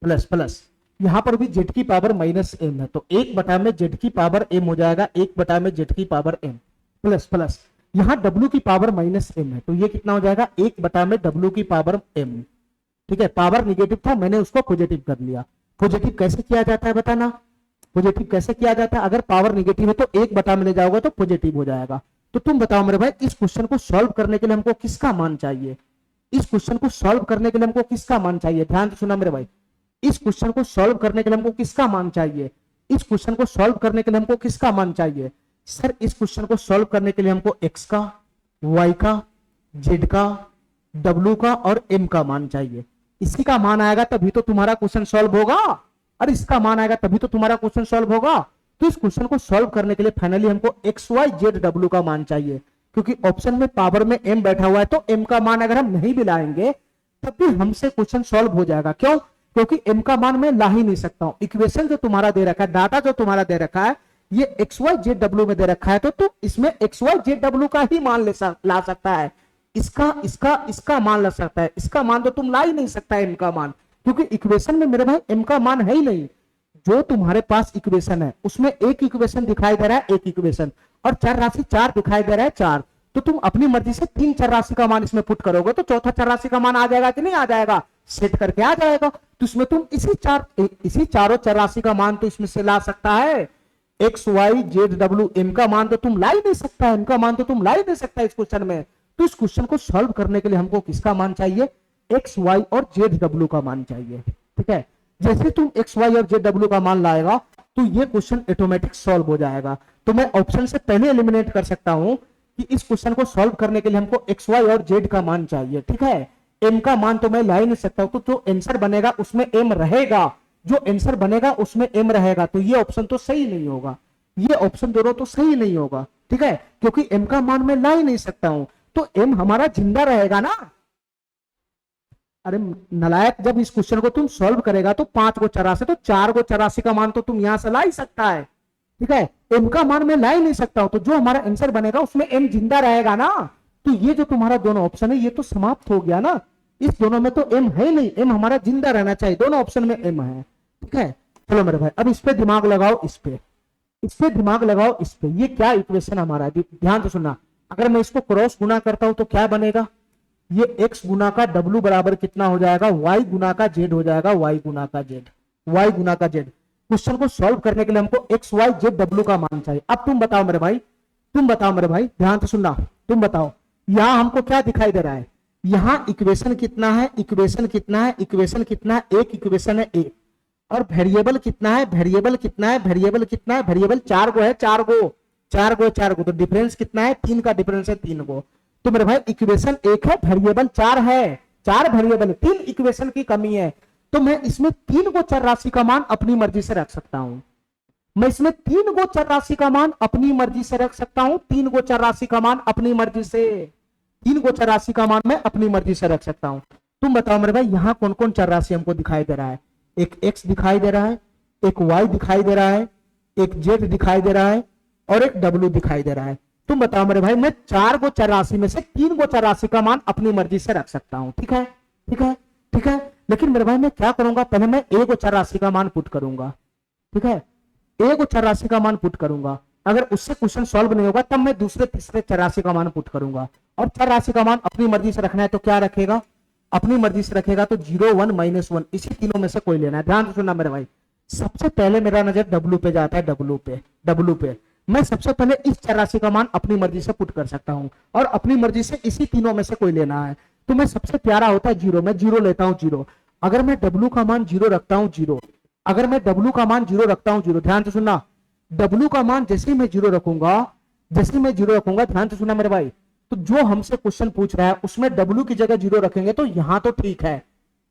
प्लस प्लस, यहां पर भी z की पावर माइनस m है तो 1 बटा में z की पावर m हो जाएगा 1 बटा में z की पावर m प्लस प्लस, यहाँ w की पावर माइनस m है तो ये कितना हो जाएगा 1 बटा में w की पावर m। ठीक है, पावर निगेटिव था, मैंने उसको पॉजिटिव कर लिया। पॉजिटिव कैसे किया जाता है बताना, पॉजिटिव कैसे किया जाता है, अगर पावर निगेटिव है तो 1 बटा में ले जाओगे तो पॉजिटिव हो जाएगा। तो तुम बताओ मेरे भाई, इस क्वेश्चन को सॉल्व करने के लिए हमको किसका मान चाहिए, इस क्वेश्चन को सॉल्व करने के लिए हमको किसका मान चाहिए, ध्यान से सुना मेरे भाई, इस क्वेश्चन को सॉल्व करने के लिए हमको किसका मान चाहिए, इस क्वेश्चन को सॉल्व करने के लिए हमको किसका मान चाहिए। सर इस क्वेश्चन को सॉल्व करने के लिए हमको x का, y का, z का, w का और m का मान चाहिए। इसी का मान आएगा तभी तो तुम्हारा क्वेश्चन सॉल्व होगा, और इसका मान आएगा तभी तो तुम्हारा क्वेश्चन सॉल्व होगा। तो इस क्वेश्चन को सॉल्व करने के लिए फाइनली हमको x y z w का मान चाहिए, क्योंकि ऑप्शन में पावर में m बैठा हुआ है तो m का मान अगर हम नहीं भी लाएंगे तब भी हमसे क्वेश्चन सॉल्व हो जाएगा। क्यों, क्योंकि m का मान मैं ला ही नहीं सकता हूं। इक्वेशन जो तुम्हारा दे रखा है, डाटा जो तुम्हारा दे रखा है, ये एक्स वाई जेड डब्ल्यू में दे रखा है तो तुम इसमें एक्स वाई जेड डब्ल्यू का ही मान ला सकता है, इसका मान ला सकता है, इसका मान तो तुम ला ही नहीं सकता एम का मान, क्योंकि इक्वेशन में मेरे भाई एम का मान है ही नहीं। जो तुम्हारे पास इक्वेशन है उसमें एक इक्वेशन दिखाई दे रहा है, एक इक्वेशन, और चर राशि 4 दिखाई दे रहा है 4, तो तुम अपनी मर्जी से 3 चर राशि का मान इसमें पुट करोगे तो चौथा चर राशि का मान आ जाएगा कि नहीं आ जाएगा, सेट करके आ जाएगा। तो इसमें तुम इसी चारों चर राशि का मान तो इसमें से ला सकता है, X Y Z W, M का मान तो तुम ला ही नहीं सकता, एम का मान तो तुम ला ही नहीं सकता इस क्वेश्चन में। तो इस क्वेश्चन को सॉल्व करने के लिए हमको किसका मान चाहिए, एक्स वाई और जेड डब्ल्यू का मान चाहिए। ठीक है, जैसे तुम एक्स वाई और जेड डब्ल्यू का मान लाएगा तो ये क्वेश्चन ऑटोमेटिक सॉल्व हो जाएगा। तो मैं ऑप्शन से पहले एलिमिनेट कर सकता हूं कि इस क्वेश्चन को सॉल्व करने के लिए हमको एक्स वाई और जेड का मान चाहिए। ठीक है, एम का मान तो मैं ला ही नहीं सकता, तो जो आंसर बनेगा उसमें एम रहेगा, जो आंसर बनेगा उसमें एम रहेगा, तो ये ऑप्शन तो सही नहीं होगा, ये ऑप्शन दोनों तो सही नहीं होगा। ठीक है, क्योंकि एम का मान मैं ला ही नहीं सकता हूं, तो एम हमारा जिंदा रहेगा ना। अरे नलायक, जब इस क्वेश्चन को तुम सॉल्व करेगा तो 5 गो चरासी, तो 4 गो चरासी का मान तो तुम यहां से ला ही सकता है। ठीक है, एम का मान मैं ला ही नहीं सकता हूं, तो जो हमारा आंसर बनेगा उसमें एम जिंदा रहेगा ना। तो ये जो तुम्हारा दोनों ऑप्शन है ये तो समाप्त हो गया ना, इस दोनों में तो एम है नहीं, एम हमारा जिंदा रहना चाहिए, दोनों ऑप्शन में एम है। ठीक है, चलो मेरे भाई अब इस पे दिमाग लगाओ, इस पे दिमाग लगाओ, इस पे ये क्या इक्वेशन हमारा, ध्यान से सुनना। अगर मैं इसको क्रॉस गुना करता हूं तो क्या बनेगा, ये x गुना का w बराबर कितना हो जाएगा, y गुना का z हो जाएगा, y गुना का z। क्वेश्चन को सॉल्व करने के लिए हमको x y z w का मान चाहिए। अब तुम बताओ मेरे भाई, ध्यान से सुनना, तुम बताओ यहां हमको क्या दिखाई दे रहा है, यहां इक्वेशन कितना है, इक्वेशन कितना है, एक इक्वेशन है एक, और वेरिएबल कितना है, वेरिएबल 4 गो है, 4 गो, तो डिफरेंस कितना है, 3 का डिफरेंस है 3 गो। तो मेरे भाई इक्वेशन एक है, वेरिएबल 4 है, 4 वेरिएबल, 3 इक्वेशन की कमी है, तो मैं इसमें 3 गो चर राशि का मान अपनी मर्जी से रख सकता हूं, मैं इसमें 3 गो चर राशि का मान अपनी मर्जी से रख सकता हूं, 3 गो चर राशि का मान अपनी मर्जी से, 3 गो चर राशि का मान मैं अपनी मर्जी से रख सकता हूं। तुम बताओ मेरे भाई यहां कौन कौन चर राशि हमको दिखाई दे रहा है, एक x दिखाई दे रहा है, एक y दिखाई दे रहा है, एक z दिखाई दे रहा है और एक w दिखाई दे रहा है। तुम बताओ मेरे भाई मैं 4 गो चर राशि में से 3 गो चर राशि का मान अपनी मर्जी से रख सकता हूं। ठीक है, लेकिन मेरे भाई मैं क्या करूंगा, पहले मैं एक चर राशि का मान पुट करूंगा। ठीक है, एक चर राशि का मान पुट करूंगा, अगर उससे क्वेश्चन सॉल्व नहीं होगा तब मैं दूसरे तीसरे चर राशि का मान पुट करूंगा। और चर राशि का मान अपनी मर्जी से रखना है तो क्या रखेगा, अपनी मर्जी से रखेगा तो 0 1 -1, इसी तीनों में से कोई लेना है। ध्यान से सुनना मेरे भाई, सबसे पहले मेरा नजर W पे जाता है, W पे मैं सबसे पहले इस चर राशि का मान अपनी मर्जी से पुट कर सकता हूं, और अपनी मर्जी से इसी तीनों में से कोई लेना है, तो मैं सबसे प्यारा होता है 0, मैं 0 लेता हूं 0। अगर मैं W का मान 0 रखता हूं 0, अगर मैं W का मान 0 रखता हूं 0, ध्यान से सुनना, W का मान जैसे मैं 0 रखूंगा, ध्यान से सुनना मेरे भाई, तो जो हमसे क्वेश्चन पूछ रहा है उसमें W की जगह 0 रखेंगे तो यहां तो ठीक है,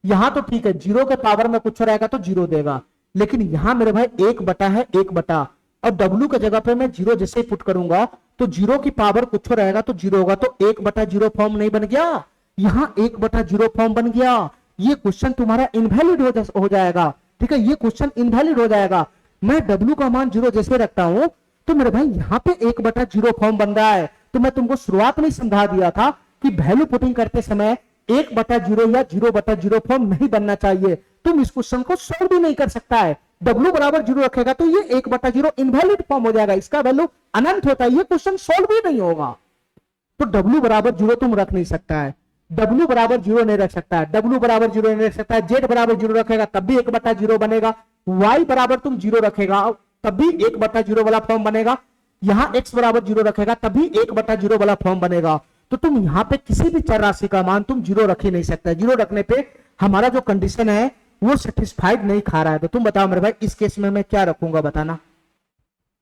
यहां तो ठीक है, 0 के पावर में कुछ रहेगा तो 0 देगा, लेकिन यहां मेरे भाई 1 बटा है 1 बटा, और W के जगह पे मैं 0 जैसे ही पुट करूंगा तो 0 की पावर कुछ रहेगा तो 0 होगा, तो 1 बटा 0 फॉर्म नहीं बन गया, यहां 1 बटा 0 फॉर्म बन गया। ये क्वेश्चन तुम्हारा इनवैलिड हो जाएगा, ठीक है, ये क्वेश्चन इनवैलिड हो जाएगा। मैं W का मान 0 जैसे रखता हूं तो मेरे भाई यहाँ पे 1 बटा 0 फॉर्म बन रहा है। तो मैं तुमको शुरुआत में समझा दिया था कि वैल्यू पुटिंग करते समय 1 बटा 0 या 0 बटा 0 फॉर्म नहीं बनना चाहिए। तुम इस क्वेश्चन को सॉल्व भी नहीं कर सकता है, W बराबर 0 रखेगा तो ये 1 बटा 0 इनवैलिड फॉर्म हो जाएगा, इसका वैल्यू अनंत होता है, ये क्वेश्चन सॉल्व भी नहीं होगा। तो W बराबर 0 तुम रख नहीं सकता है, W बराबर 0 नहीं रख सकता है, W बराबर 0 नहीं रख सकता है, Z बराबर 0 रखेगा तब भी 1 बटा 0 बनेगा, Y बराबर तुम 0 रखेगा तब भी 1 बटा 0 वाला फॉर्म बनेगा, यहां X बराबर 0 रखेगा तभी 1 बटा 0 वाला फॉर्म बनेगा। तो तुम यहां पे किसी भी चर राशि का मान तुम 0 रख ही नहीं सकते, 0 रखने पे हमारा जो कंडीशन है वो सेटिस्फाइड नहीं खा रहा है। तो तुम बताओ मेरे भाई इस केस में मैं क्या रखूंगा, बताना,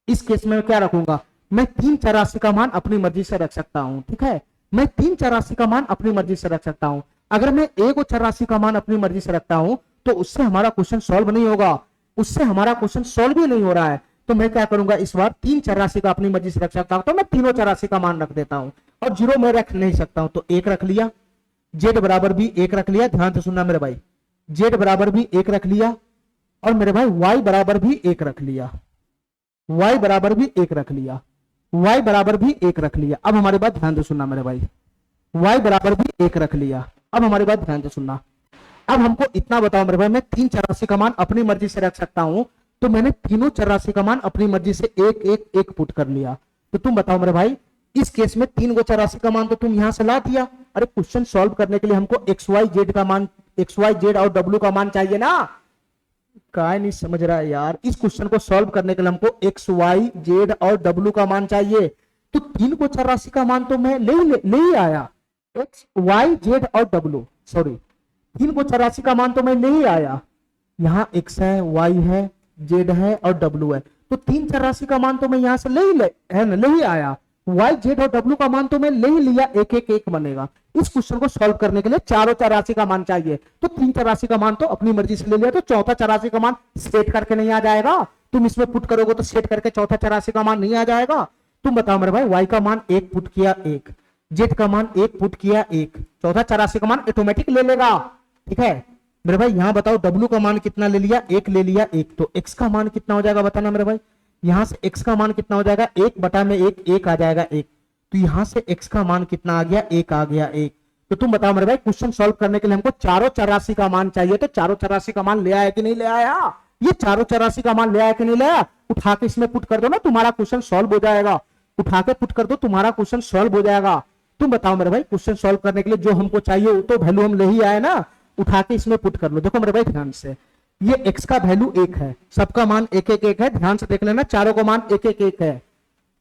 इस केस में मैं क्या रखूंगा। मैं 3 चर राशि का मान अपनी मर्जी से रख सकता हूं, ठीक है, मैं 3 चर राशि का मान अपनी मर्जी से रख सकता हूं। अगर मैं एक चर राशि का मान अपनी मर्जी से रखता हूं तो उससे हमारा क्वेश्चन सॉल्व नहीं होगा, उससे हमारा क्वेश्चन सॉल्व भी नहीं हो रहा है। तो मैं क्या करूंगा, इस बार 3 चर राशि का अपनी मर्जी से रख सकता हूं तो मैं तीनों चर राशि का मान रख देता हूं, और 0 मैं रख नहीं सकता हूं तो 1 रख लिया, Z बराबर भी 1 रख लिया, ध्यान से सुनना मेरे भाई, Z बराबर भी 1 रख लिया, और मेरे भाई Y बराबर भी 1 रख लिया, Y बराबर भी 1 रख लिया, Y बराबर भी 1 रख लिया। अब हमारी बात ध्यान से सुनना मेरे भाई, Y बराबर भी 1 रख लिया। अब हमारी बात ध्यान से सुनना, अब हमको इतना बताओ मेरे भाई, मैं 3 चर राशि का मान अपनी मर्जी से रख सकता हूं तो मैंने तीनों चर राशि का मान अपनी मर्जी से 1 1 1 पुट कर लिया। तो तुम बताओ मेरे भाई इस केस में 3 गो चर राशि का मान तो तुम यहां से ला दिया। अरे क्वेश्चन सॉल्व करने के लिए हमको XYZ का मान, XYZ और W का मान चाहिए ना, काय नहीं समझ रहा है यार, इस क्वेश्चन को सॉल्व करने के लिए हमको XYZ और W का मान चाहिए। तो 3 को चर राशि का मान तो मैं ले ही आया, XYZ और W, सॉरी 3 को चर राशि का मान तो मैं ले ही आया, यहाँ X है, Y है, Z है और W है, तो 3 चर राशि का मान तो मैं यहां से ले ही आया, Y Z और W का मान तो मैं ले ही लिया, 1 1 1 बनेगा। इस क्वेश्चन को सॉल्व करने के लिए चारों चर राशि का मान चाहिए, तो 3 चर राशि का मान तो अपनी मर्जी से ले लिया, तो चौथा चर राशि का मान सेट करके नहीं आ जाएगा, तुम इसमें पुट करोगे तो सेट करके चौथा चर राशि का मान नहीं आ जाएगा। तुम बताओ मेरे भाई Y का मान 1 पुट किया 1, Z का मान 1 पुट किया 1, चौथा चर राशि का मान ऑटोमेटिक ले लेगा, ठीक है मेरे भाई। यहां बताओ W का मान कितना ले लिया, 1 ले लिया 1, तो X का मान कितना हो जाएगा बताना मेरे भाई, यहां से X का मान कितना हो जाएगा, 1 बटा में 1 1 आ जाएगा 1, तो यहां से X का मान कितना आ गया, 1 आ गया 1। तो तुम बताओ मेरे भाई क्वेश्चन सॉल्व करने के लिए हमको चारों चर राशि का मान चाहिए, तो चारों चर राशि का मान ले आया कि नहीं ले आया, ये चारों चर राशि का मान ले आया कि नहीं ले आया, उठा के इसमें पुट कर दो ना, तुम्हारा क्वेश्चन सॉल्व हो जाएगा, उठा के पुट कर दो, तुम्हारा क्वेश्चन सॉल्व हो जाएगा। तुम बताओ मेरे भाई क्वेश्चन सॉल्व करने के लिए जो हमको चाहिए वो तो वैल्यू हम ले ही आए ना, उठा के इसमें पुट कर लो। देखो मेरे भाई ध्यान से, ये X का वैल्यू 1 है, सबका मान 1 1 1 है, ध्यान से देख लेना, चारों का मान 1 1 1 है,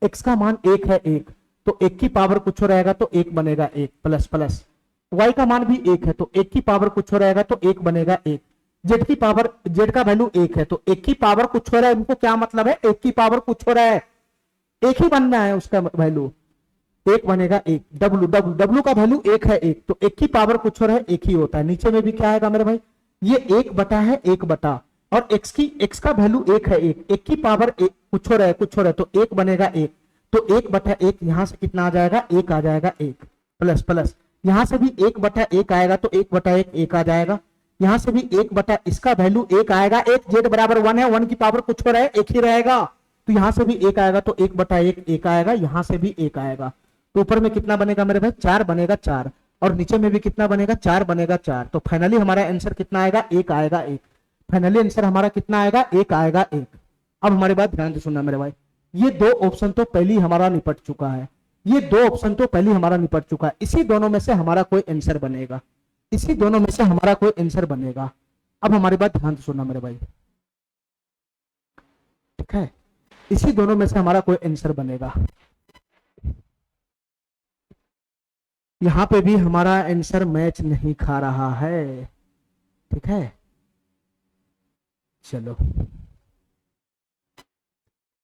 X का मान 1 है 1, तो 1 की पावर कुछ रहेगा तो 1 बनेगा 1 प्लस प्लस, Y का मान भी 1 है तो 1 की पावर कुछ रहेगा तो 1 बनेगा 1, Z की पावर, Z का वैल्यू 1 है तो 1 की पावर कुछ हो रहा है, इनको क्या मतलब है 1 की पावर कुछ हो रहा है, 1 ही बनना है, उसका वैल्यू 1 बनेगा 1, W का वैल्यू 1 है 1, तो 1 की पावर कुछ और है 1 ही होता है। नीचे में भी क्या आएगा मेरे भाई, ये 1 बटा है 1 बटा, और X का वैल्यू 1 है 1, 1 की पावर कुछ और है तो 1 बनेगा 1, तो 1 बटा 1 यहां से कितना आ जाएगा, 1 आ जाएगा 1 प्लस प्लस, यहां से भी 1 बटा 1 आएगा तो 1 बटा 1 1 आ जाएगा, यहां से भी 1 बटा इसका वैल्यू 1 आएगा, 1 Z बराबर 1 है, 1 की पावर कुछ और है 1 ही रहेगा, तो यहां से भी 1 आएगा तो 1 बटा 1 1 आएगा, यहां से भी 1 आएगा, तो ऊपर में कितना बनेगा मेरे भाई 4 बनेगा 4, और नीचे में भी कितना बनेगा 4 बनेगा 4, तो फाइनली हमारा आंसर कितना आएगा 1 आएगा 1, फाइनली आंसर हमारा कितना आएगा 1 आएगा 1। अब हमारी बात ध्यान से सुनना मेरे भाई, ये 2 ऑप्शन तो पहले हमारा निपट चुका है, ये 2 ऑप्शन तो पहले हमारा निपट चुका है, इसी दोनों में से हमारा कोई आंसर बनेगा, इसी दोनों में से हमारा कोई आंसर बनेगा। अब हमारी बात ध्यान से सुनना मेरे भाई, ठीक है, इसी दोनों में से हमारा कोई आंसर बनेगा, यहां पे भी हमारा आंसर मैच नहीं खा रहा है, ठीक है, चलो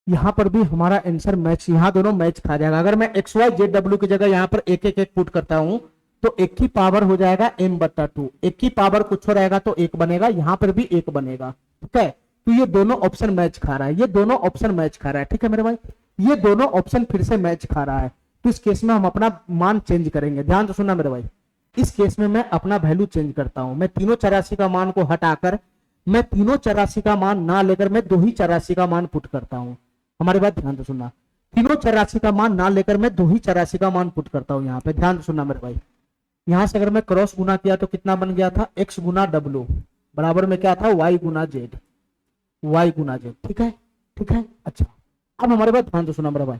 यहाँ पर भी हमारा आंसर मैच, यहाँ दोनों मैच खा जाएगा। अगर मैं एक्स वाई जेड डब्ल्यू की जगह यहाँ पर एक एक एक पुट करता हूँ तो एक की पावर हो जाएगा m/2, एक की पावर कुछ हो रहेगा तो एक बनेगा, यहाँ पर भी एक बनेगा। ठीक है, तो ये दोनों ऑप्शन मैच खा रहा है, ये दोनों ऑप्शन मैच खा रहा है। ठीक है मेरे भाई, ये दोनों ऑप्शन फिर से मैच खा रहा है। तो इस केस में हम अपना मान चेंज करेंगे। ध्यान से सुनना मेरे भाई, इस केस में मैं अपना वैल्यू चेंज करता हूं। मैं तीनों 84 का मान को हटाकर, मैं तीनों 84 का मान ना लेकर मैं 2 ही 84 का मान पुट करता हूं। हमारी बात ध्यान से सुनना, तीनों 84 का मान ना लेकर मैं 2 ही 84 का मान पुट करता हूं। यहाँ पे ध्यान से सुनना मेरे भाई, यहां से अगर मैं क्रॉस गुना किया तो कितना बन गया था, x गुना डब्ल्यू बराबर में क्या था, y गुना जेड, y गुना जेड। ठीक है, ठीक है। अच्छा, अब हमारे बात ध्यान से सुना मेरा भाई,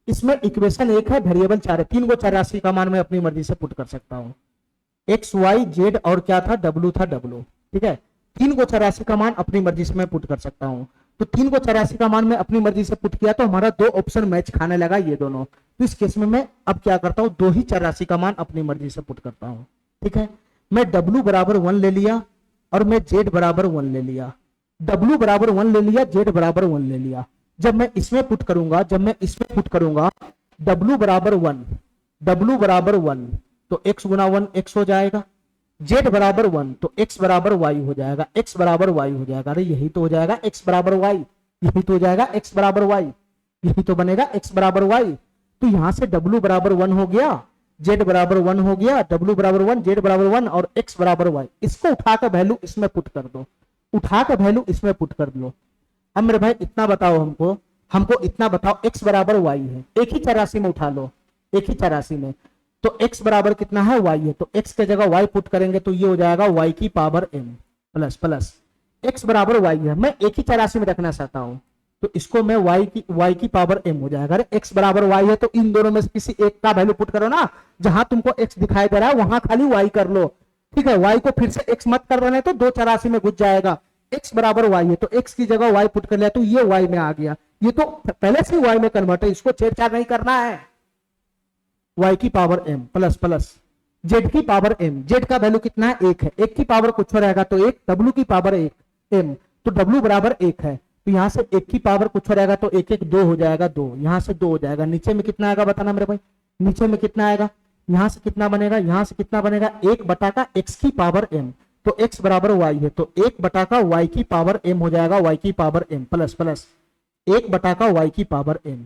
इसमें इक्वेशन एक है, वेरिएबल 4 है, 3 को 84 का मान मैं अपनी मर्जी से पुट कर सकता हूँ। एक्स वाई जेड और क्या था, डब्ल्यू था, डब्ल्यू। ठीक है, 3 को 84 का मान अपनी मर्जी से मैं पुट कर सकता हूँ। तो 3 को 84 का मान मैं अपनी मर्जी से पुट किया तो हमारा दो ऑप्शन मैच खाने लगा, ये दोनों। तो इस केस में मैं अब क्या करता हूँ, 2 ही 84 का मान अपनी मर्जी से पुट करता हूँ। ठीक है, मैं W बराबर 1 ले लिया और मैं Z बराबर 1 ले लिया। W बराबर 1 ले लिया, Z बराबर 1 ले लिया। जब मैं इसमें पुट करूंगा, W बराबर 1, W बराबर 1 तो x गुना 1 x हो जाएगा, z बराबर 1 तो x बराबर y हो जाएगा, x बराबर y हो जाएगा। अरे यही तो हो जाएगा x बराबर y, यही तो हो जाएगा x बराबर y, यही तो बनेगा x बराबर y। तो यहां से w बराबर 1 हो गया, z बराबर 1 हो गया, w बराबर 1, z बराबर 1 और x बराबर y। इसको उठाकर वैल्यू इसमें पुट कर दो, उठाकर वैल्यू इसमें पुट कर दो। अब मेरे भाई इतना बताओ हमको इतना बताओ, x बराबर y है, एक ही 84 में उठा लो, एक ही 84 में। तो x बराबर कितना है, y है, तो x के जगह y पुट करेंगे तो ये हो जाएगा y की power m plus plus x बराबर y है, मैं एक ही 84 में रखना चाहता हूं तो इसको मैं y की पावर m हो जाएगा। अरे x बराबर y है तो इन दोनों में से किसी एक का वैल्यू पुट करो ना, जहां तुमको x दिखाई दे रहा है वहां खाली y कर लो। ठीक है, y को फिर से x मत कर देना तो 2 84 में घुस जाएगा। x बराबर y है तो x की जगह y पुट कर लिया तो ये y में आ गया, ये तो पहले से y में कन्वर्ट है, इसको छेड़छाड़ नहीं करना है। y की power m plus plus z की पावर m, z का वैल्यू कितना है, 1 है, 1 की पावर कुछ हो रहेगा तो 1, w की पावर 1 m तो w बराबर 1 है, तो यहां से 1 की पावर कुछ हो रहेगा तो 1 1 2 हो जाएगा, 2 यहां से 2 हो जाएगा। नीचे में कितना आएगा बताना मेरे भाई, नीचे में कितना आएगा, यहां से कितना बनेगा, यहां से कितना बनेगा, 1 बटा का x की पावर m तो x बराबर y है तो 1 बटा का y की पावर m हो जाएगा, y की पावर m प्लस प्लस 1 बटा का y की पावर m।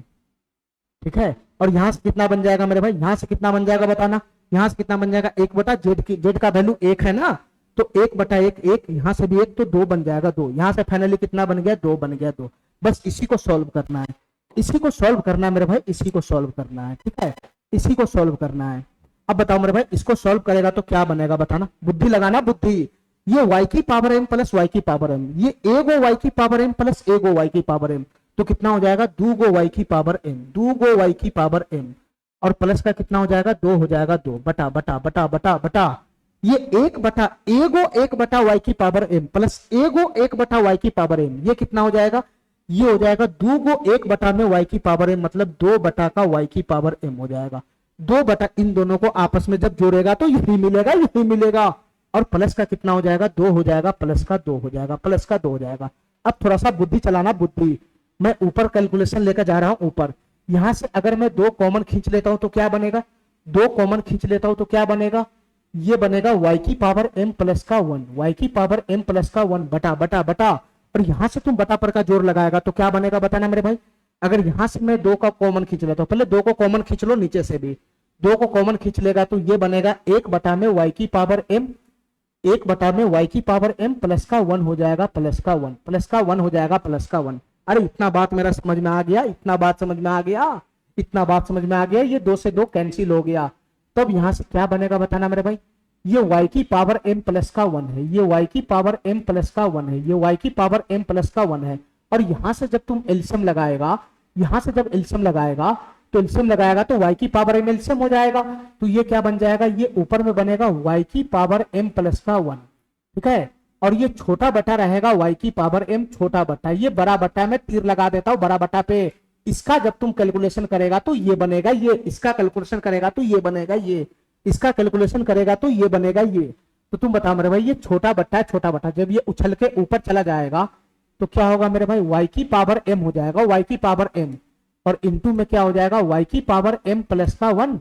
ठीक है, और यहां से कितना बन जाएगा मेरे भाई, यहां से कितना बन जाएगा बताना, यहां से कितना बन जाएगा, 1 बटा जेड का वैल्यू 1 है ना, तो 1 बटा 1 1, यहां से भी 1 तो 2 बन जाएगा, 2 यहां से फाइनली कितना बन गया, 2 बन गया, 2। बस इसी को सॉल्व करना है, इसी को सॉल्व करना है मेरे भाई, इसी को सॉल्व करना है। ठीक है, इसी को सॉल्व करना है। अब बताओ मेरे भाई, इसको सॉल्व करेगा तो क्या बनेगा बताना, बुद्धि लगाना, बुद्धि। ये y की पावर m प्लस y की पावर m, ये a गो y की power m plus a go y की पावर m तो कितना हो जाएगा, 2 गो y की पावर m, 2 गो y की पावर m और प्लस का कितना हो जाएगा, 2 हो जाएगा, 2 बटा बटा बटा बटा बटा ये 1 बटा a गो 1 बटा y की पावर m प्लस a गो 1 बटा y की पावर m, ये कितना हो जाएगा, ये हो जाएगा 2 गो 1 बटा में y की पावर m मतलब 2 बटा का y की पावर m हो जाएगा। 2 बटा इन दोनों को आपस में जब जोड़ेगा तो यही मिलेगा, यही मिलेगा। और प्लस का कितना हो जाएगा, 2 हो जाएगा, प्लस का 2 हो जाएगा, प्लस का 2 हो जाएगा। अब थोड़ा सा बुद्धि चलाना, बुद्धि। मैं ऊपर कैलकुलेशन लेकर जा रहा हूं ऊपर, यहां से अगर मैं 2 कॉमन खींच लेता हूं तो क्या बनेगा, 2 कॉमन खींच लेता हूं तो क्या बनेगा, ये बनेगा y की पावर m प्लस का 1, y की पावर m प्लस का 1 बटा बटा बटा और यहां से तुम बटा पर का जोर लगाएगा तो क्या बनेगा बताना मेरे भाई। अगर यहां से मैं 2 का कॉमन खींच लेता हूं, पहले 2 को कॉमन खींच लो, नीचे से भी 2 को कॉमन खींच लेगा तो ये बनेगा 1 बटा में y की पावर m, 1 बटा में y की पावर m प्लस का 1 हो जाएगा, प्लस का 1, प्लस का 1 हो जाएगा, प्लस का 1। अरे इतना बात मेरा समझ में आ गया, इतना बात समझ में आ गया, इतना बात समझ में आ गया। ये 2 से 2 कैंसिल हो गया, तब यहां से क्या बनेगा बताना मेरे भाई, ये y की पावर m प्लस का 1 है, ये y की पावर m प्लस का 1 है, ये y की पावर m प्लस का 1 है। और यहां से जब तुम एलसीएम लगाएगा, यहां से जब एलसीएम लगाएगा तो एलसीएम लगाएगा तो y की पावर m एलसीएम हो जाएगा, तो ये क्या बन जाएगा, ये ऊपर में बनेगा y की पावर m प्लस का 1। ठीक है, और ये छोटा बटा रहेगा y की पावर m छोटा बटा, ये बड़ा बटा में तीर लगा देता हूं बड़ा बटा पे। इसका जब तुम कैलकुलेशन करेगा तो ये बनेगा, ये इसका कैलकुलेशन करेगा तो ये बनेगा, ये इसका कैलकुलेशन करेगा तो ये बनेगा, ये। तो तुम बताओ मेरे भाई, ये छोटा बट्टा है, छोटा बट्टा जब ये उछल के ऊपर चला जाएगा तो क्या होगा मेरे भाई, y की पावर m हो जाएगा, y की पावर m, और इंटू में क्या हो जाएगा, y की पावर m प्लस का 1,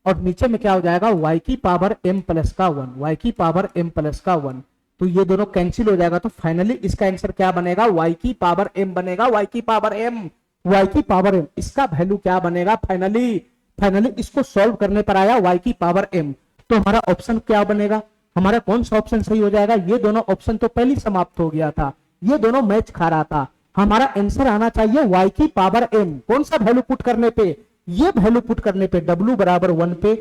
और नीचे में क्या हो जाएगा, y की पावर m प्लस का 1, y की पावर m प्लस का 1। तो ये दोनों कैंसिल हो जाएगा, तो फाइनली इसका आंसर क्या बनेगा, y की पावर m बनेगा, y की पावर m, y की पावर m। इसका वैल्यू क्या बनेगा फाइनली इसको सॉल्व करने पर आया y की पावर m। तो हमारा ऑप्शन क्या बनेगा, हमारा कौन सा ऑप्शन सही हो जाएगा, ये दोनों ऑप्शन तो पहले समाप्त हो गया था, ये दोनों मैच खा रहा था। हमारा आंसर आना चाहिए y की पावर m। कौन सा वैल्यू पुट करने पे, ये वैल्यू पुट करने पे, w बराबर 1 पे,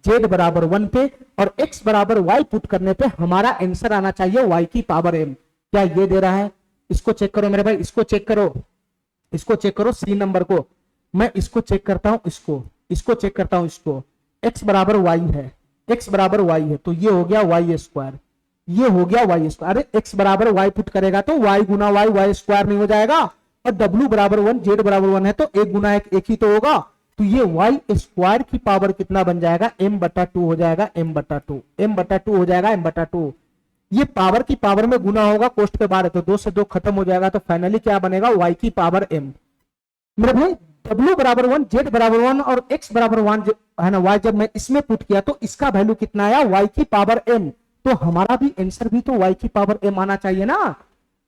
z बराबर 1 पे और x बराबर y पुट करने पे हमारा आंसर आना चाहिए y की पावर m। क्या ये दे रहा है, इसको चेक करो मेरे भाई, इसको चेक करो, इसको चेक करो, सी नंबर को मैं इसको चेक करता हूं, इसको चेक करता हूं, इसको x बराबर y है, x बराबर y है, तो ये हो गया y स्क्वायर, ये हो गया y स्क्वायर। अरे x बराबर y पुट करेगा तो y गुना y स्क्वायर नहीं हो जाएगा, और w बराबर 1 z बराबर 1 है तो 1 गुना 1 ही तो होगा, तो ये y स्क्वायर की पावर कितना बन जाएगा, m बटा 2 हो जाएगा, m बटा 2 हो जाएगा, m बटा 2। ये पावर की पावर में गुना होगा, कोष्ट के बाहर है तो 2 से 2 खत्म हो जाएगा, तो फाइनली क्या बनेगा, y की पावर m। मेरे भाई w बराबर 1 z बराबर 1 और x बराबर 1 है ना, y जब मैं इसमें पुट किया तो इसका वैल्यू कितना आया, y की पावर m। तो हमारा भी आंसर भी तो y की पावर m आना चाहिए ना,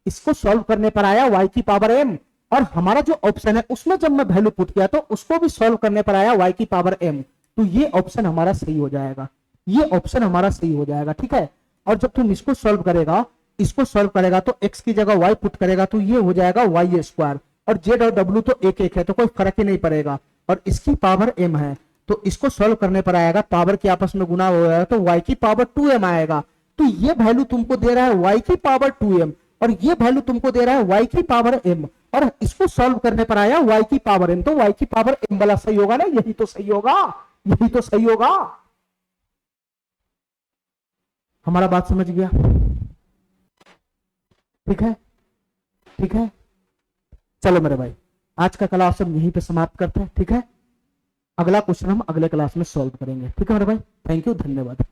इसको सॉल्व करने पर आया y की पावर m। और हमारा जो ऑप्शन है उसमें जब मैं वैल्यू पुट किया तो उसको भी सॉल्व करने पर आया y की पावर m। तो ये ऑप्शन हमारा सही हो जाएगा, ये ऑप्शन हमारा सही हो जाएगा, ठीक है। और जब तुम इसको सॉल्व करेगा, इसको सॉल्व करेगा तो x की जगह y पुट करेगा तो ये हो जाएगा y स्क्वायर, और z और w तो एक एक है तो कोई फर्क ही नहीं पड़ेगा, और इसकी पावर m है तो इसको सॉल्व करने पर आएगा, पावर के आपस में गुना हो जाएगा तो y की पावर 2m आएगा। तो ये वैल्यू तुमको दे रहा है y की पावर 2m, और ये वैल्यू तुमको दे रहा है y की पावर m, और इसको सॉल्व करने पर आया y की पावर m। तो y की पावर m वाला सही होगा ना, यही तो सही होगा, यही तो सही होगा। हमारा बात समझ गया, ठीक है, ठीक है। चलो मेरे भाई आज का क्लास हम यहीं पे समाप्त करते हैं, ठीक है। अगला क्वेश्चन हम अगले क्लास में सॉल्व करेंगे, ठीक है मेरे भाई। थैंक यू, धन्यवाद।